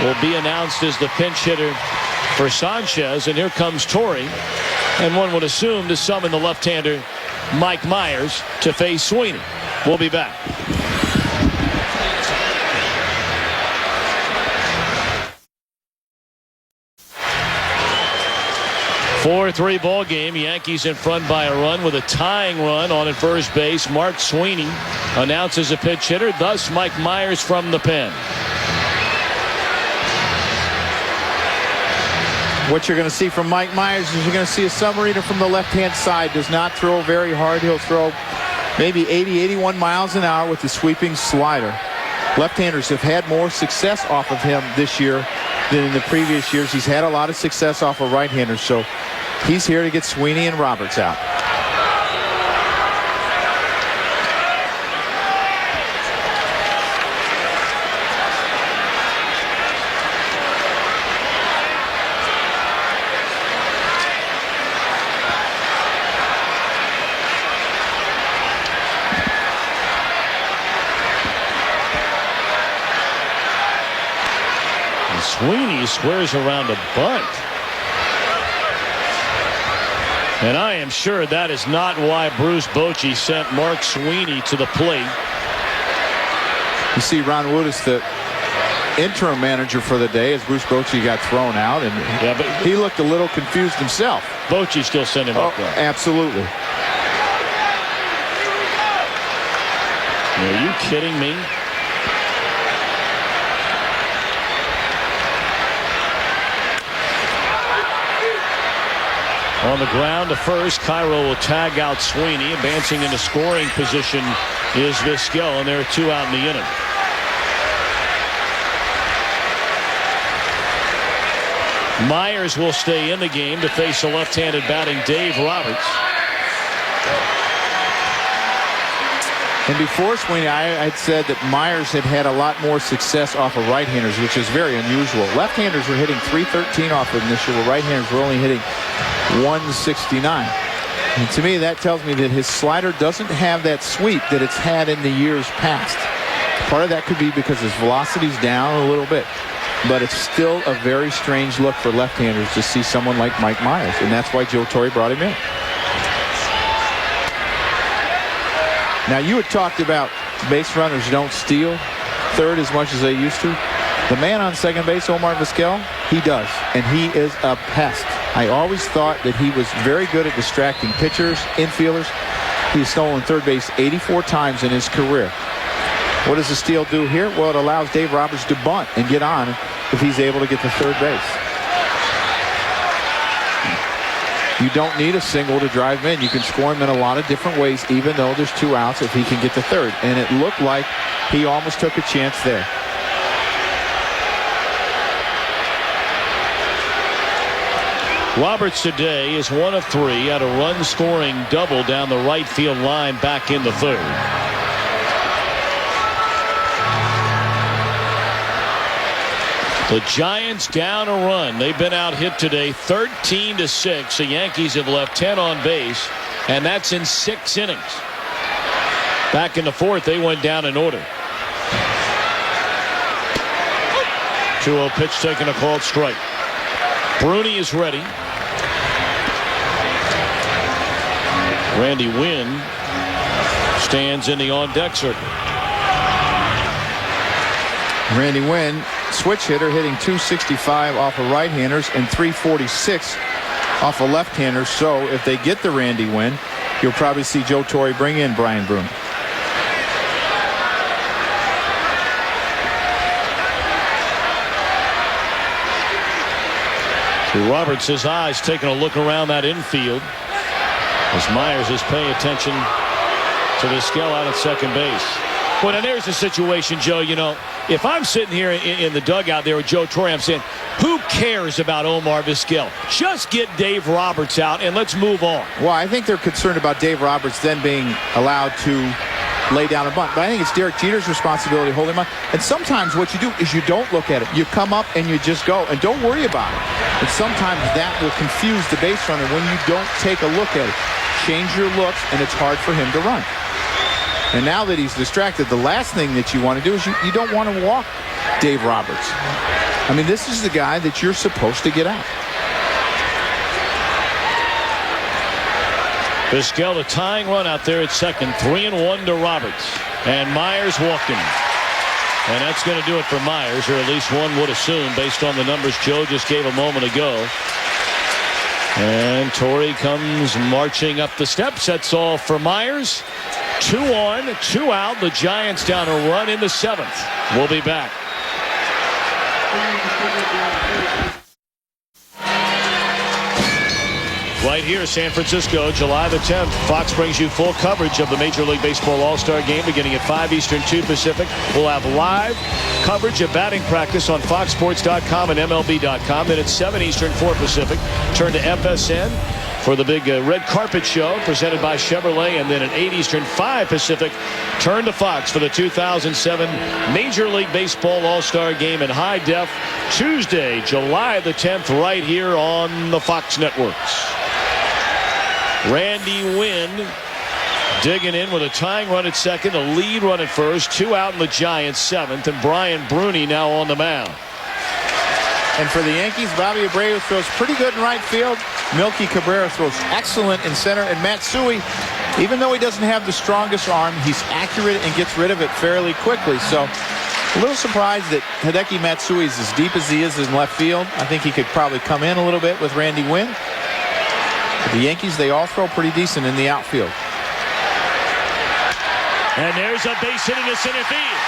will be announced as the pinch hitter for Sanchez. And here comes Torre. And one would assume to summon the left-hander Mike Myers to face Sweeney. We'll be back. 4-3 ball game. Yankees in front by a run with a tying run on at first base. Mark Sweeney announces a pinch hitter. Thus, Mike Myers from the pen. What you're going to see from Mike Myers is you're going to see a submariner from the left-hand side. Does not throw very hard. He'll throw maybe 80, 81 miles an hour with the sweeping slider. Left-handers have had more success off of him this year than in the previous years. He's had a lot of success off of right-handers, so he's here to get Sweeney and Roberts out. Sweeney squares around a bunt. And I am sure that is not why Bruce Bochy sent Mark Sweeney to the plate. You see Ron Woodis, the interim manager for the day, as Bruce Bochy got thrown out, and but he looked a little confused himself. Bochy still sent him up there. Absolutely. Are you kidding me? On the ground to first, Cairo will tag out Sweeney. Advancing into scoring position is Vizquel, and there are 2 out in the inning. Myers will stay in the game to face a left-handed batting Dave Roberts. And before Sweeney, I'd said that Myers had a lot more success off of right-handers, which is very unusual. Left-handers were hitting .313 off of him this year, while right-handers were only hitting .169. And to me, that tells me that his slider doesn't have that sweep that it's had in the years past. Part of that could be because his velocity's down a little bit. But it's still a very strange look for left-handers to see someone like Mike Myers, and that's why Joe Torre brought him in. Now, you had talked about base runners don't steal third as much as they used to. The man on second base, Omar Vizquel, he does, and he is a pest. I always thought that he was very good at distracting pitchers, infielders. He's stolen third base 84 times in his career. What does the steal do here? Well, it allows Dave Roberts to bunt and get on if he's able to get to third base. You don't need a single to drive him in. You can score him in a lot of different ways, even though there's 2 outs, if he can get to third. And it looked like he almost took a chance there. Roberts today is 1 of 3 at a run-scoring double down the right field line back in the third. The Giants down a run. They've been out hit today 13-6. The Yankees have left 10 on base, and that's in 6 innings. Back in the fourth, they went down in order. 2-0 pitch taken, a called strike. Bruni is ready. Randy Wynn stands in the on-deck circle. Randy Wynn, switch hitter, hitting .265 off of right-handers and .346 off of left-handers. So if they get the Randy Wynn, you'll probably see Joe Torre bring in Brian Bruni. So Roberts' eyes taking a look around that infield as Myers is paying attention to Vizquel out at second base. Well, and there's the situation, Joe. You know, if I'm sitting here in the dugout there with Joe Torre, I'm saying, who cares about Omar Vizquel? Just get Dave Roberts out and let's move on. Well, I think they're concerned about Dave Roberts then being allowed to lay down a bunt. But I think it's Derek Jeter's responsibility to hold him up. And sometimes what you do is you don't look at it. You come up and you just go and don't worry about it. And sometimes that will confuse the base runner when you don't take a look at it. Change your looks, and it's hard for him to run. And now that he's distracted, the last thing that you want to do is you don't want to walk Dave Roberts. I mean, this is the guy that you're supposed to get out. Vizquel, a tying run out there at second, 3-1 to Roberts. And Myers walking. And that's going to do it for Myers, or at least one would assume, based on the numbers Joe just gave a moment ago. And Torre comes marching up the steps. That's all for Myers. 2 on, 2 out. The Giants down a run in the 7th. We'll be back. Right here, San Francisco, July the 10th. Fox brings you full coverage of the Major League Baseball All-Star Game beginning at 5 Eastern, 2 Pacific. We'll have live coverage of batting practice on FoxSports.com and MLB.com. Then at 7 Eastern, 4 Pacific. Turn to FSN for the big red carpet show presented by Chevrolet. And then at 8 Eastern, 5 Pacific, turn to Fox for the 2007 Major League Baseball All-Star Game in high def. Tuesday, July the 10th, right here on the Fox networks. Randy Wynn digging in with a tying run at second, a lead run at first, 2 out in the Giants 7th, and Brian Bruni now on the mound. And for the Yankees, Bobby Abreu throws pretty good in right field. Melky Cabrera throws excellent in center. And Matsui, even though he doesn't have the strongest arm, he's accurate and gets rid of it fairly quickly. So a little surprised that Hideki Matsui is as deep as he is in left field. I think he could probably come in a little bit with Randy Wynn. But the Yankees, they all throw pretty decent in the outfield. And there's a base hit into center field.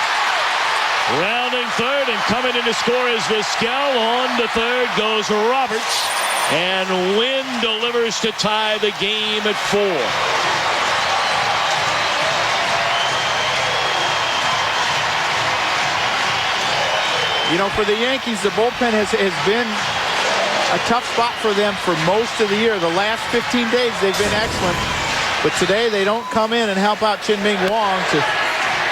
Rounding third and coming in to score is Vizquel. On to third goes Roberts. And Wynn delivers to tie the game at 4. You know, for the Yankees, the bullpen has been a tough spot for them for most of the year. The last 15 days, they've been excellent. But today, they don't come in and help out Chin-Ming Wong to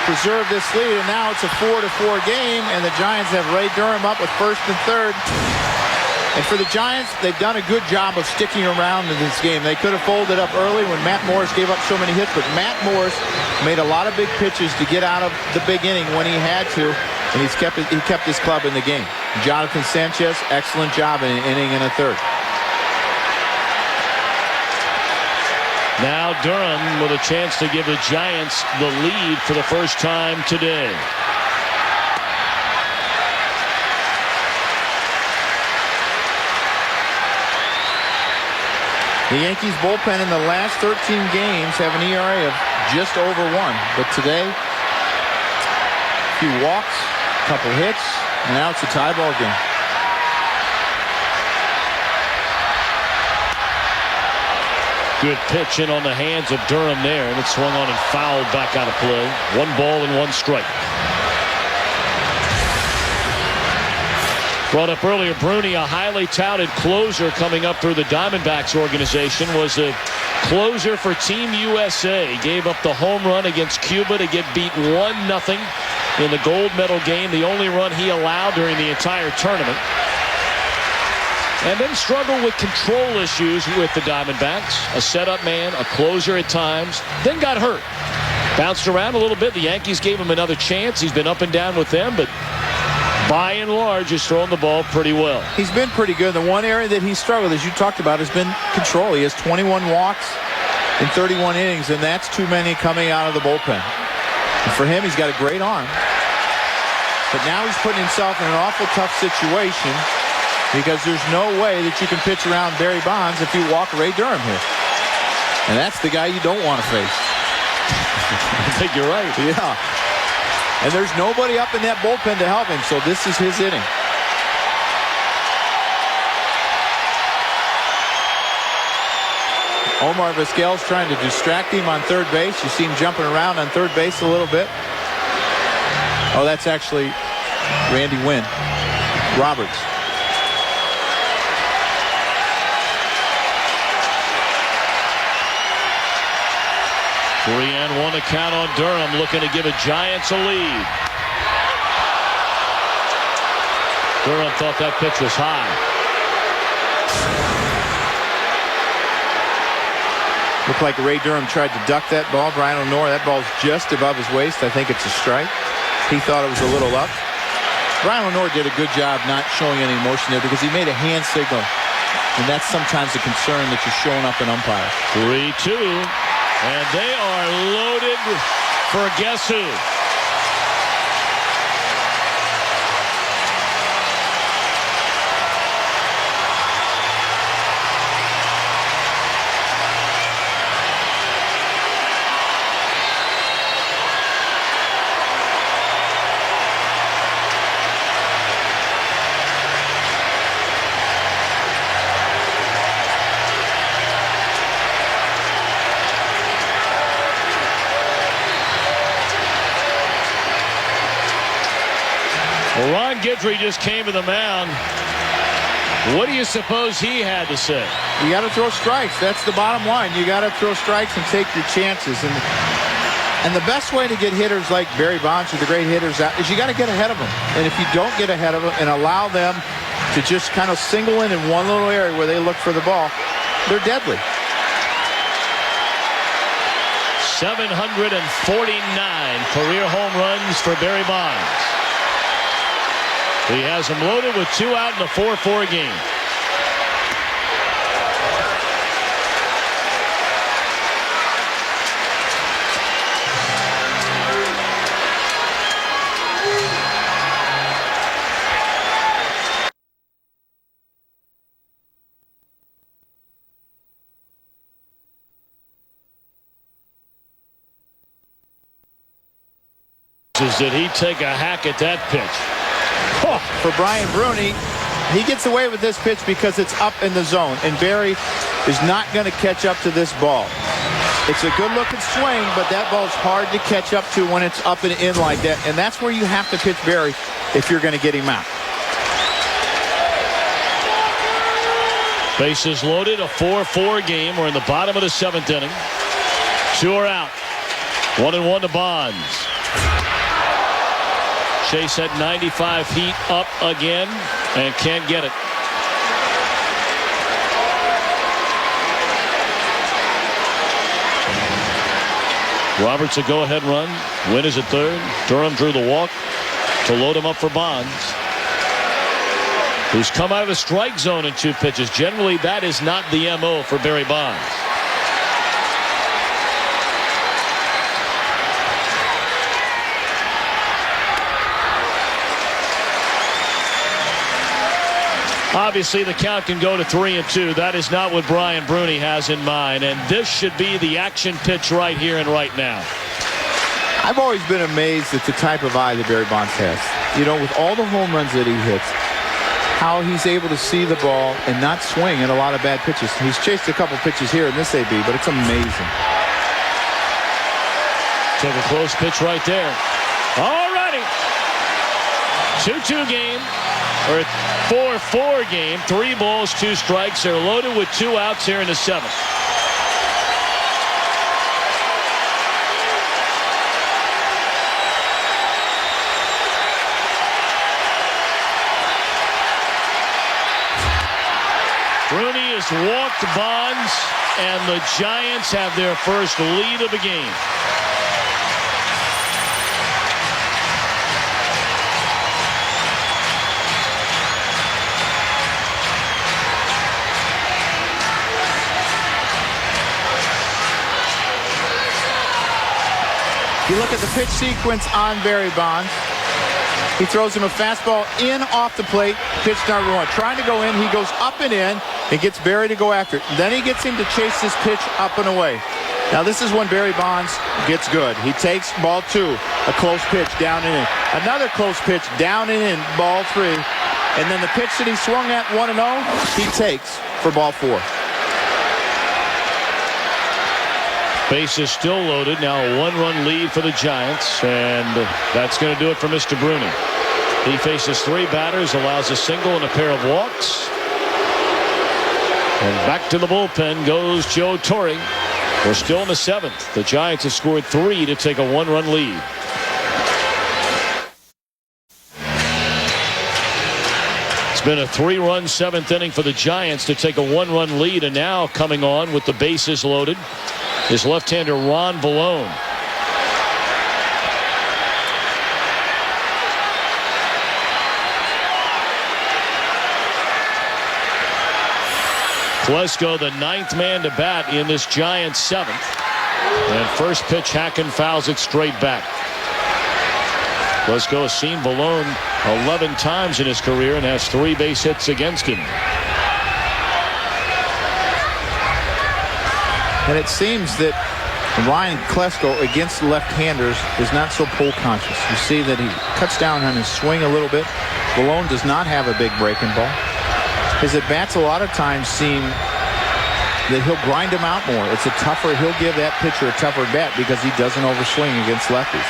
preserve this lead. And now it's a 4-4 game, and the Giants have Ray Durham up with first and third. And for the Giants, they've done a good job of sticking around in this game. They could have folded up early when Matt Morris gave up so many hits, but Matt Morris made a lot of big pitches to get out of the big inning when he had to, and he kept his club in the game. Jonathan Sanchez, excellent job in an inning and a third. Now Durham with a chance to give the Giants the lead for the first time today. The Yankees bullpen in the last 13 games have an ERA of just over 1. But today, a few walks, a couple hits, and now it's a tie ball game. Good pitch in on the hands of Durham there, and it swung on and fouled back out of play. 1 ball and 1 strike. Brought up earlier, Bruni, a highly touted closer coming up through the Diamondbacks organization, was a closer for Team USA. Gave up the home run against Cuba to get beat 1-0 in the gold medal game, the only run he allowed during the entire tournament. And then struggled with control issues with the Diamondbacks. A setup man, a closer at times, then got hurt. Bounced around a little bit. The Yankees gave him another chance. He's been up and down with them, but by and large, has thrown the ball pretty well. He's been pretty good. The one area that he struggled, as you talked about, has been control. He has 21 walks in 31 innings, and that's too many coming out of the bullpen. And for him, he's got a great arm. But now he's putting himself in an awful tough situation because there's no way that you can pitch around Barry Bonds if you walk Ray Durham here. And that's the guy you don't want to face. I think you're right. Yeah. And there's nobody up in that bullpen to help him, so this is his inning. Omar Vizquel's trying to distract him on third base. You see him jumping around on third base a little bit. Oh, that's actually Randy Wynn. Roberts. Three and 1 to count on Durham, looking to give the Giants a lead. Durham thought that pitch was high. Looked like Ray Durham tried to duck that ball. Brian O'Nora, that ball's just above his waist. I think it's a strike. He thought it was a little up. Brian O'Nora did a good job not showing any emotion there because he made a hand signal. And that's sometimes a concern that you're showing up an umpire. 3-2. And they are loaded for guess who? Well, Ron Guidry just came to the mound. What do you suppose he had to say? You got to throw strikes. That's the bottom line. You got to throw strikes and take your chances. And the best way to get hitters like Barry Bonds, or the great hitters, out is you got to get ahead of them. And if you don't get ahead of them and allow them to just kind of single in one little area where they look for the ball, they're deadly. 749 career home runs for Barry Bonds. He has him loaded with 2 out in a 4-4 game. Did he take a hack at that pitch? Oh, for Brian Bruni, he gets away with this pitch because it's up in the zone, and Barry is not going to catch up to this ball. It's a good-looking swing, but that ball's hard to catch up to when it's up and in like that, and that's where you have to pitch Barry if you're going to get him out. Bases loaded, a 4-4 game. We're in the bottom of the 7th inning. 2 are out. 1-1 to Bonds. Chase at 95 feet up again and can't get it. Roberts a go-ahead run. Wynn is at third. Durham drew the walk to load him up for Bonds, who's come out of the strike zone in 2 pitches. Generally, that is not the MO for Barry Bonds. Obviously, the count can go to 3-2. That is not what Brian Bruni has in mind, and this should be the action pitch right here and right now. I've always been amazed at the type of eye that Barry Bonds has. You know, with all the home runs that he hits, how he's able to see the ball and not swing at a lot of bad pitches. He's chased a couple pitches here in this AB, but it's amazing. Took a close pitch right there. All righty. 2-2 game. Or 4-4 game. 3 balls, 2 strikes. They're loaded with 2 outs here in the 7th. Bruni has walked Bonds, and the Giants have their first lead of the game. You look at the pitch sequence on Barry Bonds. He throws him a fastball in off the plate. Pitch number 1. Trying to go in. He goes up and in and gets Barry to go after it. Then he gets him to chase this pitch up and away. Now this is when Barry Bonds gets good. He takes ball 2. A close pitch down and in. Another close pitch down and in. Ball 3. And then the pitch that he swung at 1-0, he takes for ball 4. Base is still loaded. Now a 1-run lead for the Giants, and that's going to do it for Mr. Bruni. He faces 3 batters, allows a single and a pair of walks. And back to the bullpen goes Joe Torre. We're still in the 7th. The Giants have scored 3 to take a 1-run lead. It's been a 3-run 7th inning for the Giants to take a 1-run lead, and now coming on with the bases loaded is left-hander Ron Vallone. Klesko, the 9th man to bat in this Giants 7th. And first pitch, Hacken fouls it straight back. Klesko has seen Vallone 11 times in his career and has 3 base hits against him. And it seems that Ryan Klesko against left-handers is not so pull conscious. You see that he cuts down on his swing a little bit. Vallone does not have a big breaking ball. His at-bats a lot of times seem that he'll grind him out more. It's a tougher, he'll give that pitcher a tougher bat because he doesn't overswing against lefties.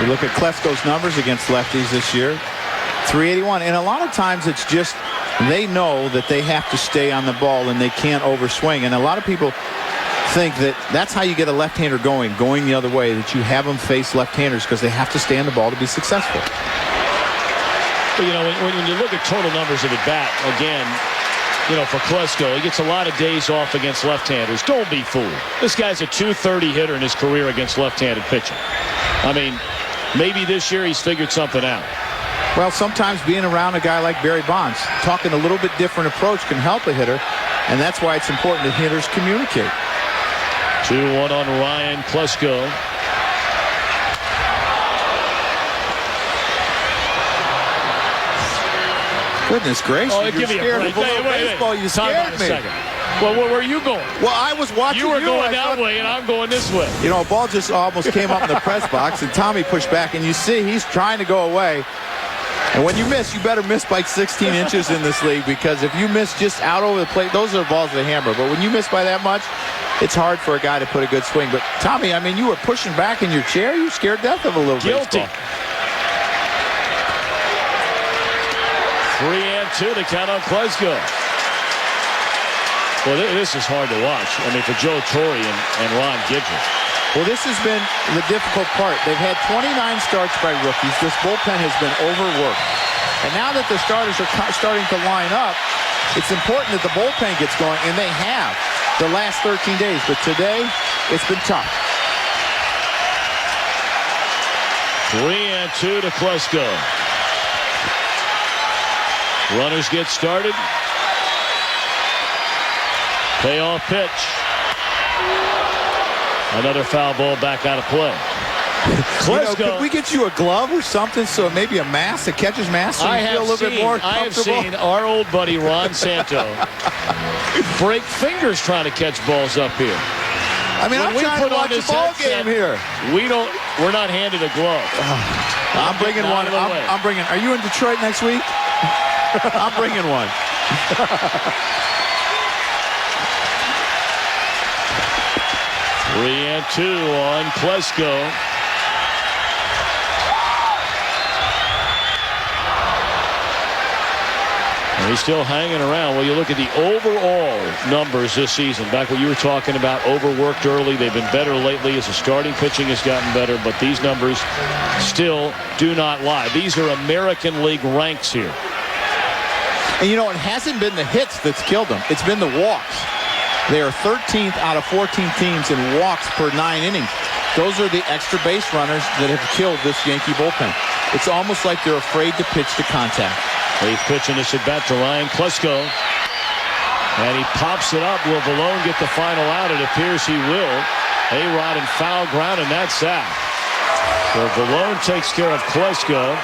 You look at Klesko's numbers against lefties this year, 381. And a lot of times it's just they know that they have to stay on the ball and they can't overswing. And a lot of people think that that's how you get a left-hander going the other way, that you have them face left-handers because they have to stay on the ball to be successful. But, you know, when you look at total numbers of at bat, again, you know, for Klesko, he gets a lot of days off against left-handers. Don't be fooled. This guy's a .230 hitter in his career against left-handed pitching. I mean, maybe this year he's figured something out. Well, sometimes being around a guy like Barry Bonds, talking a little bit different approach can help a hitter, and that's why it's important that hitters communicate. 2-1 on Ryan Klesko. Goodness gracious. Oh, give me a break. Baseball, you scared me. Well, where were you going? Well, I was watching you. Were going that way, and I'm going this way. You know, a ball just almost came up in the press box, and Tommy pushed back, and you see he's trying to go away. And when you miss, you better miss by 16 inches in this league, because if you miss just out over the plate, those are balls that hammer. But when you miss by that much, it's hard for a guy to put a good swing. But, Tommy, I mean, you were pushing back in your chair. You scared death of a little guilty. baseball. 3-2 to count on Klesko. Well, this is hard to watch. I mean, for Joe Torre and Ron Gidget. Well, this has been the difficult part. They've had 29 starts by rookies. This bullpen has been overworked. And now that the starters are starting to line up, it's important that the bullpen gets going, and they have the last 13 days. But today, it's been tough. 3-2 to Klesko. Runners get started. Payoff pitch. Another foul ball back out of play. Klesko, could we get you a glove or something? So maybe a mask, a catcher's mask, so you feel a little bit more comfortable? I have seen our old buddy Ron Santo break fingers trying to catch balls up here. I mean, I'm trying to watch a ball game here. We're not handed a glove. I'm bringing one. I'm bringing. Are you in Detroit next week? I'm bringing one. 3-2 on Klesko. And he's still hanging around. Well, you look at the overall numbers this season. Back what you were talking about, overworked early. They've been better lately as the starting pitching has gotten better. But these numbers still do not lie. These are American League ranks here. And, you know, it hasn't been the hits that's killed them. It's been the walks. They are 13th out of 14 teams in walks per 9 innings. Those are the extra base runners that have killed this Yankee bullpen. It's almost like they're afraid to pitch to contact. He's pitching this at bat to Ryan Klesko. And he pops it up. Will Valone get the final out? It appears he will. A-Rod in foul ground, and that's that. So Valone takes care of Klesko.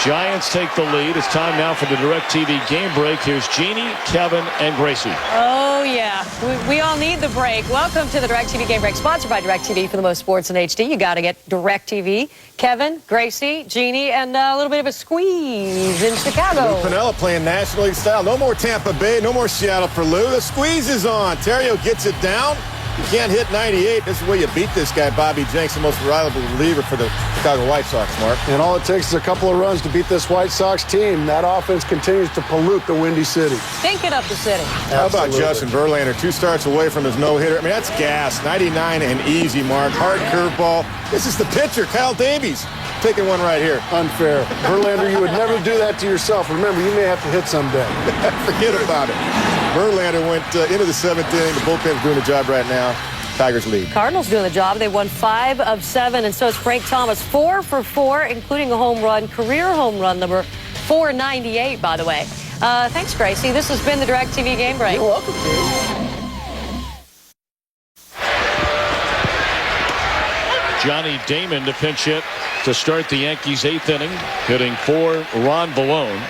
Giants take the lead. It's time now for the DirecTV game break. Here's Jeannie, Kevin, and Gracie. Oh, yeah. We all need the break. Welcome to the DirecTV game break, sponsored by DirecTV. For the most sports in HD, you got to get DirecTV. Kevin, Gracie, Jeannie, and a little bit of a squeeze in Chicago. Lou Piniella playing National League style. No more Tampa Bay, no more Seattle for Lou. The squeeze is on. Terrio gets it down. You can't hit 98. This is where you beat this guy, Bobby Jenks, the most reliable reliever for the Chicago White Sox, Mark. And all it takes is a couple of runs to beat this White Sox team. That offense continues to pollute the Windy City. Stink it up the city. How about Justin Verlander? 2 starts away from his no-hitter. I mean, that's gas. 99 and easy, Mark. Hard curveball. This is the pitcher, Kyle Davies, taking one right here. Unfair. Verlander, you would never do that to yourself. Remember, you may have to hit someday. Forget about it. Verlander went into the 7th inning. The bullpen's doing the job right now. Tigers lead. Cardinals doing the job. They won 5 of 7, and so is Frank Thomas. 4 for 4, including a home run, career home run number 498, by the way. Thanks, Gracie. This has been the DirecTV game break. You're welcome, Johnny Damon to pinch hit to start the Yankees' 8th inning, hitting for Ron Valone.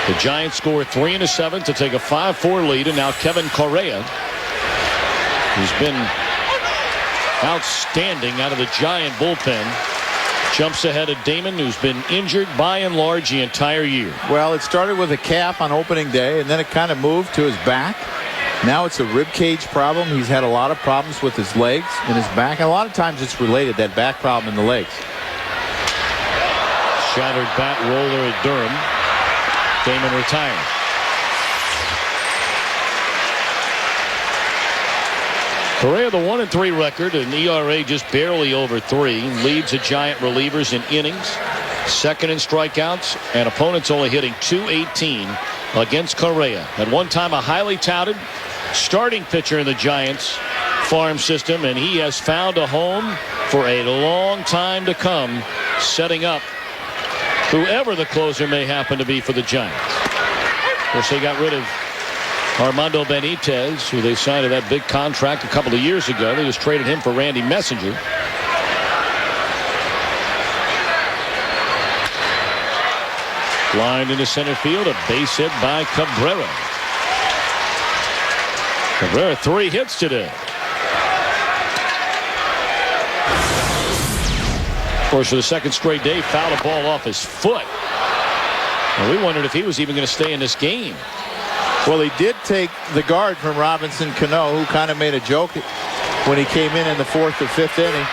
The Giants score 3 in the 7th to take a 5-4 lead, and now Kevin Correa, who's been outstanding out of the Giant bullpen, jumps ahead of Damon, who's been injured by and large the entire year. Well, it started with a calf on opening day, and then it kind of moved to his back. Now it's a rib cage problem. He's had a lot of problems with his legs and his back, and a lot of times it's related, that back problem in the legs. Shattered bat roller at Durham. Damon retired. Correa, the 1-3 record, an ERA just barely over 3, leads the Giant relievers in innings. Second in strikeouts, and opponents only hitting .218 against Correa. At one time a highly touted starting pitcher in the Giants farm system, and he has found a home for a long time to come, setting up whoever the closer may happen to be for the Giants. Of course, they got rid of Armando Benitez, who they signed to that big contract a couple of years ago. They just traded him for Randy Messenger. Lined into center field, a base hit by Cabrera. Cabrera 3 hits today. Of course, for the second straight day, fouled a ball off his foot. And we wondered if he was even going to stay in this game. Well, he did take the guard from Robinson Cano, who kind of made a joke when he came in the 4th or 5th inning.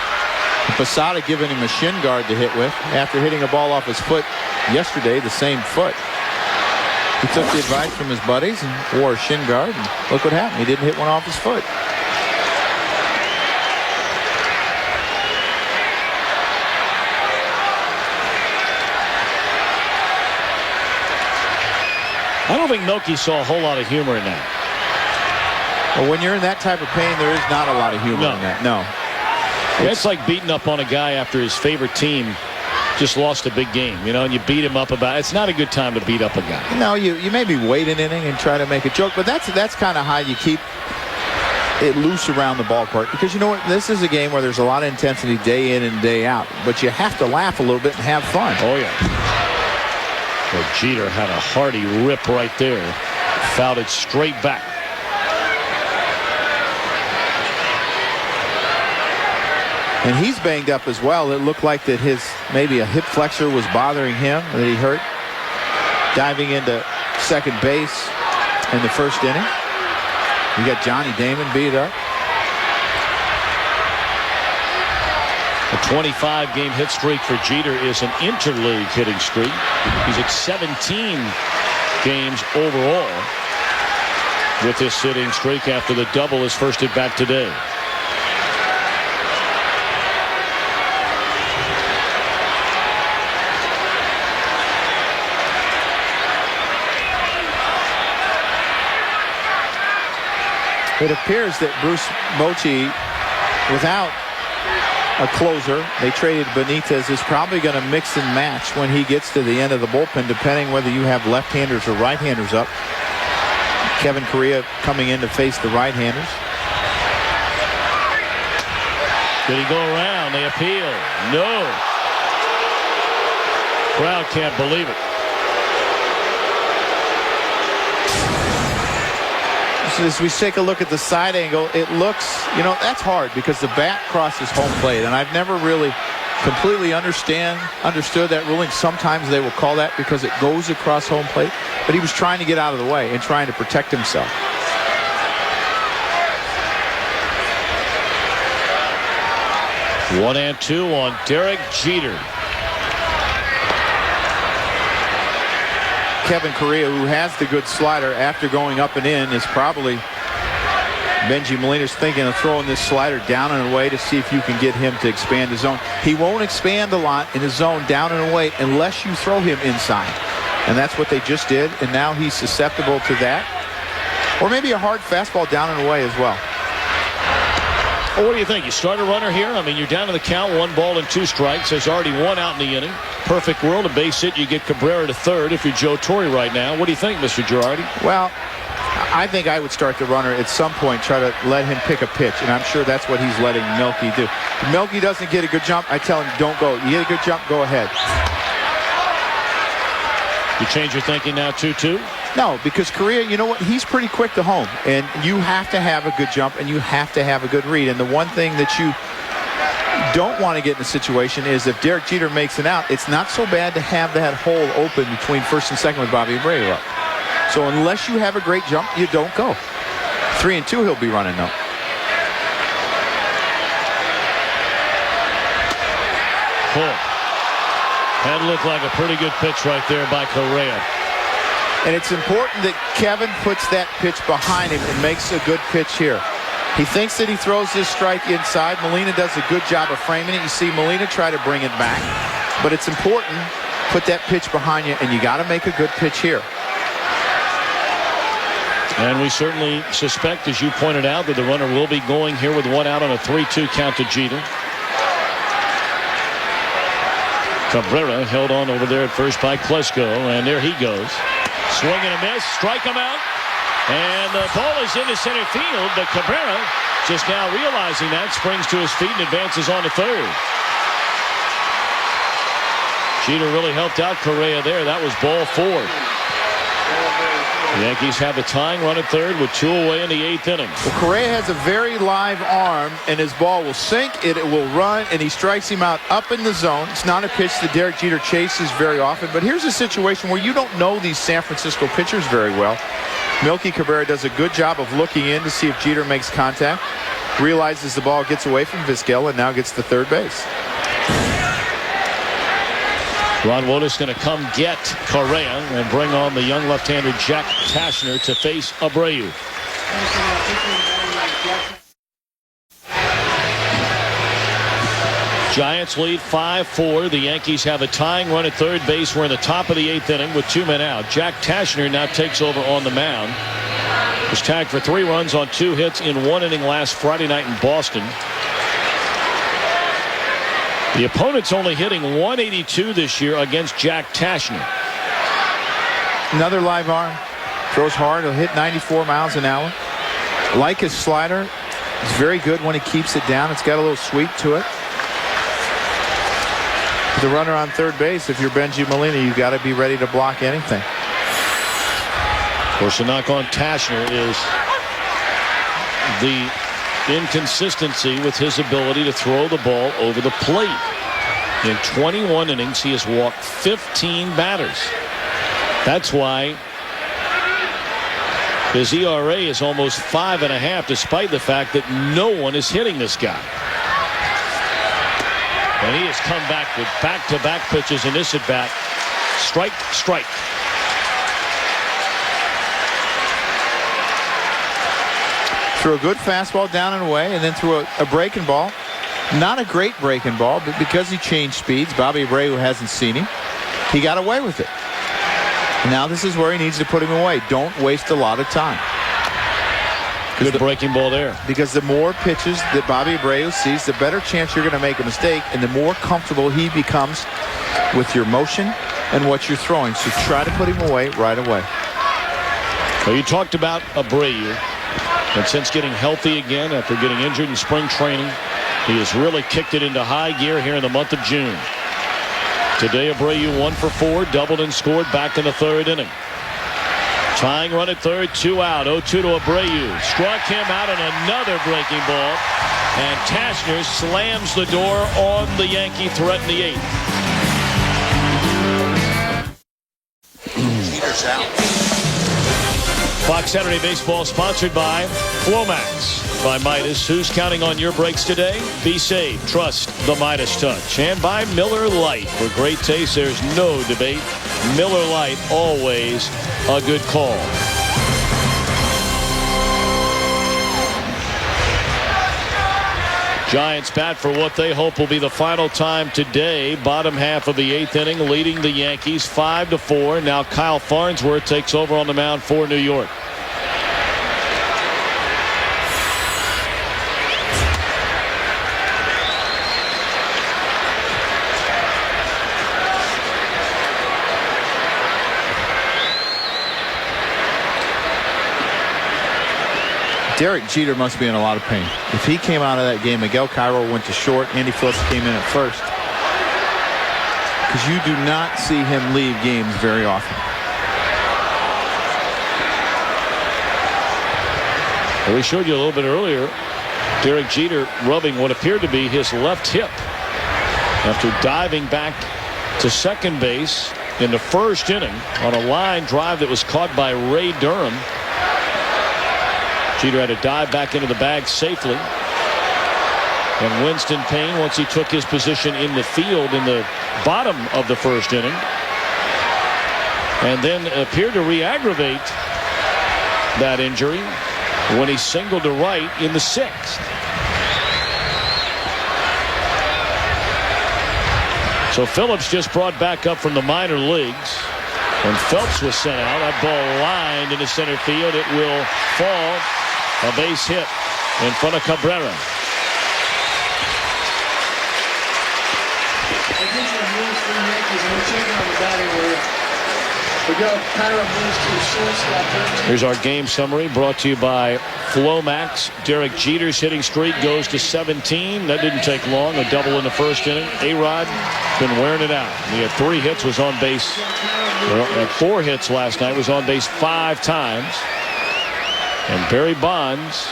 Posada giving him a shin guard to hit with after hitting a ball off his foot yesterday, the same foot. He took the advice from his buddies and wore a shin guard, and look what happened. He didn't hit one off his foot. I don't think Milky saw a whole lot of humor in that. Well, when you're in that type of pain, there is not a lot of humor in that. No. It's like beating up on a guy after his favorite team just lost a big game, you know, and you beat him up about it. It's not a good time to beat up a guy. No, you maybe wait an inning and try to make a joke, but that's kind of how you keep it loose around the ballpark, because you know what, this is a game where there's a lot of intensity day in and day out, but you have to laugh a little bit and have fun. Oh yeah. Well, Jeter had a hearty rip right there, fouled it straight back. And he's banged up as well. It looked like that maybe a hip flexor was bothering him, that he hurt diving into second base in the first inning. You got Johnny Damon beat up. A 25-game hit streak for Jeter is an interleague hitting streak. He's at 17 games overall with this hitting streak after the double his first at bat today. It appears that Bruce Bochy, without a closer, they traded Benitez, is probably going to mix and match when he gets to the end of the bullpen, depending whether you have left-handers or right-handers up. Kevin Correa coming in to face the right-handers. Did he go around? They appeal. No. Crowd can't believe it. As we take a look at the side angle, it looks, you know, that's hard because the bat crosses home plate, and I've never really completely understood that ruling. Sometimes they will call that because it goes across home plate, but he was trying to get out of the way and trying to protect himself. One and two on Derek Jeter. Kevin Correa, who has the good slider after going up and in, is probably Benji Molina's thinking of throwing this slider down and away to see if you can get him to expand his zone. He won't expand a lot in his zone down and away unless you throw him inside. And that's what they just did, and now he's susceptible to that. Or maybe a hard fastball down and away as well. Well, what do you think? You start a runner here? I mean, you're down to the count, 1 ball and 2 strikes. There's already 1 out in the inning. Perfect world, a base hit. You get Cabrera to third if you're Joe Torre right now. What do you think, Mr. Girardi? Well, I think I would start the runner at some point, try to let him pick a pitch, and I'm sure that's what he's letting Milky do. If Milky doesn't get a good jump, I tell him, don't go. You get a good jump, go ahead. You change your thinking now, 2-2? No, because Correa, you know what? He's pretty quick to home, and you have to have a good jump, and you have to have a good read. And the one thing that you don't want to get in a situation is if Derek Jeter makes an out, it's not so bad to have that hole open between first and second with Bobby Abreu up. So unless you have a great jump, you don't go. 3-2 he'll be running though. Cool. That looked like a pretty good pitch right there by Correa. And it's important that Kevin puts that pitch behind him and makes a good pitch here. He thinks that he throws this strike inside. Molina does a good job of framing it. You see Molina try to bring it back. But it's important put that pitch behind you, and you got to make a good pitch here. And we certainly suspect, as you pointed out, that the runner will be going here with one out on a 3-2 count to Jeter. Cabrera held on over there at first by Klesko, and there he goes. Swing and a miss, strike him out. And the ball is into center field, but Cabrera, just now realizing that, springs to his feet and advances on to third. Jeter really helped out Correa there. That was ball 4. The Yankees have a tying run at third with 2 away in the 8th inning. Well, Correa has a very live arm, and his ball will sink, it will run, and he strikes him out up in the zone. It's not a pitch that Derek Jeter chases very often, but here's a situation where you don't know these San Francisco pitchers very well. Melky Cabrera does a good job of looking in to see if Jeter makes contact, realizes the ball gets away from Vizquel, and now gets to third base. Ron Wotus going to come get Correa and bring on the young left-hander Jack Tashner to face Abreu. Giants lead 5-4. The Yankees have a tying run at third base. We're in the top of the 8th inning with 2 men out. Jack Tashner now takes over on the mound. Was tagged for 3 runs on 2 hits in 1 inning last Friday night in Boston. The opponent's only hitting .182 this year against Jack Tashner. Another live arm. Throws hard. He'll hit 94 miles an hour. Like his slider, it's very good when he keeps it down. It's got a little sweep to it. The runner on third base, if you're Benji Molina, you've got to be ready to block anything. Of course, the knock on Tashner is the inconsistency with his ability to throw the ball over the plate. In 21 innings, he has walked 15 batters. That's why his ERA is almost 5.5, despite the fact that no one is hitting this guy. And he has come back with back-to-back pitches in this at-bat. Strike, strike. Threw a good fastball down and away, and then threw a breaking ball. Not a great breaking ball, but because he changed speeds, Bobby Abreu hasn't seen him, he got away with it. Now this is where he needs to put him away. Don't waste a lot of time. Good breaking ball there. Because the more pitches that Bobby Abreu sees, the better chance you're going to make a mistake, and the more comfortable he becomes with your motion and what you're throwing. So try to put him away right away. Well, you talked about Abreu, and since getting healthy again after getting injured in spring training, he has really kicked it into high gear here in the month of June. Today, Abreu 1 for 4, doubled and scored back in the 3rd inning. Tying run at third, 2 out. 0-2 to Abreu. Struck him out on another breaking ball. And Tashner slams the door on the Yankee threat in the 8th. Cheaters out. Fox Saturday Baseball sponsored by Flomax by Midas. Who's counting on your breaks today? Be safe. Trust the Midas touch. And by Miller Lite. For great taste, there's no debate. Miller Lite, always a good call. Giants bat for what they hope will be the final time today. Bottom half of the 8th inning, leading the Yankees 5-4. Now Kyle Farnsworth takes over on the mound for New York. Derek Jeter must be in a lot of pain. If he came out of that game, Miguel Cairo went to short, Andy Phillips came in at first. Because you do not see him leave games very often. Well, we showed you a little bit earlier, Derek Jeter rubbing what appeared to be his left hip after diving back to second base in the 1st inning on a line drive that was caught by Ray Durham. Jeter had to dive back into the bag safely. And Winston Payne, once he took his position in the field in the bottom of the 1st inning, and then appeared to re-aggravate that injury when he singled to right in the 6th. So Phillips just brought back up from the minor leagues. When Phelps was sent out, that ball lined into center field. It will fall. A base hit in front of Cabrera. Here's our game summary brought to you by Flomax. Derek Jeter's hitting streak goes to 17. That didn't take long. A double in the first inning. A-Rod been wearing it out. He had 3 hits, was on base. Had 4 hits last night, was on base 5 times. And Barry Bonds,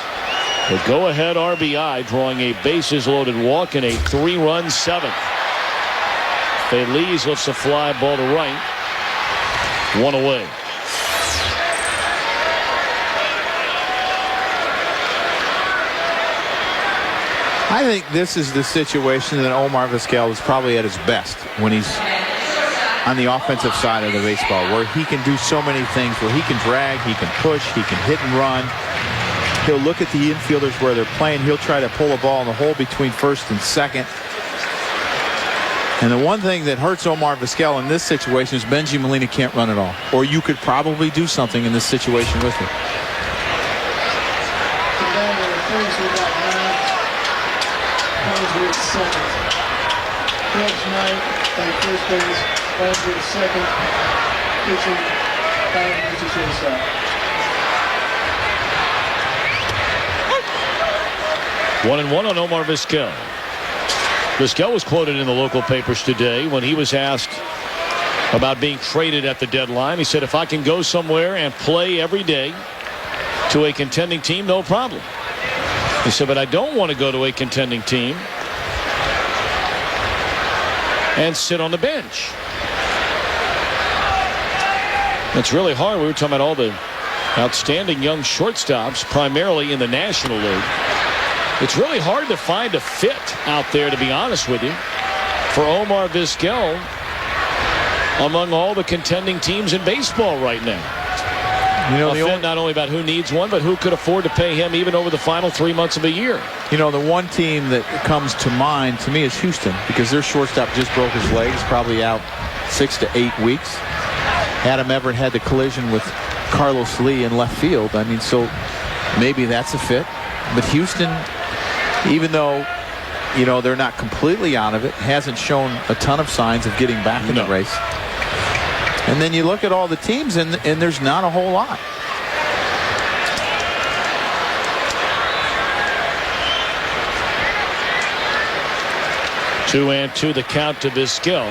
the go-ahead RBI, drawing a bases-loaded walk in a 3-run 7th. Feliz lifts a fly ball to right. 1 away. I think this is the situation that Omar Vizquel is probably at his best when he's on the offensive side of the baseball, where he can do so many things, where he can drag, he can push, he can hit and run. He'll look at the infielders where they're playing. He'll try to pull a ball in the hole between first and second. And the one thing that hurts Omar Vizquel in this situation is Benji Molina can't run at all. Or you could probably do something in this situation with him. First base, Bosworth second, pitching, 1-1 on Omar Vizquel. Vizquel was quoted in the local papers today when he was asked about being traded at the deadline. He said, if I can go somewhere and play every day to a contending team, no problem. He said, but I don't want to go to a contending team and sit on the bench. It's really hard. We were talking about all the outstanding young shortstops, primarily in the National League. It's really hard to find a fit out there, to be honest with you, for Omar Vizquel among all the contending teams in baseball right now. You know, not only about who needs one, but who could afford to pay him even over the final 3 months of a year. You know, the one team that comes to mind to me is Houston, because their shortstop just broke his leg. He's probably out 6 to 8 weeks. Adam Everett had the collision with Carlos Lee in left field. I mean, so maybe that's a fit. But Houston, even though, you know, they're not completely out of it, hasn't shown a ton of signs of getting back in the race. And then you look at all the teams, and there's not a whole lot. Two and two, the count to Vizquel.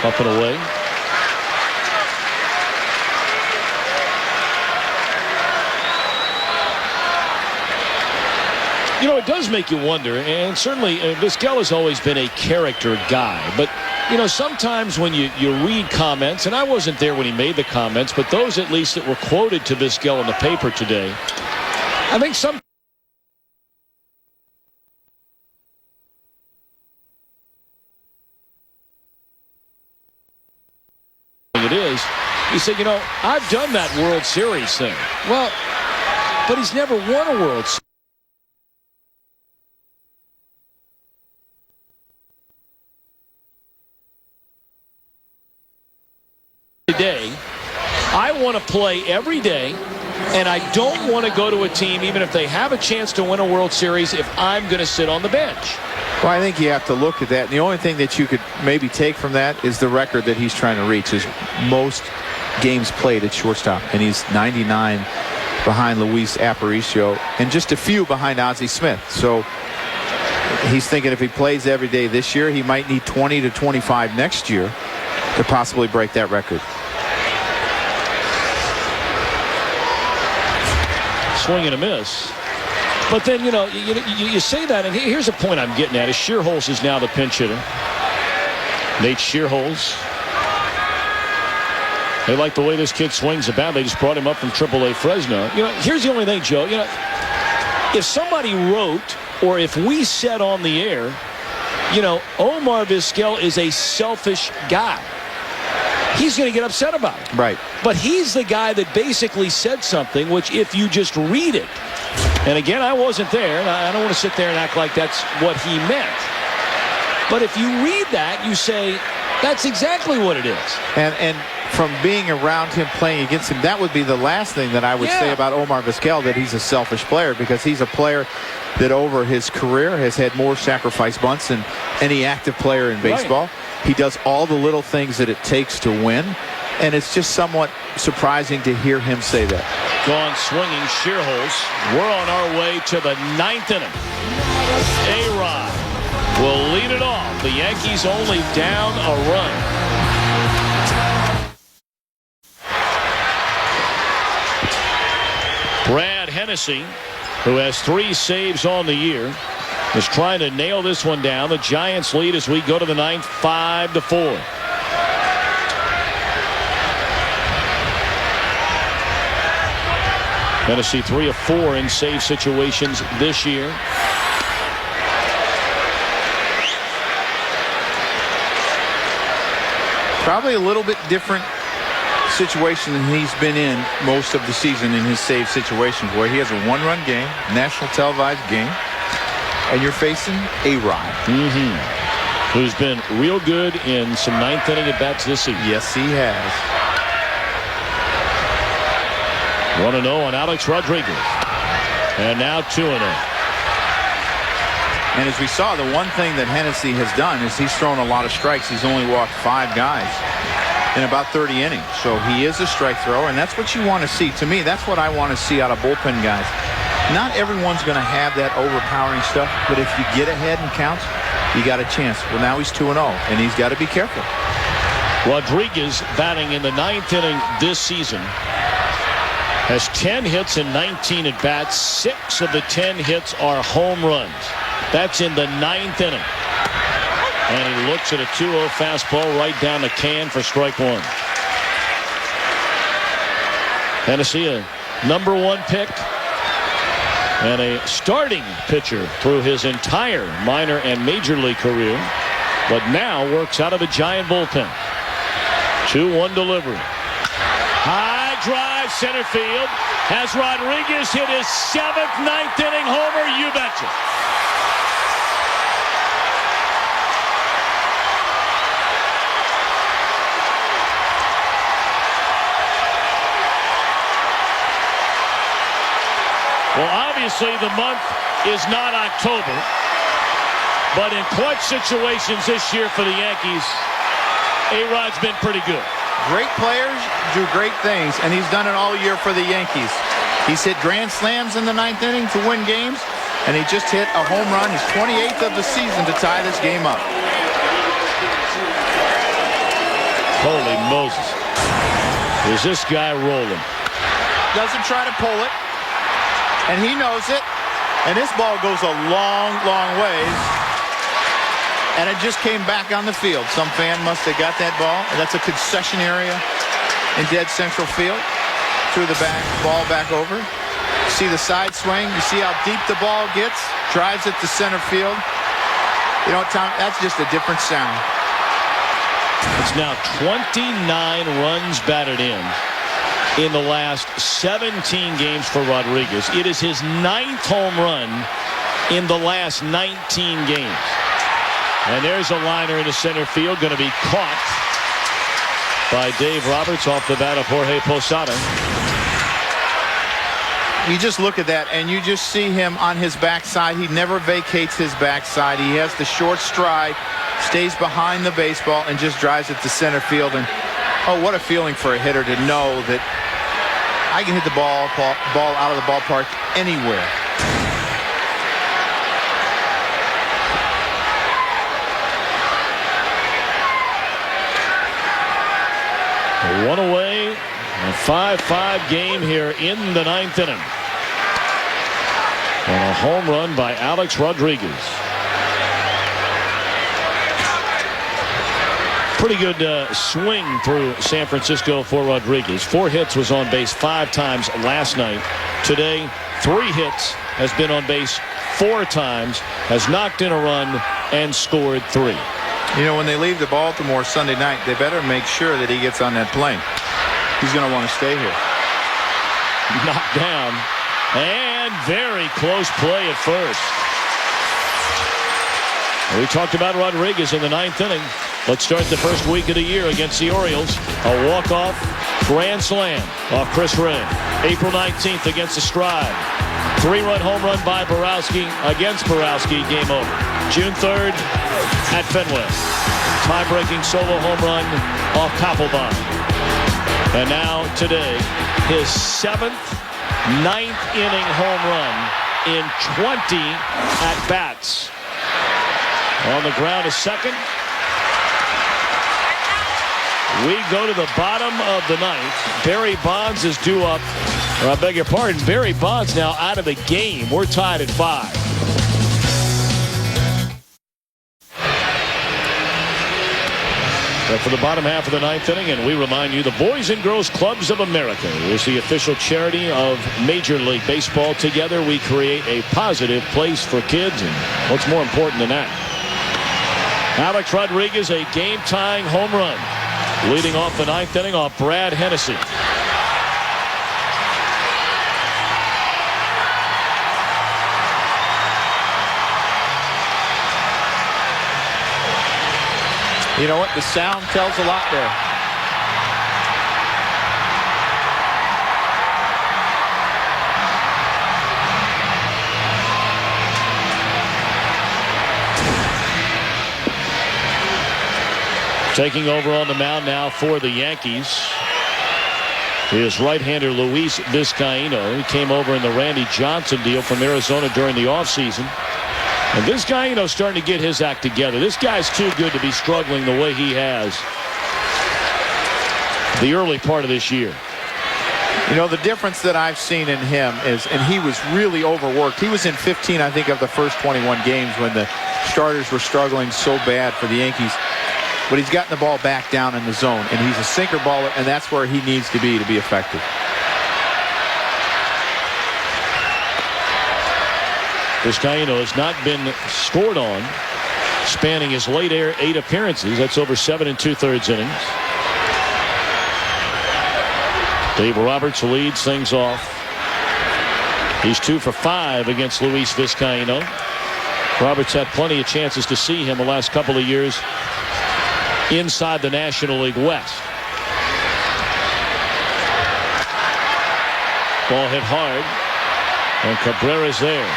Up and away. You know, it does make you wonder, and certainly Vizquel has always been a character guy, but you know, sometimes when you read comments, and I wasn't there when he made the comments, but those at least that were quoted to Vizquel in the paper today, I think some it is. He said, you know, I've done that World Series thing. Well, but he's never won a World Series. Today, I want to play every day, and I don't want to go to a team, even if they have a chance to win a World Series, if I'm going to sit on the bench. Well, I think you have to look at that. And the only thing that you could maybe take from that is the record that he's trying to reach, is most games played at shortstop. And he's 99 behind Luis Aparicio and just a few behind Ozzie Smith. So he's thinking if he plays every day this year, he might need 20 to 25 next year to possibly break that record. Swing and a miss. But then, you know, you say that, and here's a point I'm getting at. Is Shearholz is now the pinch hitter. Nate Shearholz. They like the way this kid swings the bat. They just brought him up from AAA Fresno. You know, here's the only thing, Joe. You know, if somebody wrote, or if we said on the air, you know, Omar Vizquel is a selfish guy, he's going to get upset about it. Right. But he's the guy that basically said something, which if you just read it, and again, I wasn't there, and I don't want to sit there and act like that's what he meant. But if you read that, you say, that's exactly what it is. And from being around him, playing against him, that would be the last thing that I would say about Omar Vizquel, that he's a selfish player, because he's a player that over his career has had more sacrifice bunts than any active player in baseball. Right. He does all the little things that it takes to win, and it's just somewhat surprising to hear him say that. Gone swinging, Shearholz. We're on our way to the 9th inning. A-Rod will lead it off. The Yankees only down a run. Brad Hennessy, who has 3 saves on the year, is trying to nail this one down. The Giants lead as we go to the 9th, 5-4. Hennessy 3 of 4 in save situations this year. Probably a little bit different situation than he's been in most of the season in his save situations, where he has a 1-run game, national televised game, and you're facing A-Rod. Who's been real good in some 9th inning at bats this season. Yes, he has. 1-0 on Alex Rodriguez. And now 2-0. And as we saw, the one thing that Hennessy has done is he's thrown a lot of strikes. He's only walked 5 guys in about 30 innings. So he is a strike thrower, and that's what you want to see. To me, that's what I want to see out of bullpen guys. Not everyone's going to have that overpowering stuff, but if you get ahead and counts, you got a chance. Well, now he's 2-0, and he's got to be careful. Rodriguez batting in the 9th inning this season. Has 10 hits and 19 at bats. 6 of the 10 hits are home runs. That's in the 9th inning. And he looks at a 2-0 fastball right down the can for strike 1. Hennessy, a #1 pick and a starting pitcher through his entire minor and major league career, but now works out of the Giant bullpen. 2-1 delivery. High drive, center field. Has Rodriguez hit his 7th 9th inning homer? You betcha. Well, obviously the month is not October, but in clutch situations this year for the Yankees, A-Rod's been pretty good. Great players do great things, and he's done it all year for the Yankees. He's hit grand slams in the 9th inning to win games, and he just hit a home run, his 28th of the season, to tie this game up. Holy Moses. Is this guy rolling? Doesn't try to pull it, and he knows it, and this ball goes a long, long ways. And it just came back on the field. Some fan must have got that ball. That's a concession area in dead central field. Threw the ball back over. See the side swing. You see how deep the ball gets. Drives it to center field. You know, Tom, that's just a different sound. It's now 29 runs batted in the last 17 games for Rodriguez. It is his 9th home run in the last 19 games. And there's a liner in the center field, going to be caught by Dave Roberts off the bat of Jorge Posada. You just look at that, and you just see him on his backside. He never vacates his backside. He has the short stride, stays behind the baseball, and just drives it to center field. And, oh, what a feeling for a hitter to know that I can hit the ball out of the ballpark anywhere. One away, a 5-5 game here in the 9th inning. And a home run by Alex Rodriguez. Pretty good swing through San Francisco for Rodriguez. 4 hits, was on base 5 times last night. Today, 3 hits, has been on base 4 times, has knocked in a run, and scored 3. You know, when they leave the Baltimore Sunday night, they better make sure that he gets on that plane. He's going to want to stay here. Knocked down, and very close play at first. We talked about Rodriguez in the 9th inning. Let's start the first week of the year against the Orioles. A walk-off grand slam off Chris Ray. April 19th against the Stride. 3-run home run by Borowski against Borowski. Game over. June 3rd at Fenway. Tie-breaking solo home run off Papelbon. And now today, his 7th 9th inning home run in 20 at-bats. On the ground a second. We go to the bottom of the 9th. Barry Bonds is due up. Or I beg your pardon, Barry Bonds now out of the game. We're tied at 5. But for the bottom half of the 9th inning, and we remind you, the Boys and Girls Clubs of America is the official charity of Major League Baseball. Together we create a positive place for kids, and what's more important than that? Alex Rodriguez, a game-tying home run, leading off the 9th inning off Brad Hennessy. You know what? The sound tells a lot there. Taking over on the mound now for the Yankees is right-hander Luis Vizcaíno. He came over in the Randy Johnson deal from Arizona during the offseason. And Vizcaíno's starting to get his act together. This guy's too good to be struggling the way he has the early part of this year. You know, the difference that I've seen in him is, and he was really overworked. He was in 15, I think, of the first 21 games when the starters were struggling so bad for the Yankees. But he's gotten the ball back down in the zone, and he's a sinker baller, and that's where he needs to be effective. Vizcaíno has not been scored on, spanning his late 8 appearances. That's over 7 2/3 innings. Dave Roberts leads things off. He's 2 for 5 against Luis Vizcaíno. Roberts had plenty of chances to see him the last couple of years inside the National League West. Ball hit hard, and Cabrera's there.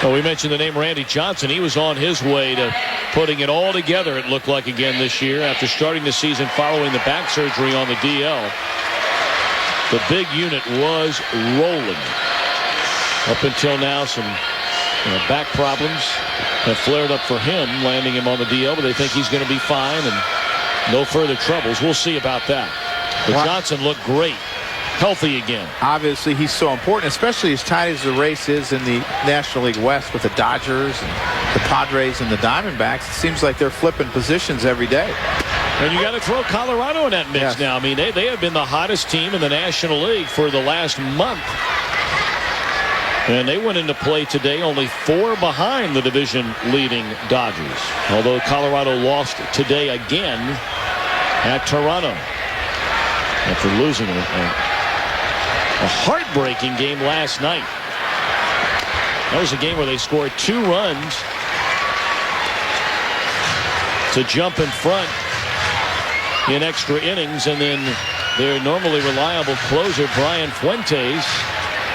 Well, we mentioned the name Randy Johnson. He was on his way to putting it all together, it looked like, again this year after starting the season following the back surgery on the DL. The big unit was rolling. Up until now, some back problems have flared up for him, landing him on the DL, but they think he's going to be fine and no further troubles. We'll see about that. But Johnson looked great. Healthy again. Obviously, he's so important, especially as tight as the race is in the National League West with the Dodgers and the Padres and the Diamondbacks. It seems like they're flipping positions every day. And you got to throw Colorado in that mix now. I mean, they have been the hottest team in the National League for the last month. And they went into play today only 4 behind the division-leading Dodgers. Although Colorado lost today again at Toronto after losing a heartbreaking game last night. That was a game where they scored 2 runs to jump in front in extra innings, and then their normally reliable closer, Brian Fuentes,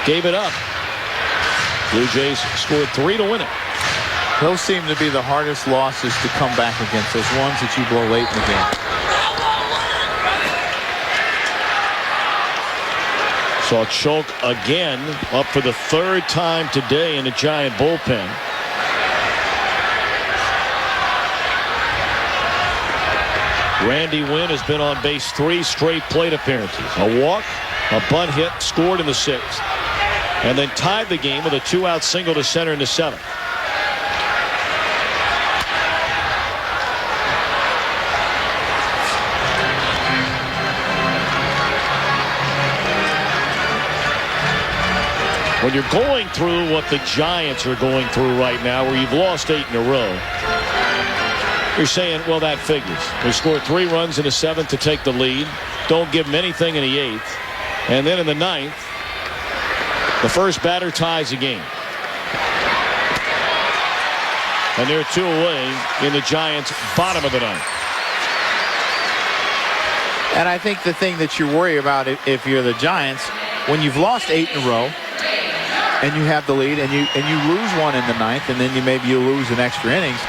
gave it up. Blue Jays scored 3 to win it. Those seem to be the hardest losses to come back against, those ones that you blow late in the game. Saw Chalk again, up for the 3rd time today in the Giant bullpen. Randy Wynn has been on base 3 straight plate appearances. A walk, a bunt hit, scored in the 6th, and then tied the game with a 2-out single to center in the 7th. When you're going through what the Giants are going through right now, where you've lost 8 in a row, you're saying, well, that figures. They scored 3 runs in the 7th to take the lead. Don't give them anything in the 8th. And then in the 9th, the first batter ties the game. And they're 2 away in the Giants' bottom of the 9th. And I think the thing that you worry about if you're the Giants, when you've lost 8 in a row and you have the lead and you lose one in the 9th and then maybe you lose an extra innings,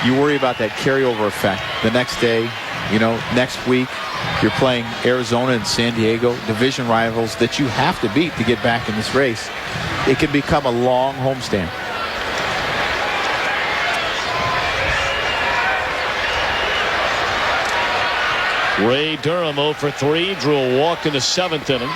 you worry about that carryover effect. The next day, next week, you're playing Arizona and San Diego, division rivals that you have to beat to get back in this race. It can become a long homestand. Ray Durham 0 for 3, drew a walk in the 7th inning.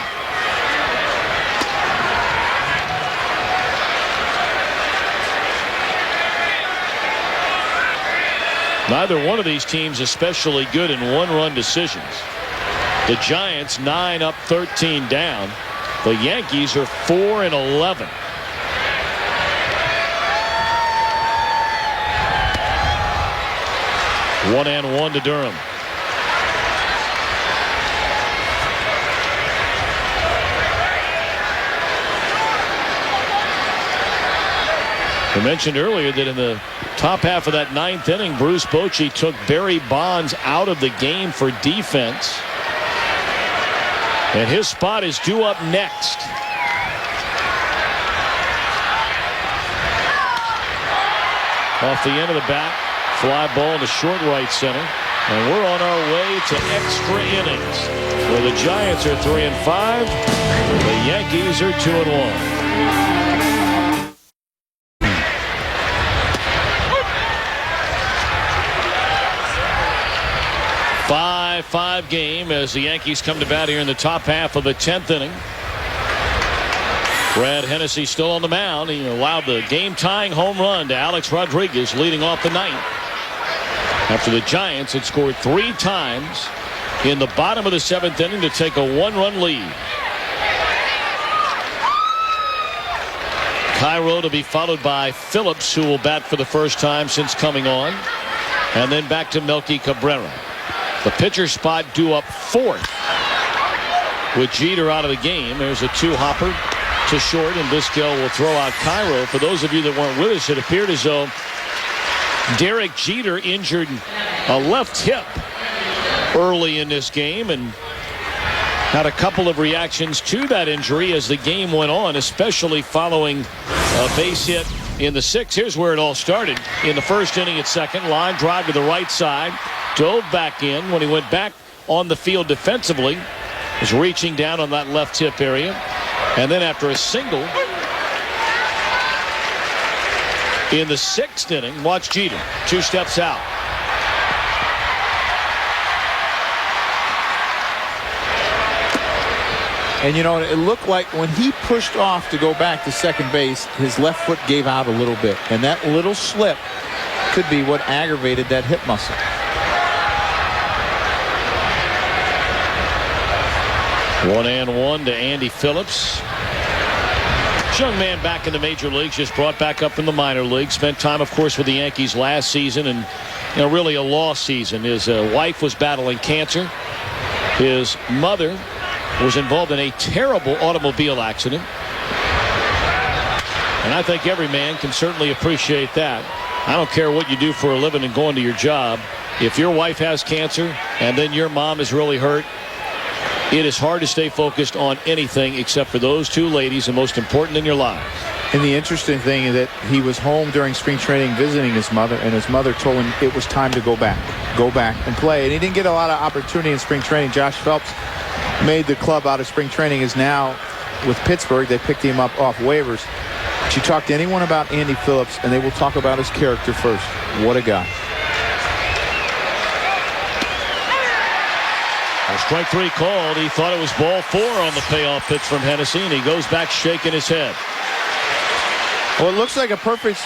Neither one of these teams especially good in one-run decisions. The Giants 9 up, 13 down. The Yankees are 4 and 11. One and one to Durham. I mentioned earlier that in the top half of that 9th inning, Bruce Bochy took Barry Bonds out of the game for defense. And his spot is due up next. Off the end of the bat, fly ball to short right center. And we're on our way to extra innings, where the Giants are 3 and 5. The Yankees are 2 and 1. 5-5 game as the Yankees come to bat here in the top half of the 10th inning. Brad Hennessy still on the mound. He allowed the game-tying home run to Alex Rodriguez leading off the 9th. After the Giants had scored 3 times in the bottom of the 7th inning to take a 1-run lead. Cairo to be followed by Phillips, who will bat for the first time since coming on. And then back to Melky Cabrera. The pitcher spot due up 4th with Jeter out of the game. There's a 2-hopper to short, and Vizquel will throw out Cairo. For those of you that weren't with us, it appeared as though Derek Jeter injured a left hip early in this game and had a couple of reactions to that injury as the game went on, especially following a base hit in the 6th. Here's where it all started. In the first inning at second, line drive to the right side. Dove back in. When he went back on the field defensively, was reaching down on that left hip area. And then after a single in the 6th inning, watch Jeter. 2 steps out. And it looked like when he pushed off to go back to second base, his left foot gave out a little bit. And that little slip could be what aggravated that hip muscle. 1-1 to Andy Phillips. This young man back in the major leagues, just brought back up from the minor leagues. Spent time, of course, with the Yankees last season, and really a lost season. His wife was battling cancer. His mother was involved in a terrible automobile accident. And I think every man can certainly appreciate that. I don't care what you do for a living and going to your job. If your wife has cancer and then your mom is really hurt, it is hard to stay focused on anything except for those 2 ladies, the most important in your lives. And the interesting thing is that he was home during spring training visiting his mother, and his mother told him it was time to go back and play. And he didn't get a lot of opportunity in spring training. Josh Phelps made the club out of spring training, is now with Pittsburgh. They picked him up off waivers. But you talk to anyone about Andy Phillips, and they will talk about his character first. What a guy. Strike 3 called. He thought it was ball 4 on the payoff pitch from Hennessy, and he goes back shaking his head. Well, it looks like a perfect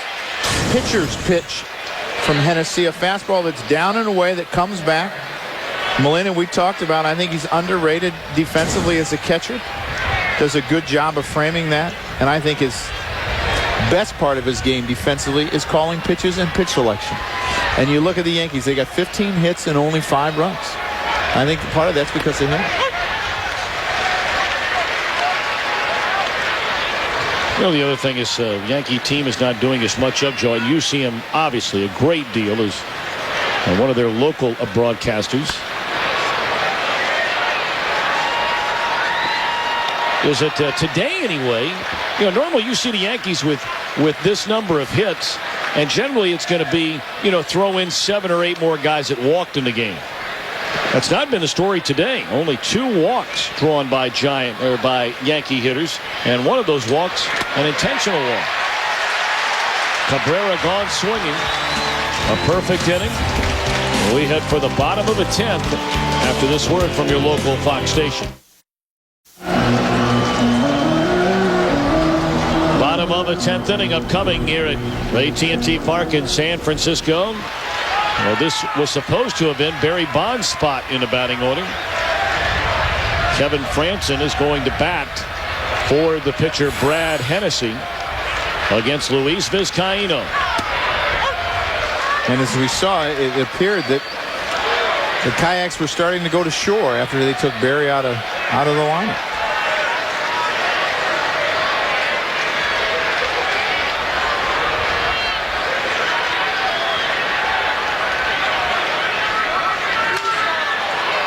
pitcher's pitch from Hennessy. A fastball that's down and away that comes back. Molina, we talked about, I think he's underrated defensively as a catcher. Does a good job of framing that. And I think his best part of his game defensively is calling pitches and pitch selection. And you look at the Yankees, they got 15 hits and only 5 runs. I think part of that's because of him. You know, the other thing is Yankee team is not doing as much of Joe, and you see him obviously a great deal as one of their local broadcasters. Is it today anyway? You know, normally you see the Yankees with this number of hits, and generally it's going to be, you know, throw in 7 or 8 more guys that walked in the game. That's not been the story today. Only 2 walks drawn by Yankee hitters, and one of those walks an intentional walk. Cabrera gone swinging. A perfect inning. We head for the bottom of the 10th after this word from your local Fox station. Bottom of the 10th inning upcoming here at AT&T Park in San Francisco. Well, this was supposed to have been Barry Bonds' spot in the batting order. Kevin Frandsen is going to bat for the pitcher Brad Hennessy against Luis Vizcaíno. And as we saw, it appeared that the Kayaks were starting to go to shore after they took Barry out of the lineup.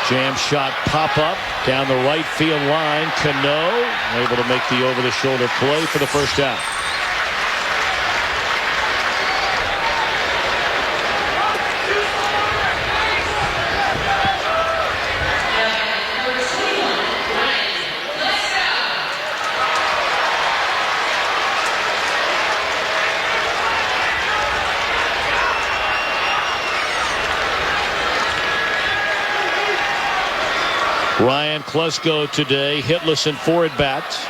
Jam shot pop up down the right field line. Cano able to make the over-the-shoulder play for the first out. Ryan Klesko today hitless in 4 at-bats.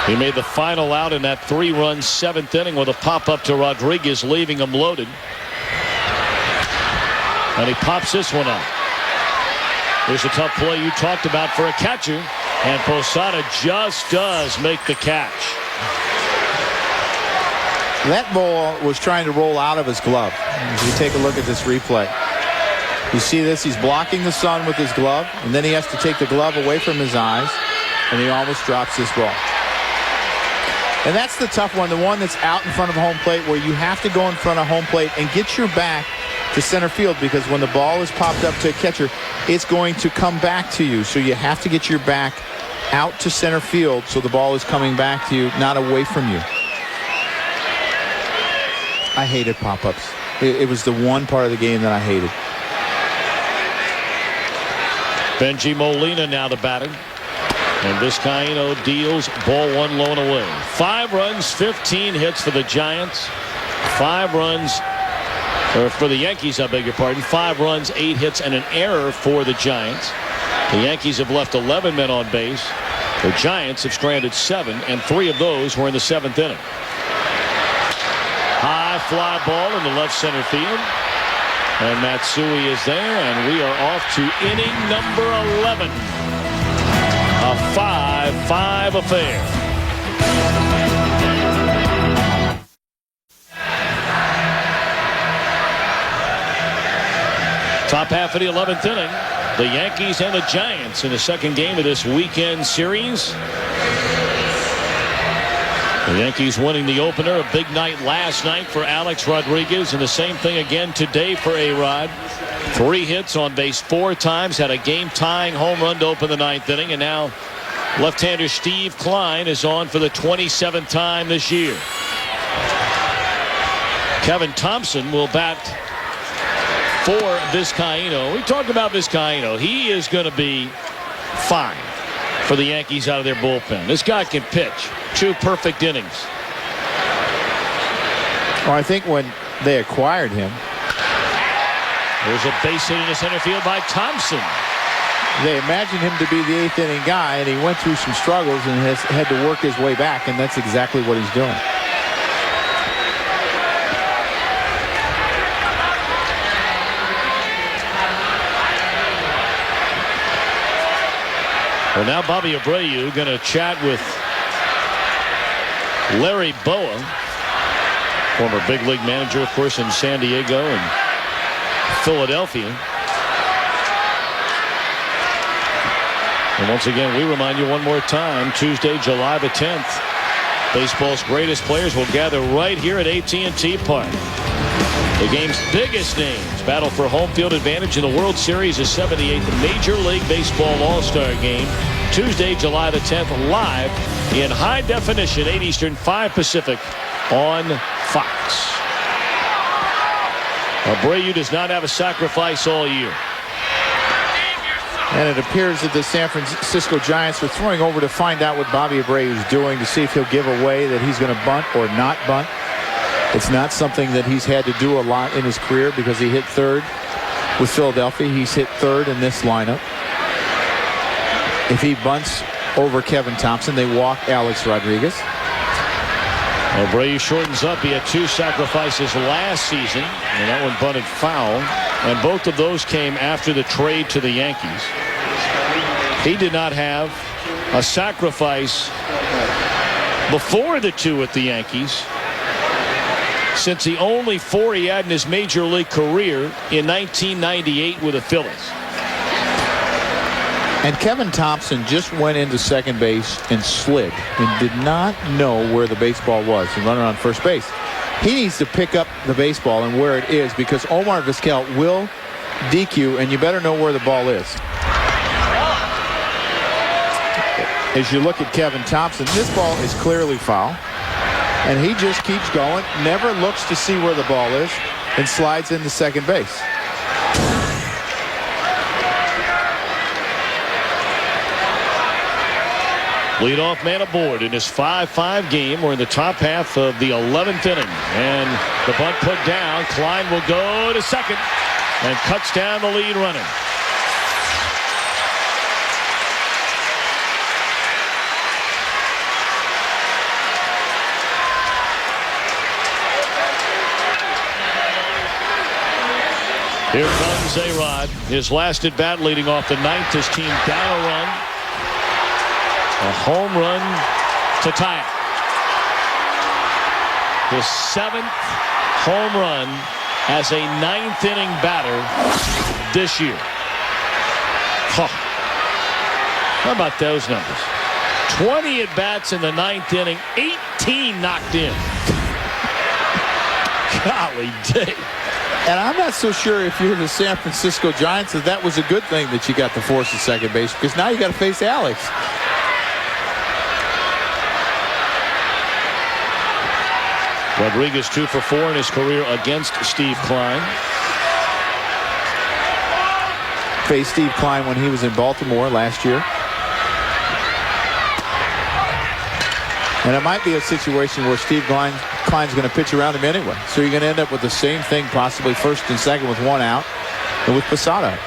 He made the final out in that 3-run 7th inning with a pop-up to Rodriguez, leaving him loaded. And he pops this one up. Here's a tough play you talked about for a catcher, and Posada just does make the catch. That ball was trying to roll out of his glove. If you take a look at this replay, you see this, he's blocking the sun with his glove, and then he has to take the glove away from his eyes, and he almost drops this ball. And that's the tough one, the one that's out in front of home plate, where you have to go in front of home plate and get your back to center field, because when the ball is popped up to a catcher, it's going to come back to you. So you have to get your back out to center field so the ball is coming back to you, not away from you. I hated pop-ups. It was the one part of the game that I hated. Benji Molina now the batter. And Vizcaíno deals ball 1 low and away. 5 runs, 15 hits for the Giants. 5 runs, or for the Yankees, I beg your pardon. 5 runs, 8 hits, and an error for the Giants. The Yankees have left 11 men on base. The Giants have stranded 7, and 3 of those were in the 7th inning. High fly ball in the left center field. And Matsui is there, and we are off to inning number 11. A 5-5 affair. Top half of the 11th inning. The Yankees and the Giants in the second game of this weekend series. The Yankees winning the opener. A big night last night for Alex Rodriguez, and the same thing again today for A-Rod. 3 hits on base 4 times, had a game-tying home run to open the 9th inning, and now left-hander Steve Klein is on for the 27th time this year. Kevin Thompson will bat for Vizcaíno. We talked about Vizcaíno. He is going to be fine for the Yankees out of their bullpen. This guy can pitch. 2 perfect innings. Well, I think when they acquired him, there's a base hit in the center field by Thompson. They imagined him to be the 8th inning guy, and he went through some struggles and has had to work his way back, and that's exactly what he's doing. Well, now Bobby Abreu going to chat with Larry Boa, former big league manager, of course, in San Diego and Philadelphia. And once again, we remind you one more time, Tuesday, July the 10th, baseball's greatest players will gather right here at AT&T Park. The game's biggest names battle for home field advantage in the World Series' 78th Major League Baseball All-Star Game. Tuesday, July the 10th, live in high definition, 8 Eastern, 5 Pacific on Fox. Abreu does not have a sacrifice all year. And it appears that the San Francisco Giants are throwing over to find out what Bobby Abreu is doing to see if he'll give away that he's going to bunt or not bunt. It's not something that he's had to do a lot in his career because he hit third with Philadelphia. He's hit third in this lineup. If he bunts over Kevin Thompson, they walk Alex Rodriguez. Abreu shortens up. He had 2 sacrifices last season, and that one bunted foul. And both of those came after the trade to the Yankees. He did not have a sacrifice before the 2 at the Yankees since the only 4 he had in his major league career in 1998 with the Phillies. And Kevin Thompson just went into second base and slid and did not know where the baseball was and running on first base. He needs to pick up the baseball and where it is because Omar Vizquel will DQ, and you better know where the ball is. As you look at Kevin Thompson, this ball is clearly foul. And he just keeps going, never looks to see where the ball is, and slides into second base. Leadoff man aboard in his 5-5 game. We're in the top half of the 11th inning. And the bunt put down. Klein will go to second and cuts down the lead runner. Here comes A-Rod. His last at bat leading off the 9th. His team down a run. A home run to tie it. His 7th home run as a 9th inning batter this year. Huh. How about those numbers? 20 at bats in the 9th inning, 18 knocked in. Golly day. And I'm not so sure if you're the San Francisco Giants that was a good thing that you got to force at second base because now you got to face Alex. Rodriguez 2 for 4 in his career against Steve Klein. Faced Steve Klein when he was in Baltimore last year. And it might be a situation where Steve Klein's going to pitch around him anyway. So you're going to end up with the same thing, possibly first and second with 1 out, and with Posada.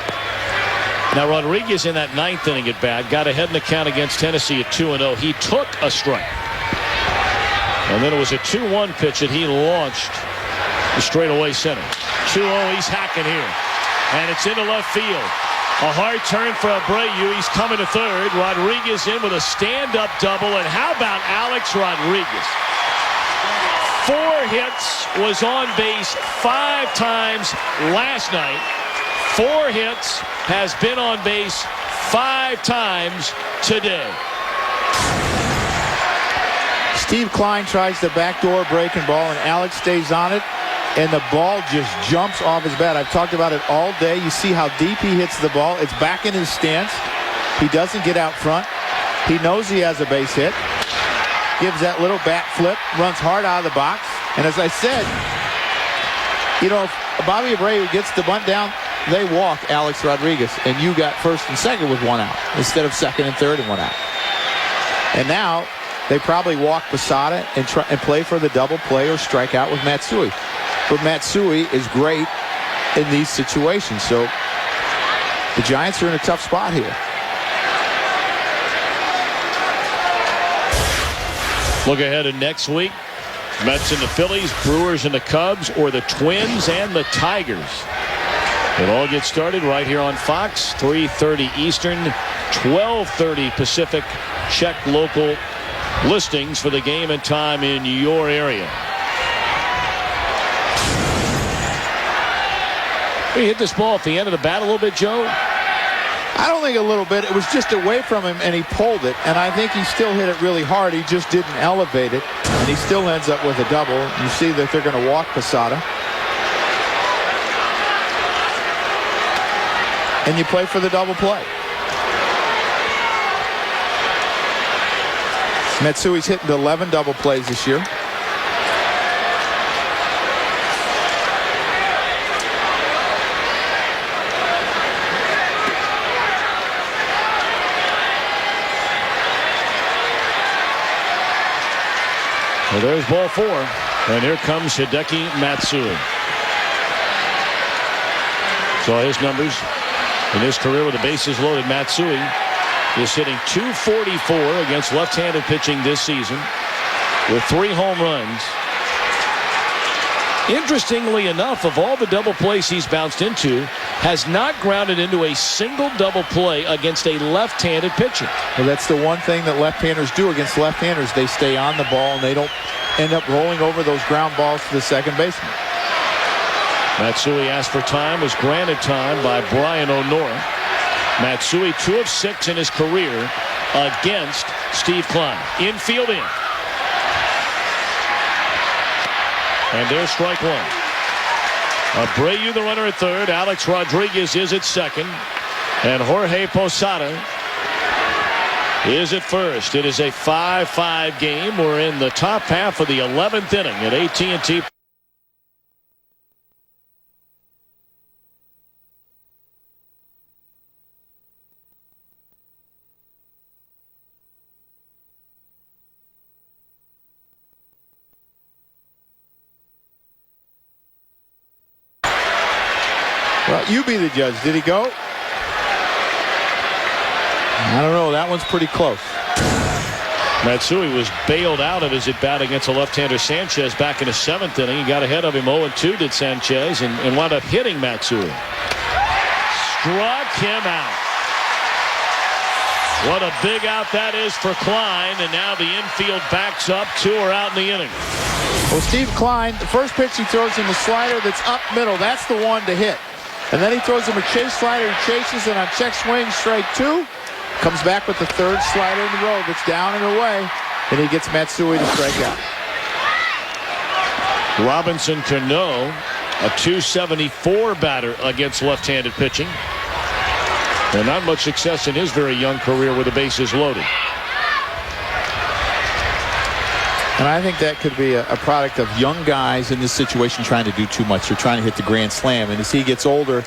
Now Rodriguez in that 9th inning at bat got ahead in the count against Tennessee at 2-0. He took a strike. And then it was a 2-1 pitch that he launched to straightaway center. 2-0, he's hacking here. And it's into left field. A hard turn for Abreu. He's coming to third. Rodriguez in with a stand-up double. And how about Alex Rodriguez? 4 hits, was on base 5 times last night. 4 hits, has been on base 5 times today. Steve Klein tries the backdoor breaking ball, and Alex stays on it, and the ball just jumps off his bat. I've talked about it all day. You see how deep he hits the ball. It's back in his stance. He doesn't get out front. He knows he has a base hit. Gives that little bat flip, runs hard out of the box. And as I said, you know, if Bobby Abreu gets the bunt down, they walk Alex Rodriguez, and you got first and second with 1 out instead of second and third and 1 out. And now they probably walk Posada and play for the double play or strike out with Matsui. But Matsui is great in these situations. So the Giants are in a tough spot here. Look ahead to next week. Mets and the Phillies, Brewers and the Cubs, or the Twins and the Tigers. It all gets started right here on Fox, 3:30 Eastern, 12:30 Pacific. Check local listings for the game and time in your area. We hit this ball at the end of the bat a little bit, Joe. I don't think a little bit. It was just away from him, and he pulled it. And I think he still hit it really hard. He just didn't elevate it. And he still ends up with a double. You see that they're going to walk Posada. And you play for the double play. Matsui's hitting 11 double plays this year. Well, there's ball 4. And here comes Hideki Matsui. So his numbers in his career with the bases loaded. Matsui is hitting .244 against left-handed pitching this season with 3 home runs. Interestingly enough, of all the double plays he's bounced into, has not grounded into a single double play against a left-handed pitcher. Well, that's the one thing that left-handers do against left-handers. They stay on the ball, and they don't end up rolling over those ground balls to the second baseman. Matsui asked for time, was granted time by Brian O'Nora. Matsui 2 of 6 in his career against Steve Klein. Infield in. And there's strike 1. Abreu the runner at third. Alex Rodriguez is at second. And Jorge Posada is at first. It is a 5-5 game. We're in the top half of the 11th inning at AT&T. Well, you be the judge. Did he go? I don't know. That one's pretty close. Matsui was bailed out of his at-bat against a left-hander Sanchez back in the 7th inning. He got ahead of him 0-2 did Sanchez and wound up hitting Matsui. Struck him out. What a big out that is for Klein, and now the infield backs up. 2 are out in the inning. Well, Steve Klein, the first pitch he throws him a slider that's up middle. That's the one to hit. And then he throws him a chase slider. He chases, and on check swing, strike 2. Comes back with the third slider in the row that's down and away. And he gets Matsui to strike out. Robinson Cano, a .274 batter against left-handed pitching. And not much success in his very young career with the bases loaded. And I think that could be a product of young guys in this situation trying to do too much. They're trying to hit the grand slam. And as he gets older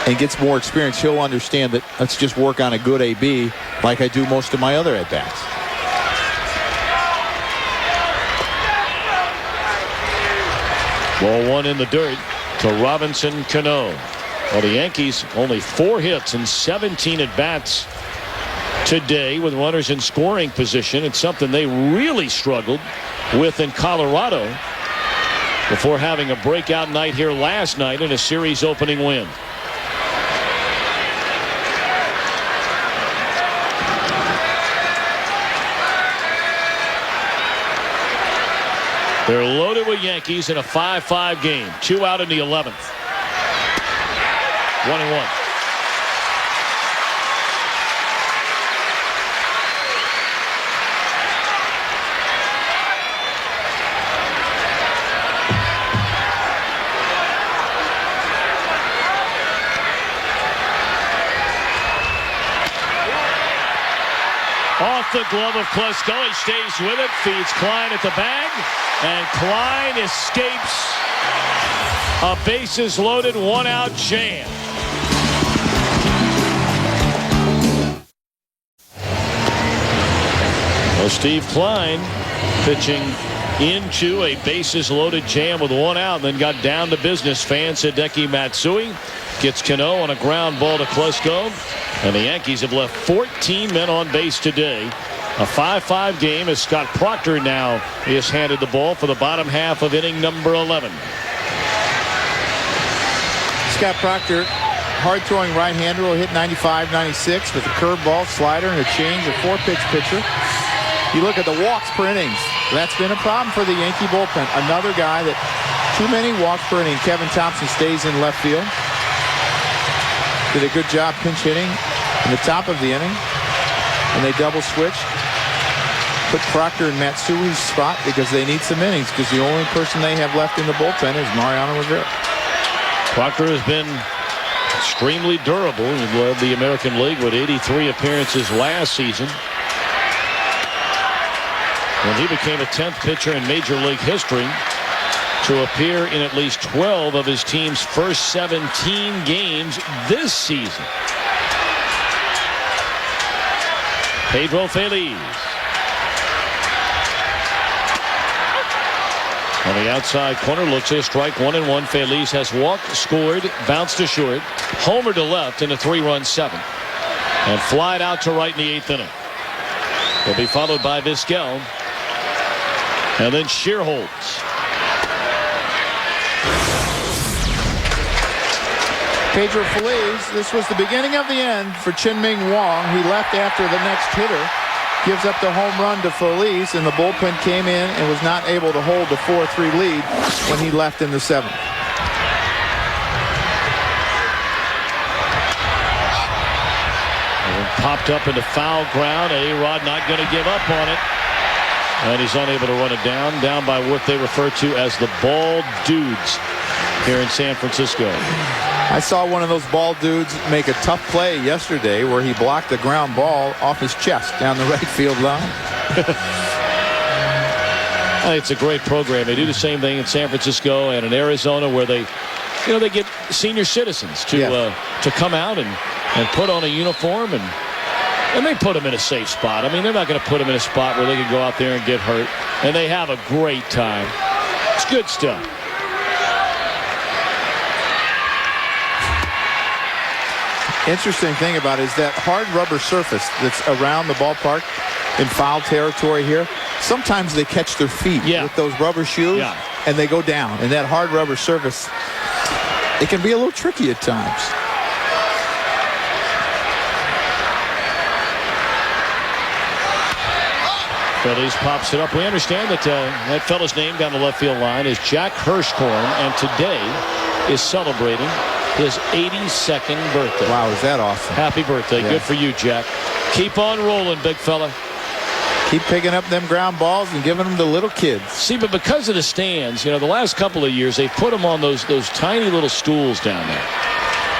and gets more experience, he'll understand that let's just work on a good AB like I do most of my other at-bats. Ball 1 in the dirt to Robinson Cano. Well, the Yankees only 4 hits and 17 at-bats today with runners in scoring position. It's something they really struggled with in Colorado before having a breakout night here last night in a series opening win. They're loaded with Yankees in a 5-5 game. 2 out in the 11th. 1-1. Off the glove of Klesko. He stays with it. Feeds Klein at the bag. And Klein escapes a bases loaded 1-out jam. Well, Steve Klein pitching into a bases loaded jam with 1 out, and then got down to business. Fan Hideki Matsui gets Cano on a ground ball to Klesko, and the Yankees have left 14 men on base today. A 5-5 game as Scott Proctor now is handed the ball for the bottom half of inning number 11. Scott Proctor, hard-throwing right-hander, will hit 95, 96 with a curveball, slider, and a change, a 4-pitch pitcher. You look at the walks per innings. That's been a problem for the Yankee bullpen. Another guy that too many walks per inning. Kevin Thompson stays in left field. did a good job pinch hitting in the top of the inning. And they double switched. Put Proctor in Matsui's spot because they need some innings, because the only person they have left in the bullpen is Mariano Rivera. Proctor has been extremely durable. He led the American League with 83 appearances last season, when he became a 10th pitcher in Major League history to appear in at least 12 of his team's first 17 games this season. Pedro Feliz. On the outside corner, looks at a strike, 1-1. Feliz has walked, scored, bounced to short, homered to left in a 3-run 7th, and flied out to right in the 8th inning. Will be followed by Vizquel, and then Shearholtz. Pedro Feliz, this was the beginning of the end for Chin-Ming Wong. He left after the next hitter. Gives up the home run to Feliz, and the bullpen came in and was not able to hold the 4-3 lead when he left in the 7th. Popped up into foul ground. A-Rod not going to give up on it. And he's unable to run it down by what they refer to as the bald dudes here in San Francisco. I saw one of those bald dudes make a tough play yesterday where he blocked a ground ball off his chest down the right field line. It's a great program. They do the same thing in San Francisco and in Arizona, where they get senior citizens to come out and put on a uniform, and they put them in a safe spot. I mean, they're not going to put them in a spot where they can go out there and get hurt. And they have a great time. It's good stuff. Interesting thing about it is that hard rubber surface that's around the ballpark in foul territory here, sometimes they catch their feet with those rubber shoes and they go down. And that hard rubber surface, it can be a little tricky at times. Feliz pops it up. We understand that that fellow's name down the left field line is Jack Hirschkorn, and today is celebrating his 82nd birthday. Wow, is that awesome? Happy birthday. Good for you, Jack. Keep on rolling, big fella. Keep picking up them ground balls and giving them to little kids. See, but because of the stands, the last couple of years, they put them on those tiny little stools down there.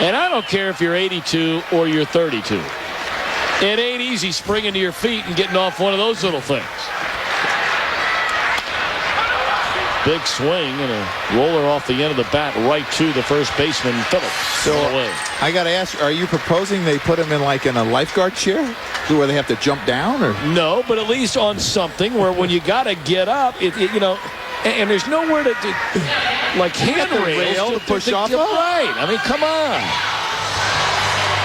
And I don't care if you're 82 or you're 32. It ain't easy springing to your feet and getting off one of those little things. Big swing and a roller off the end of the bat right to the first baseman, Phillips. So I got to ask, are you proposing they put him in a lifeguard chair where they have to jump down? Or no, but at least on something where when you got to get up, and there's nowhere to like handrails to push off. Right. I mean, come on.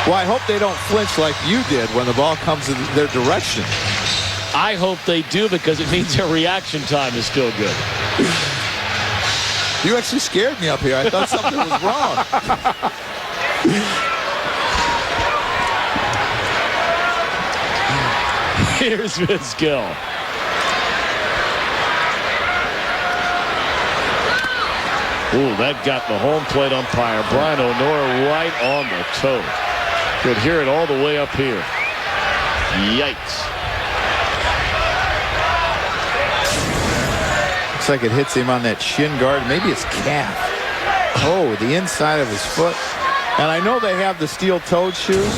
Well, I hope they don't flinch like you did when the ball comes in their direction. I hope they do, because it means their reaction time is still good. You actually scared me up here. I thought something was wrong. Here's Vizquel. Ooh, that got the home plate umpire, Brian O'Nora, right on the toe. Could hear it all the way up here. Yikes. Looks like it hits him on that shin guard. Maybe it's calf. Oh, the inside of his foot. And I know they have the steel-toed shoes,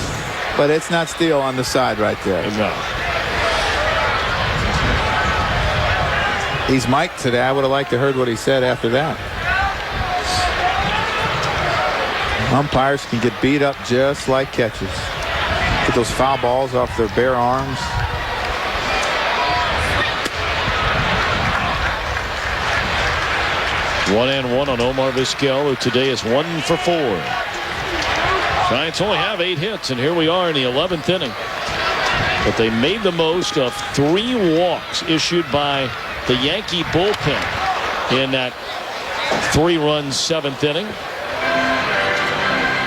but it's not steel on the side right there. No. He's mic'd today. I would have liked to heard what he said after that. Umpires can get beat up just like catches. Get those foul balls off their bare arms. One and one on Omar Vizquel, who today is 1 for 4. Giants only have 8 hits, and here we are in the 11th inning. But they made the most of 3 walks issued by the Yankee bullpen in that 3-run 7th inning.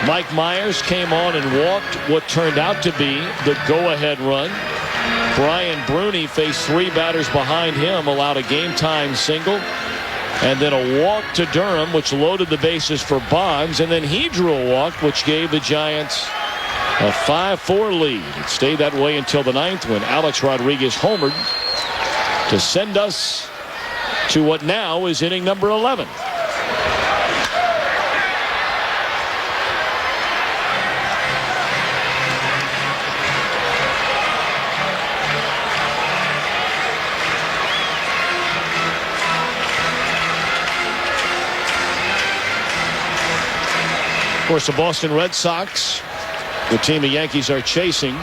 Mike Myers came on and walked what turned out to be the go-ahead run. Brian Bruni faced 3 batters behind him, allowed a game-time single. And then a walk to Durham, which loaded the bases for Bonds. And then he drew a walk, which gave the Giants a 5-4 lead. It stayed that way until the ninth when Alex Rodriguez homered to send us to what now is inning number 11. Of course, the Boston Red Sox, the team the Yankees are chasing,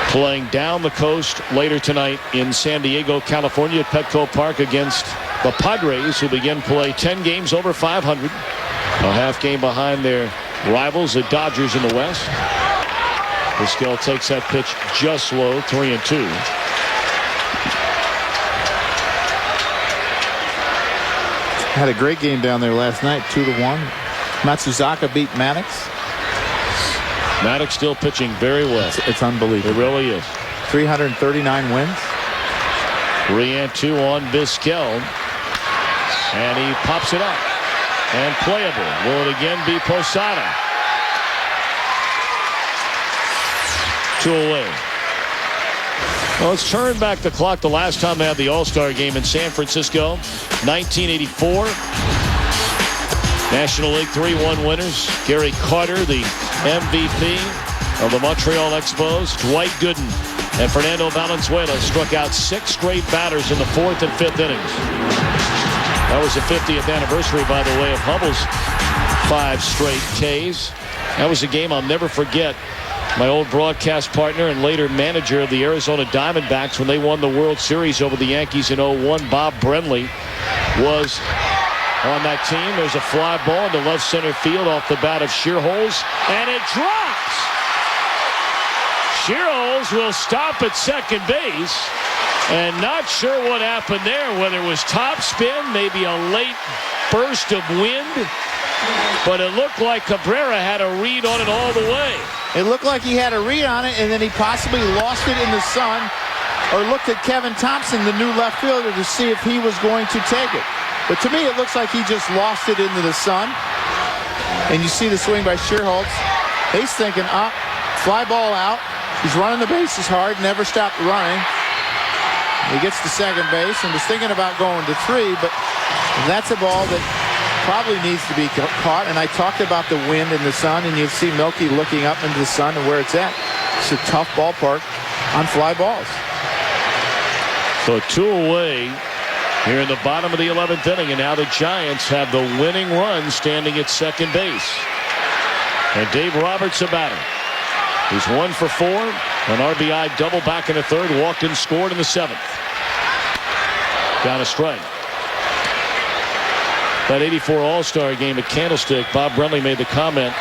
playing down the coast later tonight in San Diego, California at Petco Park against the Padres, who begin play 10 games over 500. A half game behind their rivals, the Dodgers in the West. Vizquel takes that pitch just low, 3-2. Had a great game down there last night, 2-1. Matsuzaka beat Maddox. Maddox still pitching very well. It's unbelievable. It really is. 339 wins. 3-2 on Vizquel. And he pops it up. And playable. Will it again be Posada? 2 away. Well, let's turn back the clock. The last time they had the All-Star game in San Francisco, 1984. National League 3-1 winners. Gary Carter, the MVP of the Montreal Expos. Dwight Gooden and Fernando Valenzuela struck out 6 straight batters in the 4th and 5th innings. That was the 50th anniversary, by the way, of Hubble's 5 straight Ks. That was a game I'll never forget. My old broadcast partner and later manager of the Arizona Diamondbacks when they won the World Series over the Yankees in 01, Bob Brenly, was on that team. There's a fly ball into left center field off the bat of Shearholes, and it drops. Shearholes will stop at second base, and not sure what happened there, whether it was top spin, maybe a late burst of wind, but it looked like Cabrera had a read on it all the way. It looked like he had a read on it, and then he possibly lost it in the sun, or looked at Kevin Thompson, the new left fielder, to see if he was going to take it. But to me, it looks like he just lost it into the sun. And you see the swing by Shearholtz. He's thinking, fly ball out. He's running the bases hard, never stopped running. He gets to second base and was thinking about going to 3, but that's a ball that probably needs to be caught. And I talked about the wind and the sun, and you see Milky looking up into the sun and where it's at. It's a tough ballpark on fly balls. So 2 away here in the bottom of the 11th inning, and now the Giants have the winning run standing at second base. And Dave Roberts a batter. He's 1 for 4. An RBI double back in the 3rd. Walked and scored in the 7th. Down a strike. That 84 All-Star game at Candlestick, Bob Brenly made the comment.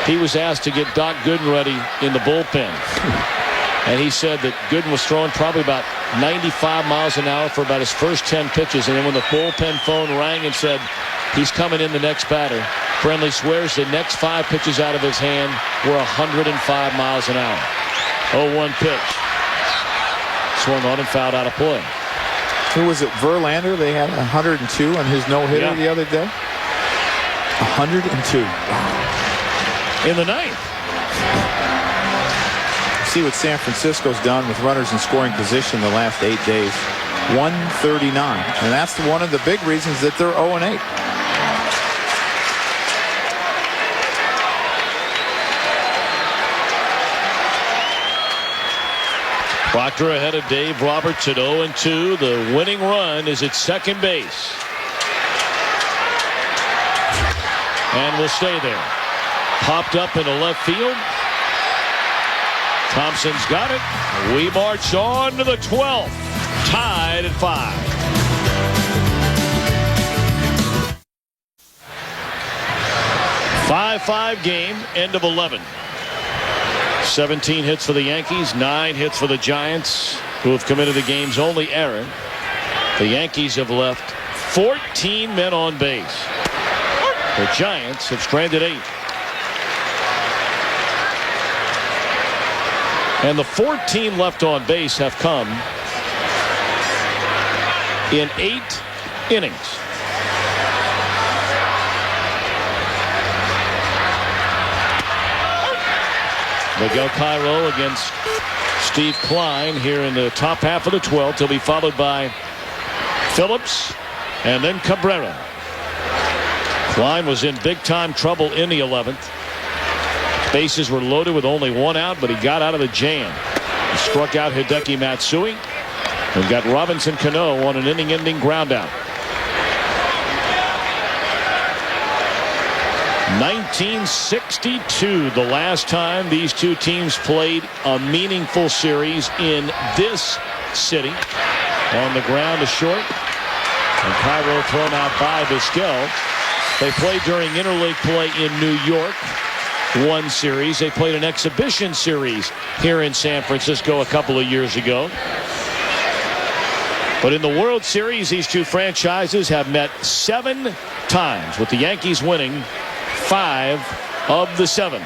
He was asked to get Doc Gooden ready in the bullpen. And he said that Gooden was throwing probably about 95 miles an hour for about his first 10 pitches. And then when the bullpen phone rang and said he's coming in the next batter, Brenly swears the next 5 pitches out of his hand were 105 miles an hour. 0-1 pitch. Swung on and fouled out of play. Who was it? Verlander? They had 102 on his no-hitter the other day. 102. Wow. In the 9th. See what San Francisco's done with runners in scoring position the last 8 days. 139. And that's one of the big reasons that they're 0-8. Proctor ahead of Dave Roberts at 0-2. The winning run is at second base. And will stay there. Popped up into left field. Thompson's got it. We march on to the 12th. Tied at 5. Five game, end of 11. 17 hits for the Yankees, 9 hits for the Giants, who have committed the game's only error. The Yankees have left 14 men on base. The Giants have stranded 8. And the 14 left on base have come in 8 innings. Miguel Cairo against Steve Klein here in the top half of the 12th. He'll be followed by Phillips and then Cabrera. Klein was in big-time trouble in the 11th. Bases were loaded with only one out, but he got out of the jam. He struck out Hideki Matsui and got Robinson Cano on an inning-ending groundout. 1962, the last time these two teams played a meaningful series in this city. On the ground to short, and Cairo thrown out by Vizquel. They played during interleague play in New York. One series. They played an exhibition series here in San Francisco a couple of years ago. But in the World Series, these two franchises have met 7 times, with the Yankees winning 5 of the 7.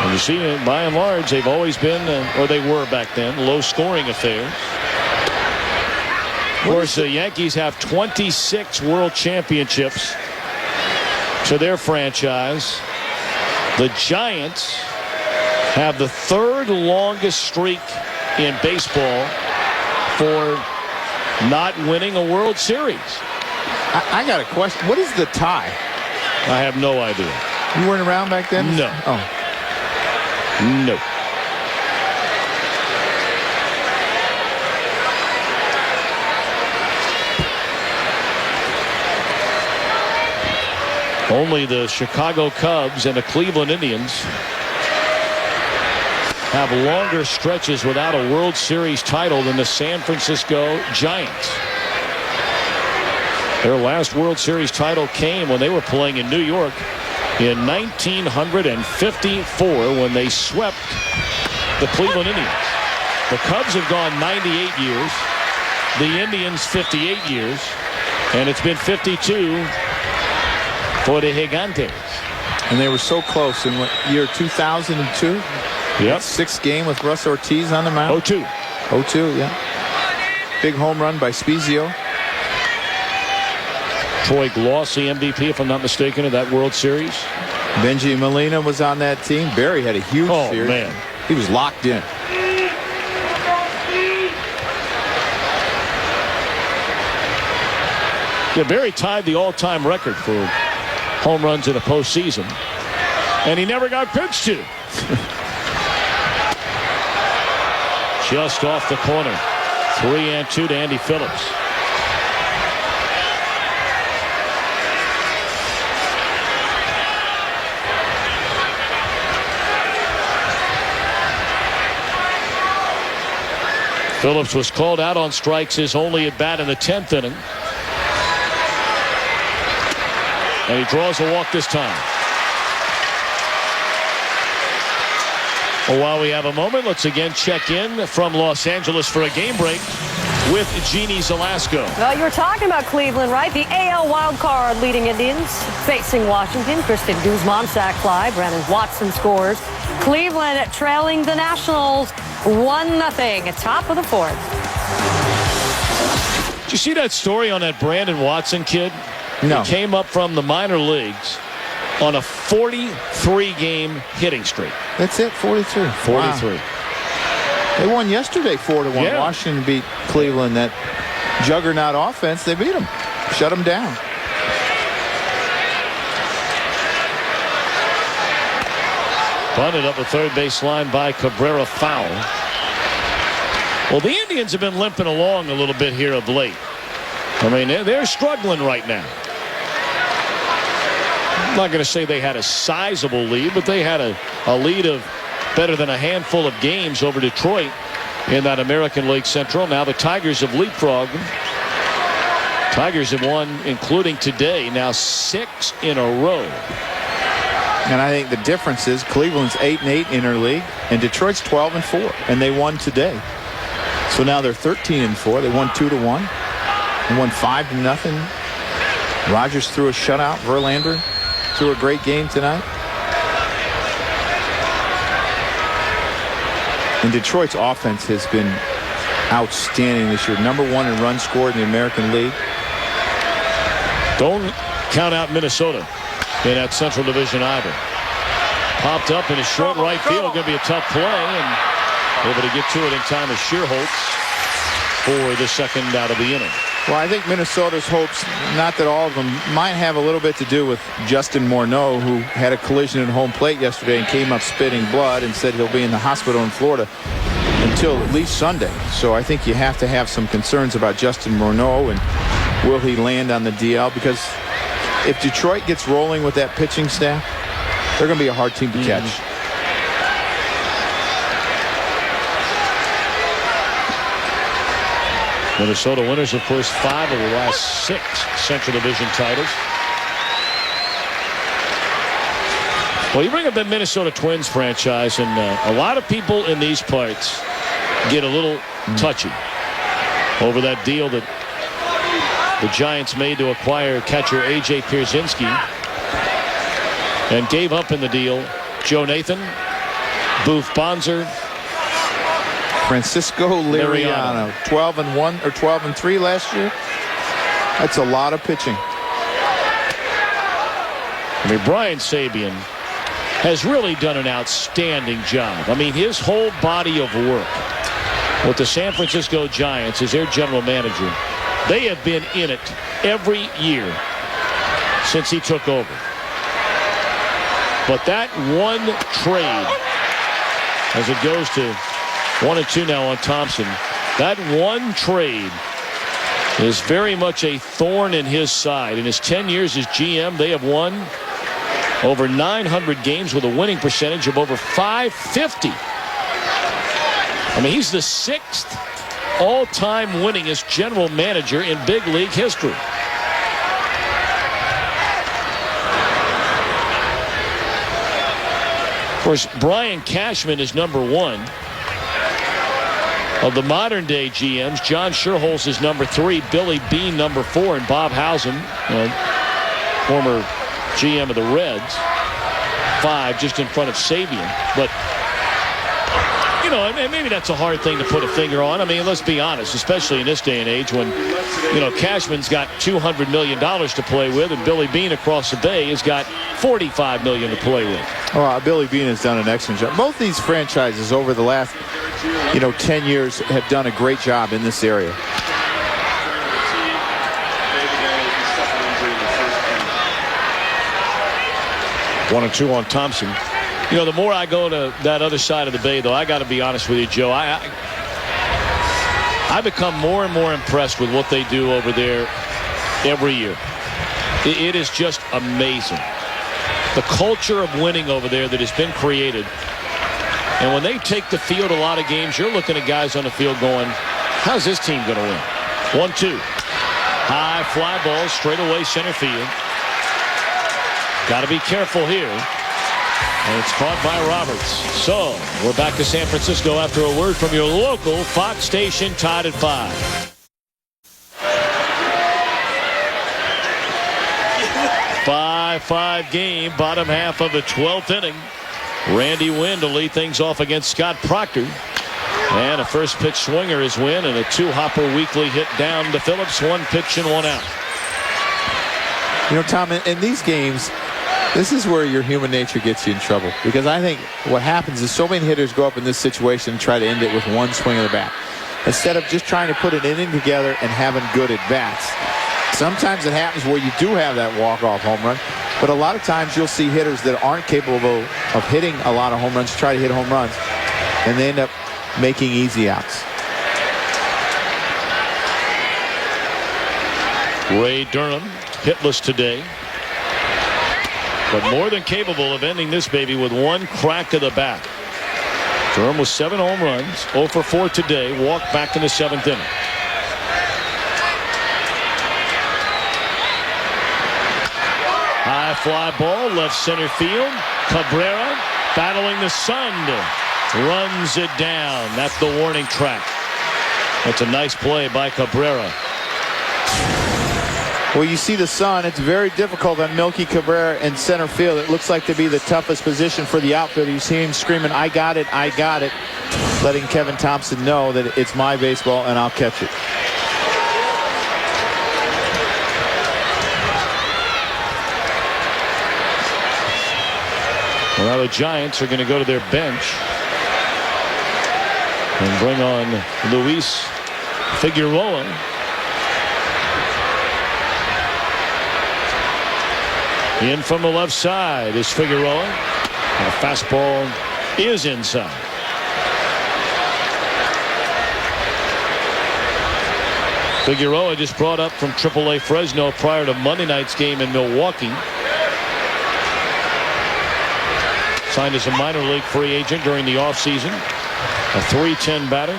And you see, by and large, they've always been, or they were back then, low-scoring affairs. Of course, the Yankees have 26 World Championships to their franchise. The Giants have the 3rd longest streak in baseball for not winning a World Series. I got a question. What is the tie? I have no idea. You weren't around back then? No. Oh. No. Only the Chicago Cubs and the Cleveland Indians have longer stretches without a World Series title than the San Francisco Giants. Their last World Series title came when they were playing in New York in 1954 when they swept the Cleveland Indians. The Cubs have gone 98 years, the Indians 58 years, and it's been 52 for the Gigantes. And they were so close in what, year 2002? Yep. 6th game with Russ Ortiz on the mound. 0-2. 0-2, yeah. Big home run by Spezio. Troy Gloss, the MVP, if I'm not mistaken, of that World Series. Benji Molina was on that team. Barry had a huge series. Man. He was locked in. Yeah, Barry tied the all-time record for home runs in a postseason, and he never got pitched to. Just off the corner. 3-2 to Andy Phillips. Phillips was called out on strikes, his only at bat in the 10th inning. And he draws a walk this time. Well, while we have a moment, let's again check in from Los Angeles for a game break with Jeannie Zelasco. Well, you were talking about Cleveland, right? The AL wildcard leading Indians facing Washington. Kristen Guzman sack fly. Brandon Watson scores. Cleveland trailing the Nationals 1-0 at top of the 4th. Did you see that story on that Brandon Watson kid? No. He came up from the minor leagues on a 43-game hitting streak. That's it, 43. 43. Wow. They won yesterday 4-1. Yeah. Washington beat Cleveland. That juggernaut offense, they beat them. Shut them down. Bunted up the third base line by Cabrera, foul. Well, the Indians have been limping along a little bit here of late. I mean, they're struggling right now. I'm not going to say they had a sizable lead, but they had a lead of better than a handful of games over Detroit in that American League Central. Now the Tigers have leapfrogged them. Tigers have won, including today, now 6 in a row. And I think the difference is Cleveland's 8-8 interleague, and Detroit's 12-4, and they won today. So now they're 13-4. They won 2-1. They won 5-0. Rogers threw a shutout. Verlander threw a great game tonight. And Detroit's offense has been outstanding this year. #1 in runs scored in the American League. Don't count out Minnesota in that Central Division either. Popped up in his short right field. Going to be a tough play, and able to get to it in time as Shearholtz for the second out of the inning. Well, I think Minnesota's hopes, not that all of them, might have a little bit to do with Justin Morneau, who had a collision at home plate yesterday and came up spitting blood and said he'll be in the hospital in Florida until at least Sunday. So I think you have to have some concerns about Justin Morneau and will he land on the DL, because if Detroit gets rolling with that pitching staff, they're going to be a hard team to catch. Minnesota winners, of course, 5 of the last 6 Central Division titles. Well, you bring up the Minnesota Twins franchise, and a lot of people in these parts get a little touchy over that deal that the Giants made to acquire catcher A.J. Pierzynski, and gave up in the deal Joe Nathan, Booth Bonser, Francisco Liriano, 12-1 or 12-3 last year. That's a lot of pitching. I mean, Brian Sabean has really done an outstanding job. I mean, his whole body of work with the San Francisco Giants as their general manager, they have been in it every year since he took over. But that one trade, as it goes to 1-2 now on Thompson, that one trade is very much a thorn in his side. In his 10 years as GM, they have won over 900 games with a winning percentage of over .550. I mean, he's the 6th all-time winningest general manager in big league history. Of course, Brian Cashman is #1. Of the modern day GMs, John Shearholtz is #3, Billy Beane #4, and Bob Housen, former GM of the Reds, 5, just in front of Sabean. But you know, and maybe that's a hard thing to put a finger on. I mean, let's be honest, especially in this day and age when, you know, Cashman's got $200 million to play with, and Billy Beane across the bay has got $45 million to play with. Well, Billy Beane has done an excellent job. Both these franchises over the last, 10 years have done a great job in this area. One and 2 on Thompson. You know, the more I go to that other side of the bay, though, I got to be honest with you, Joe, I become more and more impressed with what they do over there every year. It is just amazing. The culture of winning over there that has been created. And when they take the field a lot of games, you're looking at guys on the field going, how's this team going to win? 1-2. High fly ball, straight away center field. Got to be careful here. And it's caught by Roberts. So we're back to San Francisco after a word from your local Fox station, tied at 5. 5-5 game, bottom half of the 12th inning. Randy Wynn to lead things off against Scott Proctor. And a first pitch swinger is Wynn, and a 2-hopper weekly hit down to Phillips. 1 pitch and 1 out. You know, Tom, in these games, this is where your human nature gets you in trouble, because I think what happens is so many hitters go up in this situation and try to end it with one swing of the bat instead of just trying to put an inning together and having good at-bats. Sometimes it happens where you do have that walk-off home run, but a lot of times you'll see hitters that aren't capable of hitting a lot of home runs try to hit home runs, and they end up making easy outs. Ray Durham hitless today, but more than capable of ending this baby with one crack of the bat. Durham with 7 home runs, 0 for 4 today, walked back in the 7th inning. High fly ball, left center field. Cabrera battling the sun, runs it down. That's the warning track. That's a nice play by Cabrera. Well, you see the sun. It's very difficult on Melky Cabrera in center field. It looks like to be the toughest position for the outfielder. You see him screaming, I got it, letting Kevin Thompson know that it's my baseball and I'll catch it. Well, now the Giants are going to go to their bench and bring on Luis Figueroa. In from the left side is Figueroa. And the fastball is inside. Figueroa just brought up from AAA Fresno prior to Monday night's game in Milwaukee. Signed as a minor league free agent during the offseason. A .310 batter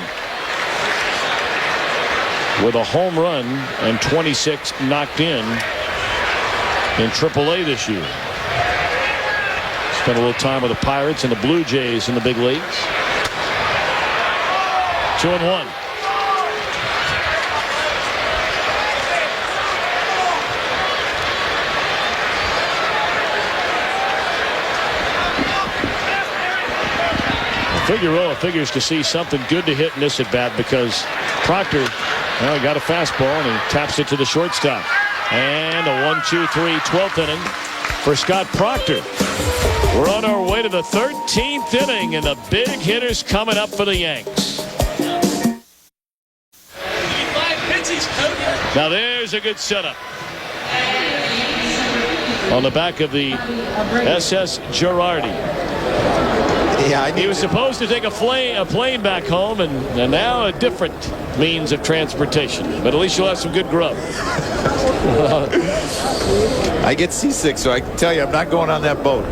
with a home run and 26 knocked in AAA this year. Spent a little time with the Pirates and the Blue Jays in the big leagues. 2-1. Figueroa figures to see something good to hit in this at bat because Proctor got a fastball and he taps it to the shortstop. And a 1-2-3 12th inning for Scott Proctor. We're on our way to the 13th inning, and the big hitters coming up for the Yanks. Now there's a good setup. On the back of the SS Girardi. Yeah, he was supposed to take a plane back home, and now a different means of transportation. But at least you'll have some good grub. I get seasick, so I can tell you I'm not going on that boat.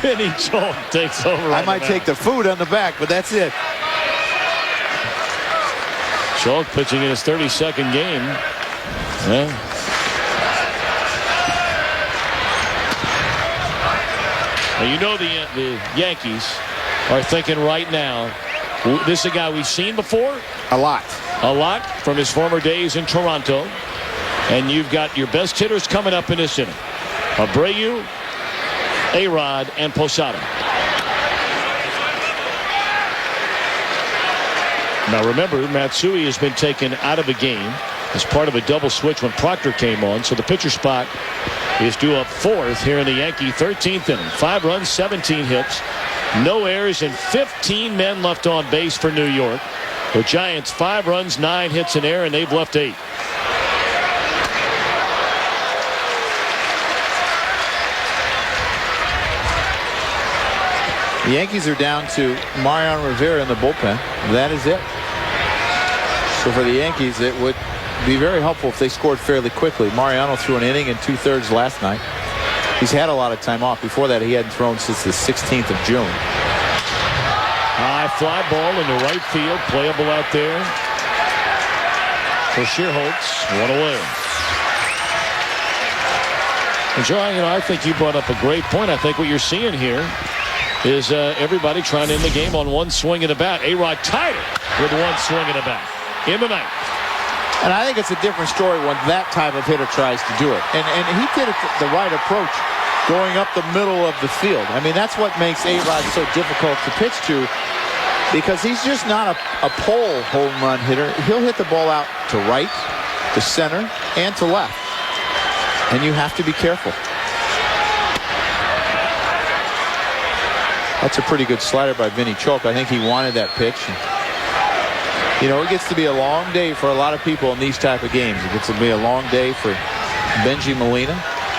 Kenny Joel takes over. I might take the food on the back, but that's it. Joel pitching in his 32nd game. Yeah. Now, you know the Yankees are thinking right now, this is a guy we've seen before. A lot from his former days in Toronto. And you've got your best hitters coming up in this inning. Abreu, A-Rod, and Posada. Now remember, Matsui has been taken out of the game as part of a double switch when Proctor came on. So the pitcher spot is due up fourth here in the Yankee 13th inning. 5 runs, 17 hits, no errors, and 15 men left on base for New York. The Giants 5 runs, 9 hits, and error, and they've left 8. The Yankees are down to Mariano Rivera in the bullpen. That is it. So for the Yankees, it would be very helpful if they scored fairly quickly. Mariano threw an inning and 2/3 last night. He's had a lot of time off. Before that, he hadn't thrown since the 16th of June. High fly ball into right field, playable out there for Shearholtz. 1 away. And Joe, I think you brought up a great point. I think what you're seeing here is everybody trying to end the game on one swing of the bat. A-Rod tied it with one swing of the bat in the ninth. And I think it's a different story when that type of hitter tries to do it. And he did it the right approach, going up the middle of the field. I mean, that's what makes A-Rod so difficult to pitch to, because he's just not a pole home run hitter. He'll hit the ball out to right, to center, and to left. And you have to be careful. That's a pretty good slider by Vinny Chalk. I think he wanted that pitch. You know, it gets to be a long day for a lot of people in these type of games. It gets to be a long day for Benji Molina.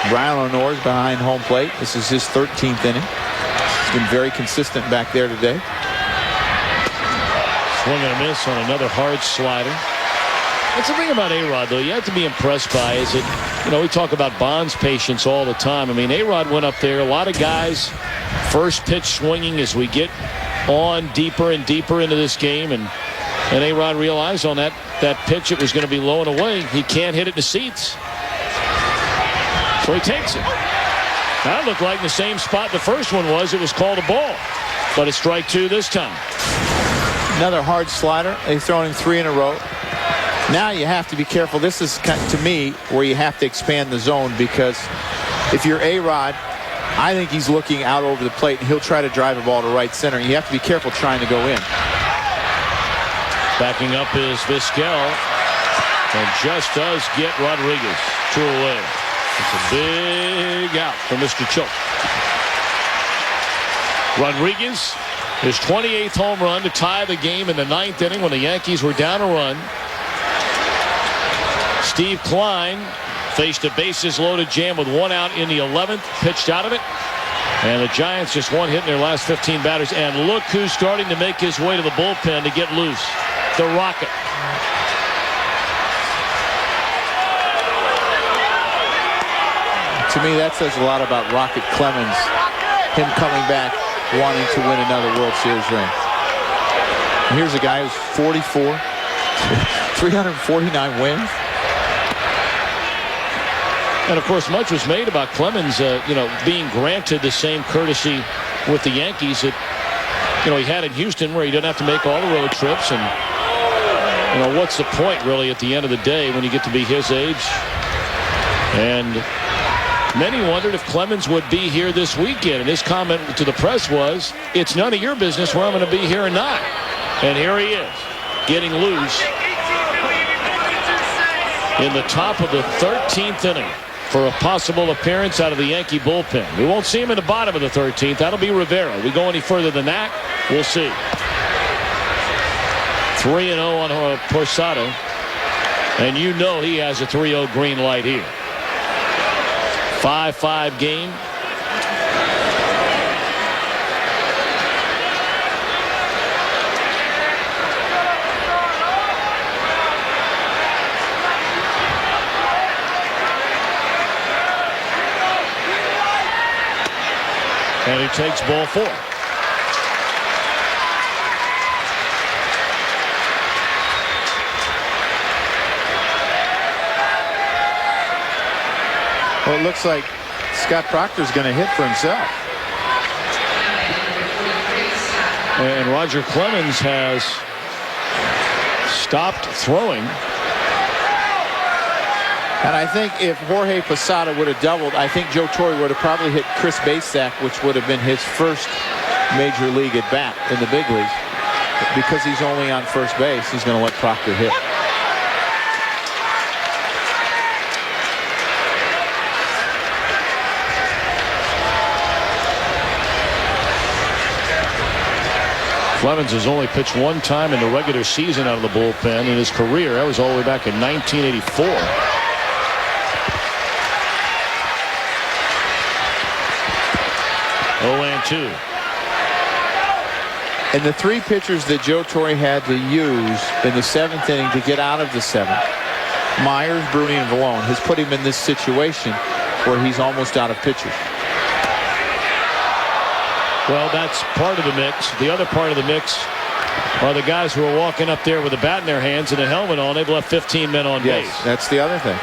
Brian Lenore's behind home plate. This is his 13th inning. He's been very consistent back there today. Swing and a miss on another hard slider. That's the thing about A-Rod, though. You have to be impressed by is that, we talk about Bond's patience all the time. I mean, A-Rod went up there. A lot of guys first pitch swinging as we get on deeper and deeper into this game. And A-Rod realized on that pitch it was going to be low and away. He can't hit it in the seats. So he takes it. That looked like the same spot the first one was. It was called a ball. But it's strike 2 this time. Another hard slider. They've thrown him 3 in a row. Now you have to be careful. This is, to me, where you have to expand the zone, because if you're A-Rod, I think he's looking out over the plate, and he'll try to drive a ball to right center. You have to be careful trying to go in. Backing up is Vizquel, and just does get Rodriguez 2 away. It's a big out for Mr. Choke. Rodriguez, his 28th home run to tie the game in the 9th inning when the Yankees were down a run. Steve Klein faced a bases loaded jam with 1 out in the 11th, pitched out of it. And the Giants just 1 hit in their last 15 batters. And look who's starting to make his way to the bullpen to get loose. The Rocket. To me, that says a lot about Rocket Clemens, him coming back, wanting to win another World Series ring. And here's a guy who's 44, 349 wins. And of course, much was made about Clemens, being granted the same courtesy with the Yankees that, he had in Houston, where he doesn't have to make all the road trips. And, what's the point really at the end of the day when you get to be his age? And many wondered if Clemens would be here this weekend. And his comment to the press was, it's none of your business where I'm going to be here or not. And here he is, getting loose in the top of the 13th inning for a possible appearance out of the Yankee bullpen. We won't see him in the bottom of the 13th. That'll be Rivera. We go any further than that, we'll see. 3-0 on Posada. And he has a 3-0 green light here. 5-5 game. And he takes ball 4. Well, it looks like Scott Proctor's going to hit for himself. And Roger Clemens has stopped throwing. And I think if Jorge Posada would have doubled, I think Joe Torre would have probably hit Chris Basak, which would have been his first major league at bat in the big leagues. Because he's only on first base, he's going to let Proctor hit. Clemens has only pitched 1 time in the regular season out of the bullpen in his career. That was all the way back in 1984. 0-2. And the 3 pitchers that Joe Torre had to use in the 7th inning to get out of the 7th, Myers, Bruni, and Vallone, has put him in this situation where he's almost out of pitchers. Well, that's part of the mix. The other part of the mix are the guys who are walking up there with a bat in their hands and a helmet on. They've left 15 men on base. That's the other thing.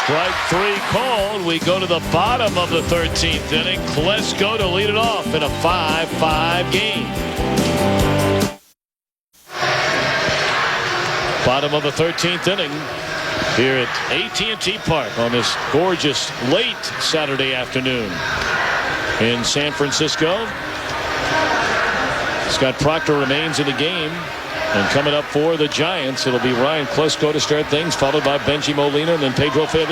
Strike 3 called. We go to the bottom of the 13th inning. Klesko to lead it off in a 5-5 game. Bottom of the 13th inning here at AT&T Park on this gorgeous late Saturday afternoon in San Francisco. Scott Proctor remains in the game. And coming up for the Giants, it'll be Ryan Klesko to start things, followed by Benji Molina and then Pedro Feliz.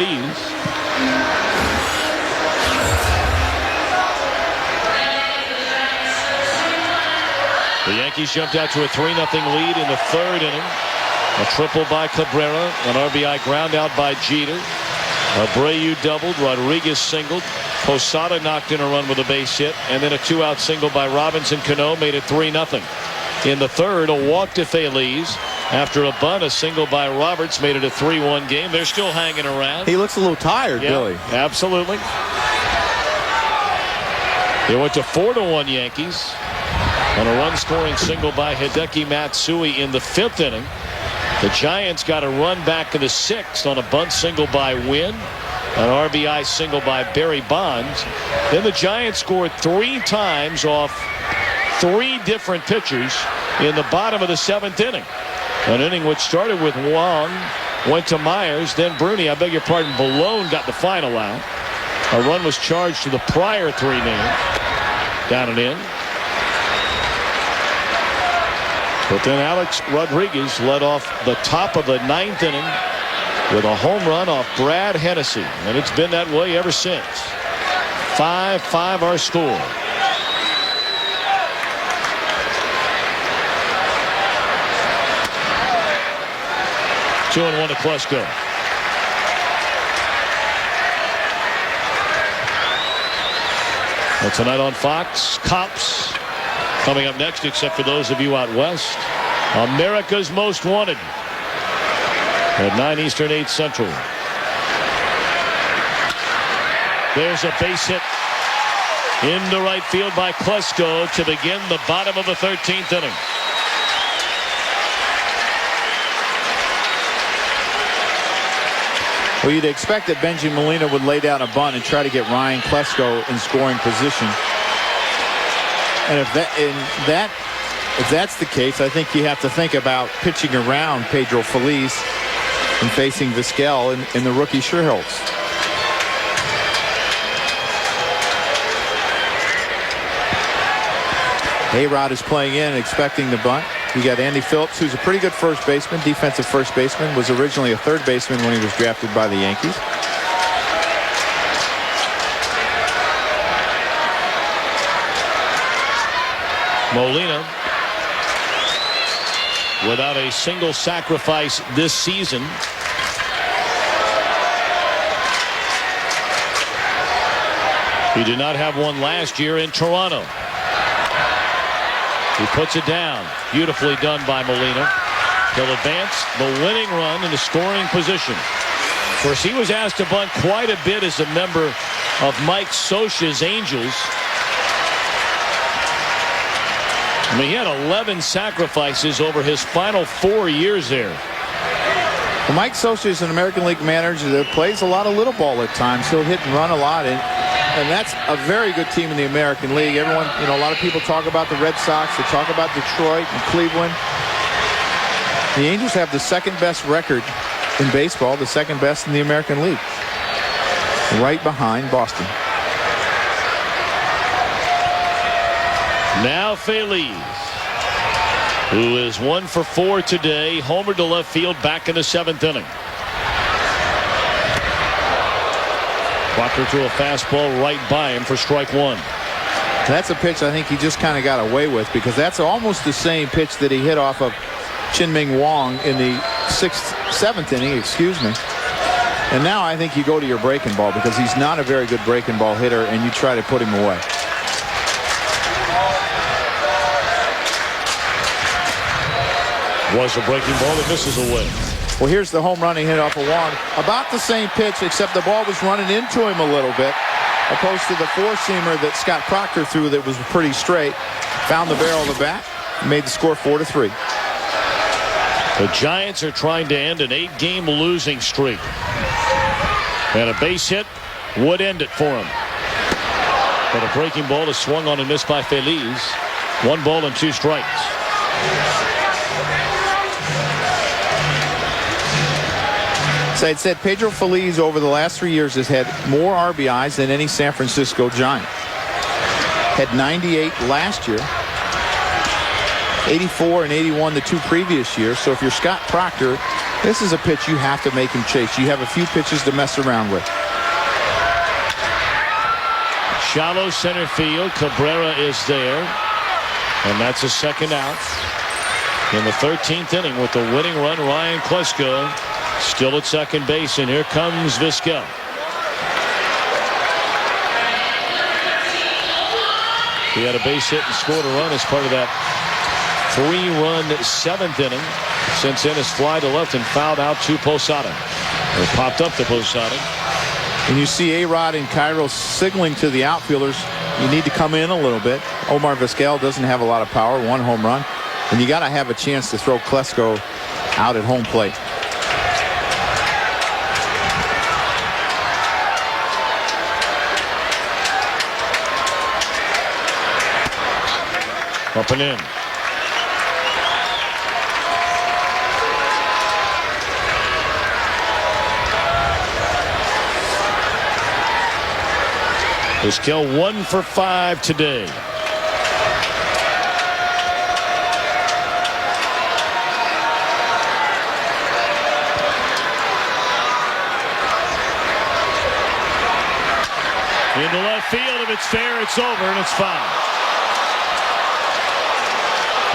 The Yankees jumped out to a 3-0 lead in the 3rd inning. A triple by Cabrera, an RBI ground out by Jeter. Abreu doubled, Rodriguez singled, Posada knocked in a run with a base hit, and then a 2-out single by Robinson Cano made it 3-0. In the 3rd, a walk to Feliz. After a bunt, a single by Roberts made it a 3-1 game. They're still hanging around. He looks a little tired, Billy. Absolutely. They went to 4-1 Yankees on a run-scoring single by Hideki Matsui in the 5th inning. The Giants got a run back in the 6th on a bunt single by Wynn, an RBI single by Barry Bonds. Then the Giants scored 3 times off 3 different pitchers in the bottom of the 7th inning. An inning which started with Wong, went to Myers, then Bruni. I beg your pardon, Balone got the final out. A run was charged to the prior 3 names. Down and in. But then Alex Rodriguez led off the top of the 9th inning with a home run off Brad Hennessy. And it's been that way ever since. 5-5 our score. Two and 1 to Klesko. Well, tonight on Fox, Cops coming up next, except for those of you out west. America's Most Wanted at 9 Eastern, 8 Central. There's a base hit into right field by Klesko to begin the bottom of the 13th inning. Well, you'd expect that Benji Molina would lay down a bunt and try to get Ryan Klesko in scoring position. And if that's the case, I think you have to think about pitching around Pedro Feliz and facing Vizquel in the rookie Sherholtz. A-Rod is playing in, expecting the bunt. You got Andy Phillips, who's a pretty good first baseman, defensive first baseman, was originally a third baseman when he was drafted by the Yankees. Molina without a single sacrifice this season. He did not have one last year in Toronto. He puts it down. Beautifully done by Molina. He'll advance the winning run in the scoring position. Of course, he was asked to bunt quite a bit as a member of Mike Scioscia's Angels. I mean, he had 11 sacrifices over his final 4 years there. Well, Mike Scioscia is an American League manager that plays a lot of little ball at times. He'll hit and run a lot, and that's a very good team in the American League. Everyone, a lot of people talk about the Red Sox. They talk about Detroit and Cleveland. The Angels have the second best record in baseball, the second best in the American League, right behind Boston. Now Feliz, who is 1 for 4 today, homer to left field back in the 7th inning. Walker to a fastball right by him for strike 1. That's a pitch I think he just kind of got away with, because that's almost the same pitch that he hit off of Chin-Ming Wong in the 7th inning, excuse me. And now I think you go to your breaking ball, because he's not a very good breaking ball hitter, and you try to put him away. Was a breaking ball that misses away. Well, here's the home run he hit off of Wong. About the same pitch, except the ball was running into him a little bit, opposed to the four-seamer that Scott Proctor threw that was pretty straight. Found the barrel of the bat, made the score 4-3. The Giants are trying to end an 8-game losing streak. And a base hit would end it for him. But a breaking ball is swung on and missed by Feliz. 1 ball and 2 strikes. So I said Pedro Feliz over the last 3 years has had more RBIs than any San Francisco Giant. Had 98 last year, 84 and 81 the 2 previous years. So if you're Scott Proctor, this is a pitch you have to make him chase. You have a few pitches to mess around with. Shallow center field. Cabrera is there. And that's a second out. In the 13th inning with the winning run, Ryan Klesko still at second base, and here comes Vizquel. He had a base hit and scored a run as part of that 3-run 7th inning. Since then, his fly to left and fouled out to Posada. Or popped up to Posada. And you see A-Rod and Cairo signaling to the outfielders, you need to come in a little bit. Omar Vizquel doesn't have a lot of power, 1 home run. And you got to have a chance to throw Klesko out at home plate. Up and in. Vizquel 1 for 5 today. Into left field. If it's fair, it's over, and it's foul.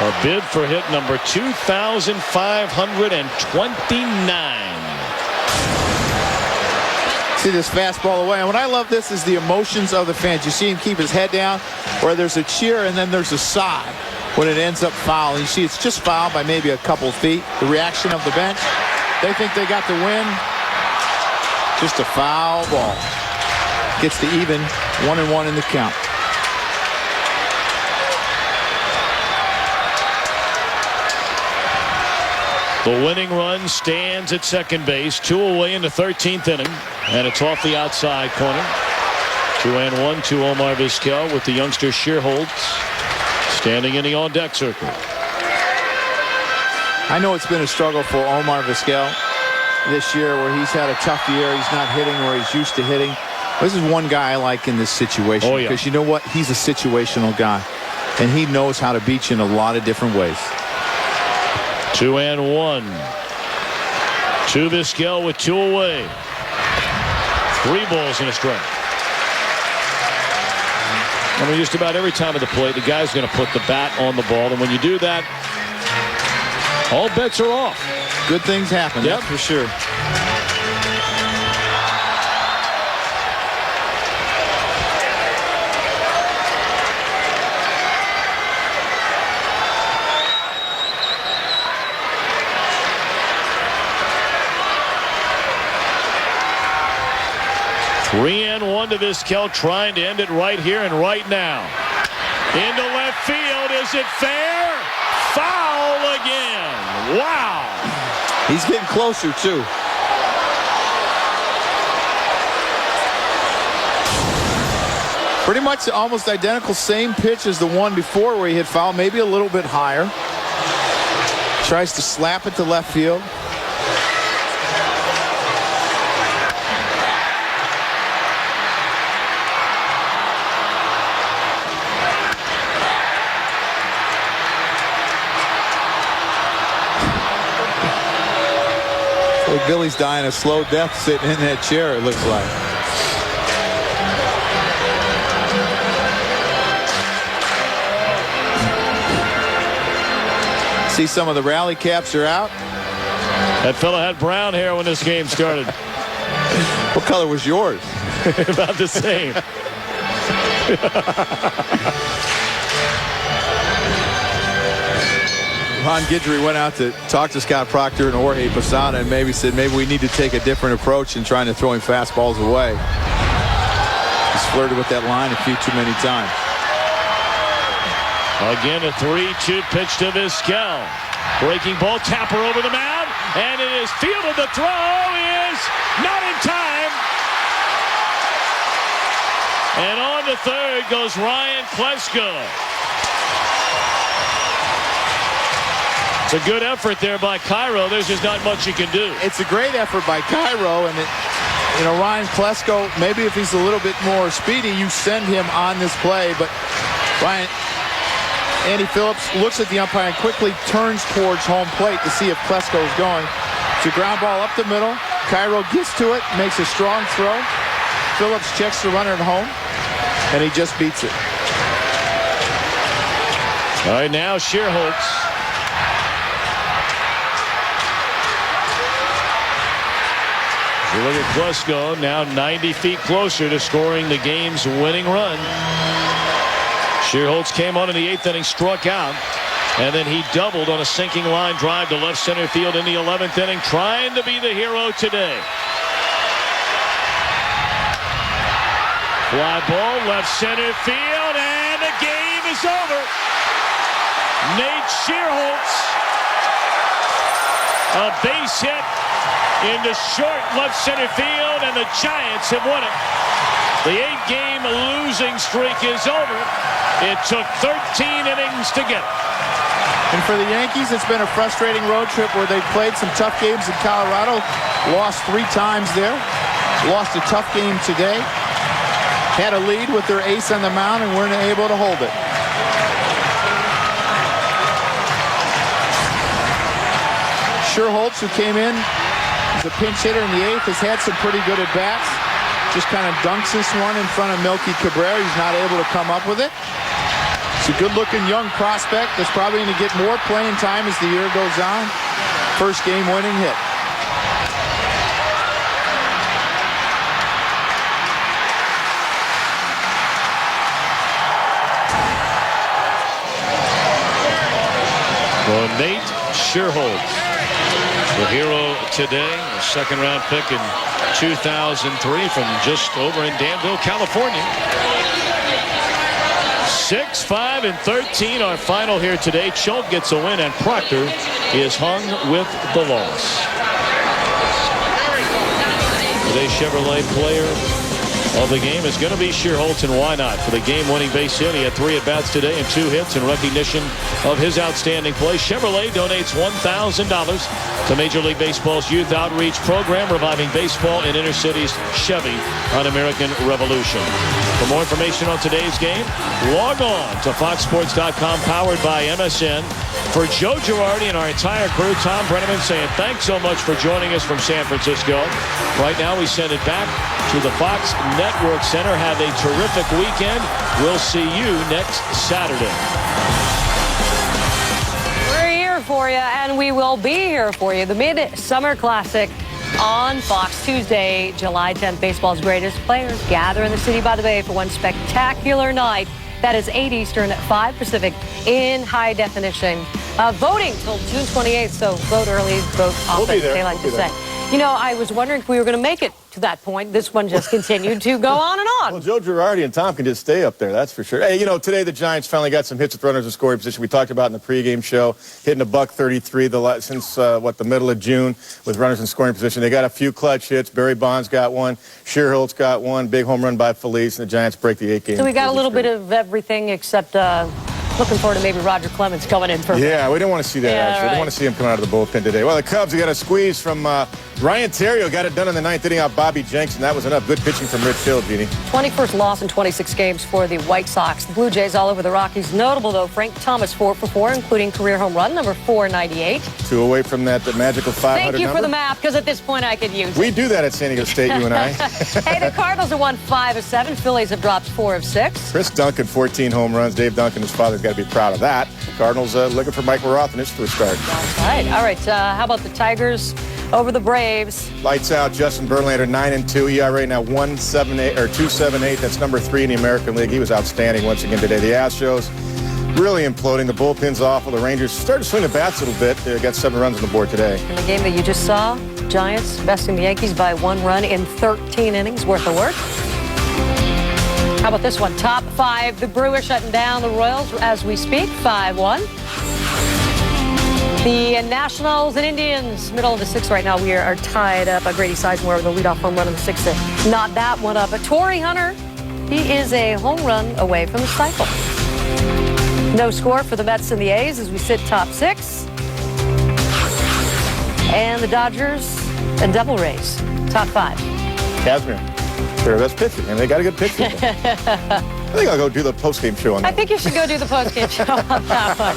A bid for hit number 2,529. See this fastball away. And what I love this is the emotions of the fans. You see him keep his head down, where there's a cheer and then there's a sigh when it ends up foul. You see it's just foul by maybe a couple feet. The reaction of the bench, they think they got the win. Just a foul ball. Gets to even 1-1 in the count. The winning run stands at second base. 2 away in the 13th inning. And it's off the outside corner. 2-1 to Omar Vizquel with the youngster Shearholtz standing in the on-deck circle. I know it's been a struggle for Omar Vizquel this year where he's had a tough year. He's not hitting where he's used to hitting. This is one guy I like in this situation. Oh, yeah. Because you know what? He's a situational guy. And he knows how to beat you in a lot of different ways. 2-1 to Vizquel with 2 away. 3 balls and a strike. I mean, just about every time at the plate, the guy's going to put the bat on the ball. And when you do that, all bets are off. Good things happen, yep, that's for sure. One to Vizquel, trying to end it right here and right now. Into left field. Is it fair? Foul again. Wow. He's getting closer, too. Pretty much almost identical, same pitch as the one before where he hit foul, maybe a little bit higher. Tries to slap it to left field. Billy's dying a slow death sitting in that chair, it looks like. See, some of the rally caps are out. That fella had brown hair when this game started. What color was yours? About the same. Ron Guidry went out to talk to Scott Proctor and Jorge Posada and maybe said maybe we need to take a different approach in trying to throw him fastballs away. He's flirted with that line a few too many times. Again, a 3-2 pitch to Vizquel. Breaking ball, Tapper over the mound, and it is fielded. The throw is not in time. And on to third goes Ryan Klesko. It's a good effort there by Cairo. There's just not much you can do. It's a great effort by Cairo, and you know, Ryan Klesko, maybe if he's a little bit more speedy, you send him on this play, but Andy Phillips looks at the umpire and quickly turns towards home plate to see if Klesko is going. It's a ground ball up the middle. Cairo gets to it, makes a strong throw. Phillips checks the runner at home, and he just beats it. All right, now Shearholtz. You look at Klesko, now 90 feet closer to scoring the game's winning run. Shearholtz came on in the 8th inning, struck out, and then he doubled on a sinking line drive to left center field in the 11th inning, trying to be the hero today. Fly ball, left center field, and the game is over. Nate Shearholtz, a base hit into short left center field, and the Giants have won it. The 8-game losing streak is over. It took 13 innings to get it. And for the Yankees, it's been a frustrating road trip where they played some tough games in Colorado, lost 3 times there, lost a tough game today. had a lead with their ace on the mound and weren't able to hold it. Sherholtz, who came in as a pinch hitter in the 8th, has had some pretty good at-bats. Just kind of dunks this one in front of Melky Cabrera. He's not able to come up with it. It's a good-looking young prospect that's probably going to get more playing time as the year goes on. First game-winning hit. Well, Nate Sherholtz, the hero today, a second-round pick in 2003 from just over in Danville, California. 6, 5, and 13, our final here today. Choke gets a win, and Proctor is hung with the loss. Today's Chevrolet player of the game is going to be Sherholtz, and why not? For the game-winning base hit, he had 3 at-bats today and 2 hits in recognition of his outstanding play. Chevrolet donates $1,000 to Major League Baseball's Youth Outreach Program, reviving baseball in inner cities. Chevy on American Revolution. For more information on today's game, log on to foxsports.com, powered by MSN. For Joe Girardi and our entire crew, Tom Brenneman saying thanks so much for joining us from San Francisco. Right now, we send it back to the Fox Network Center. Have a terrific weekend. We'll see you next Saturday. We're here for you, and we will be here for you. The Midsummer Classic on Fox Tuesday, July 10th. Baseball's greatest players gather in the city by the bay for one spectacular night. That is 8 Eastern, 5 Pacific in high definition. Voting till June 28th, so vote early, vote often, they like to say. You know, I was wondering if we were going to make it to that point. This one just continued to go on and on. Well, Joe Girardi and Tom can just stay up there, that's for sure. Hey, you know, today the Giants finally got some hits with runners in scoring position. We talked about in the pregame show, hitting a $133 since, the middle of June with runners in scoring position. They got a few clutch hits. Barry Bonds got one. Sherholtz got one. Big home run by Felice, and the Giants break the 8-game. So we got a little bit of everything except looking forward to maybe Roger Clemens coming in for. Yeah, we didn't want to see that, actually. Right. We didn't want to see him come out of the bullpen today. Well, the Cubs, they got a squeeze from Ryan Theriot. Got it done in the 9th inning off Bobby Jenks, and that was enough. Good pitching from Rich Hill, Jeannie. 21st loss in 26 games for the White Sox. The Blue Jays all over the Rockies. Notable, though, Frank Thomas 4 for 4, including career home run number 498. 2 away from that magical 500 Thank you number. for the math, because at this point I could use it. We do that at San Diego State, you and I. Hey, the Cardinals have won 5 of 7. Phillies have dropped 4 of 6. Chris Duncan, 14 home runs. Dave Duncan, his father's got to be proud of that. The Cardinals looking for Mike Roth in his first start. All right. How about the Tigers over the Braves? Lights out. Justin Verlander, 9-2. ERA now 1.78 or 2.78. That's number 3 in the American League. He was outstanding once again today. The Astros really imploding. The bullpen's awful. The Rangers started to swing the bats a little bit. They got 7 runs on the board today. In the game that you just saw, Giants besting the Yankees by 1 run in 13 innings worth of work. How about this one? Top 5. The Brewers shutting down the Royals as we speak. 5-1. The Nationals and Indians, middle of the 6th right now. We are tied up. Grady Sizemore with a leadoff home run in the 6th. Not that one up. But Torrey Hunter, he is a home run away from the cycle. No score for the Mets and the A's as we sit top 6. And the Dodgers and Devil Rays, top 5. Kazmir, their best pitcher, and they got a good pitcher. I think I'll go do the post-game show on that. I think you should go do the post-game show on that one.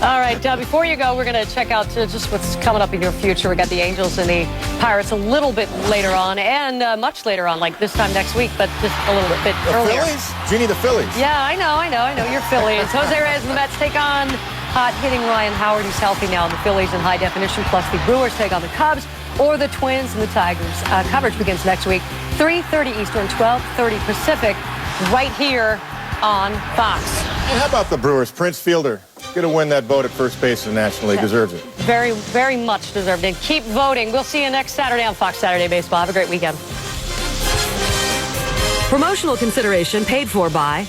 All right, before you go, we're going to check out just what's coming up in your future. We got the Angels and the Pirates a little bit later on, and much later on, like this time next week, but just a little bit earlier. Phillies? Jeannie, the Phillies. Yeah, I know. You're Phillies. Jose Reyes and the Mets take on hot-hitting Ryan Howard. He's healthy now. The Phillies in high definition, plus the Brewers take on the Cubs or the Twins and the Tigers. Coverage begins next week, 3:30 Eastern, 12:30 Pacific, right here on Fox. And how about the Brewers? Prince Fielder going to win that vote at first base in the National League. Deserves it. Very, very much deserved. And keep voting. We'll see you next Saturday on Fox Saturday Baseball. Have a great weekend. Promotional consideration paid for by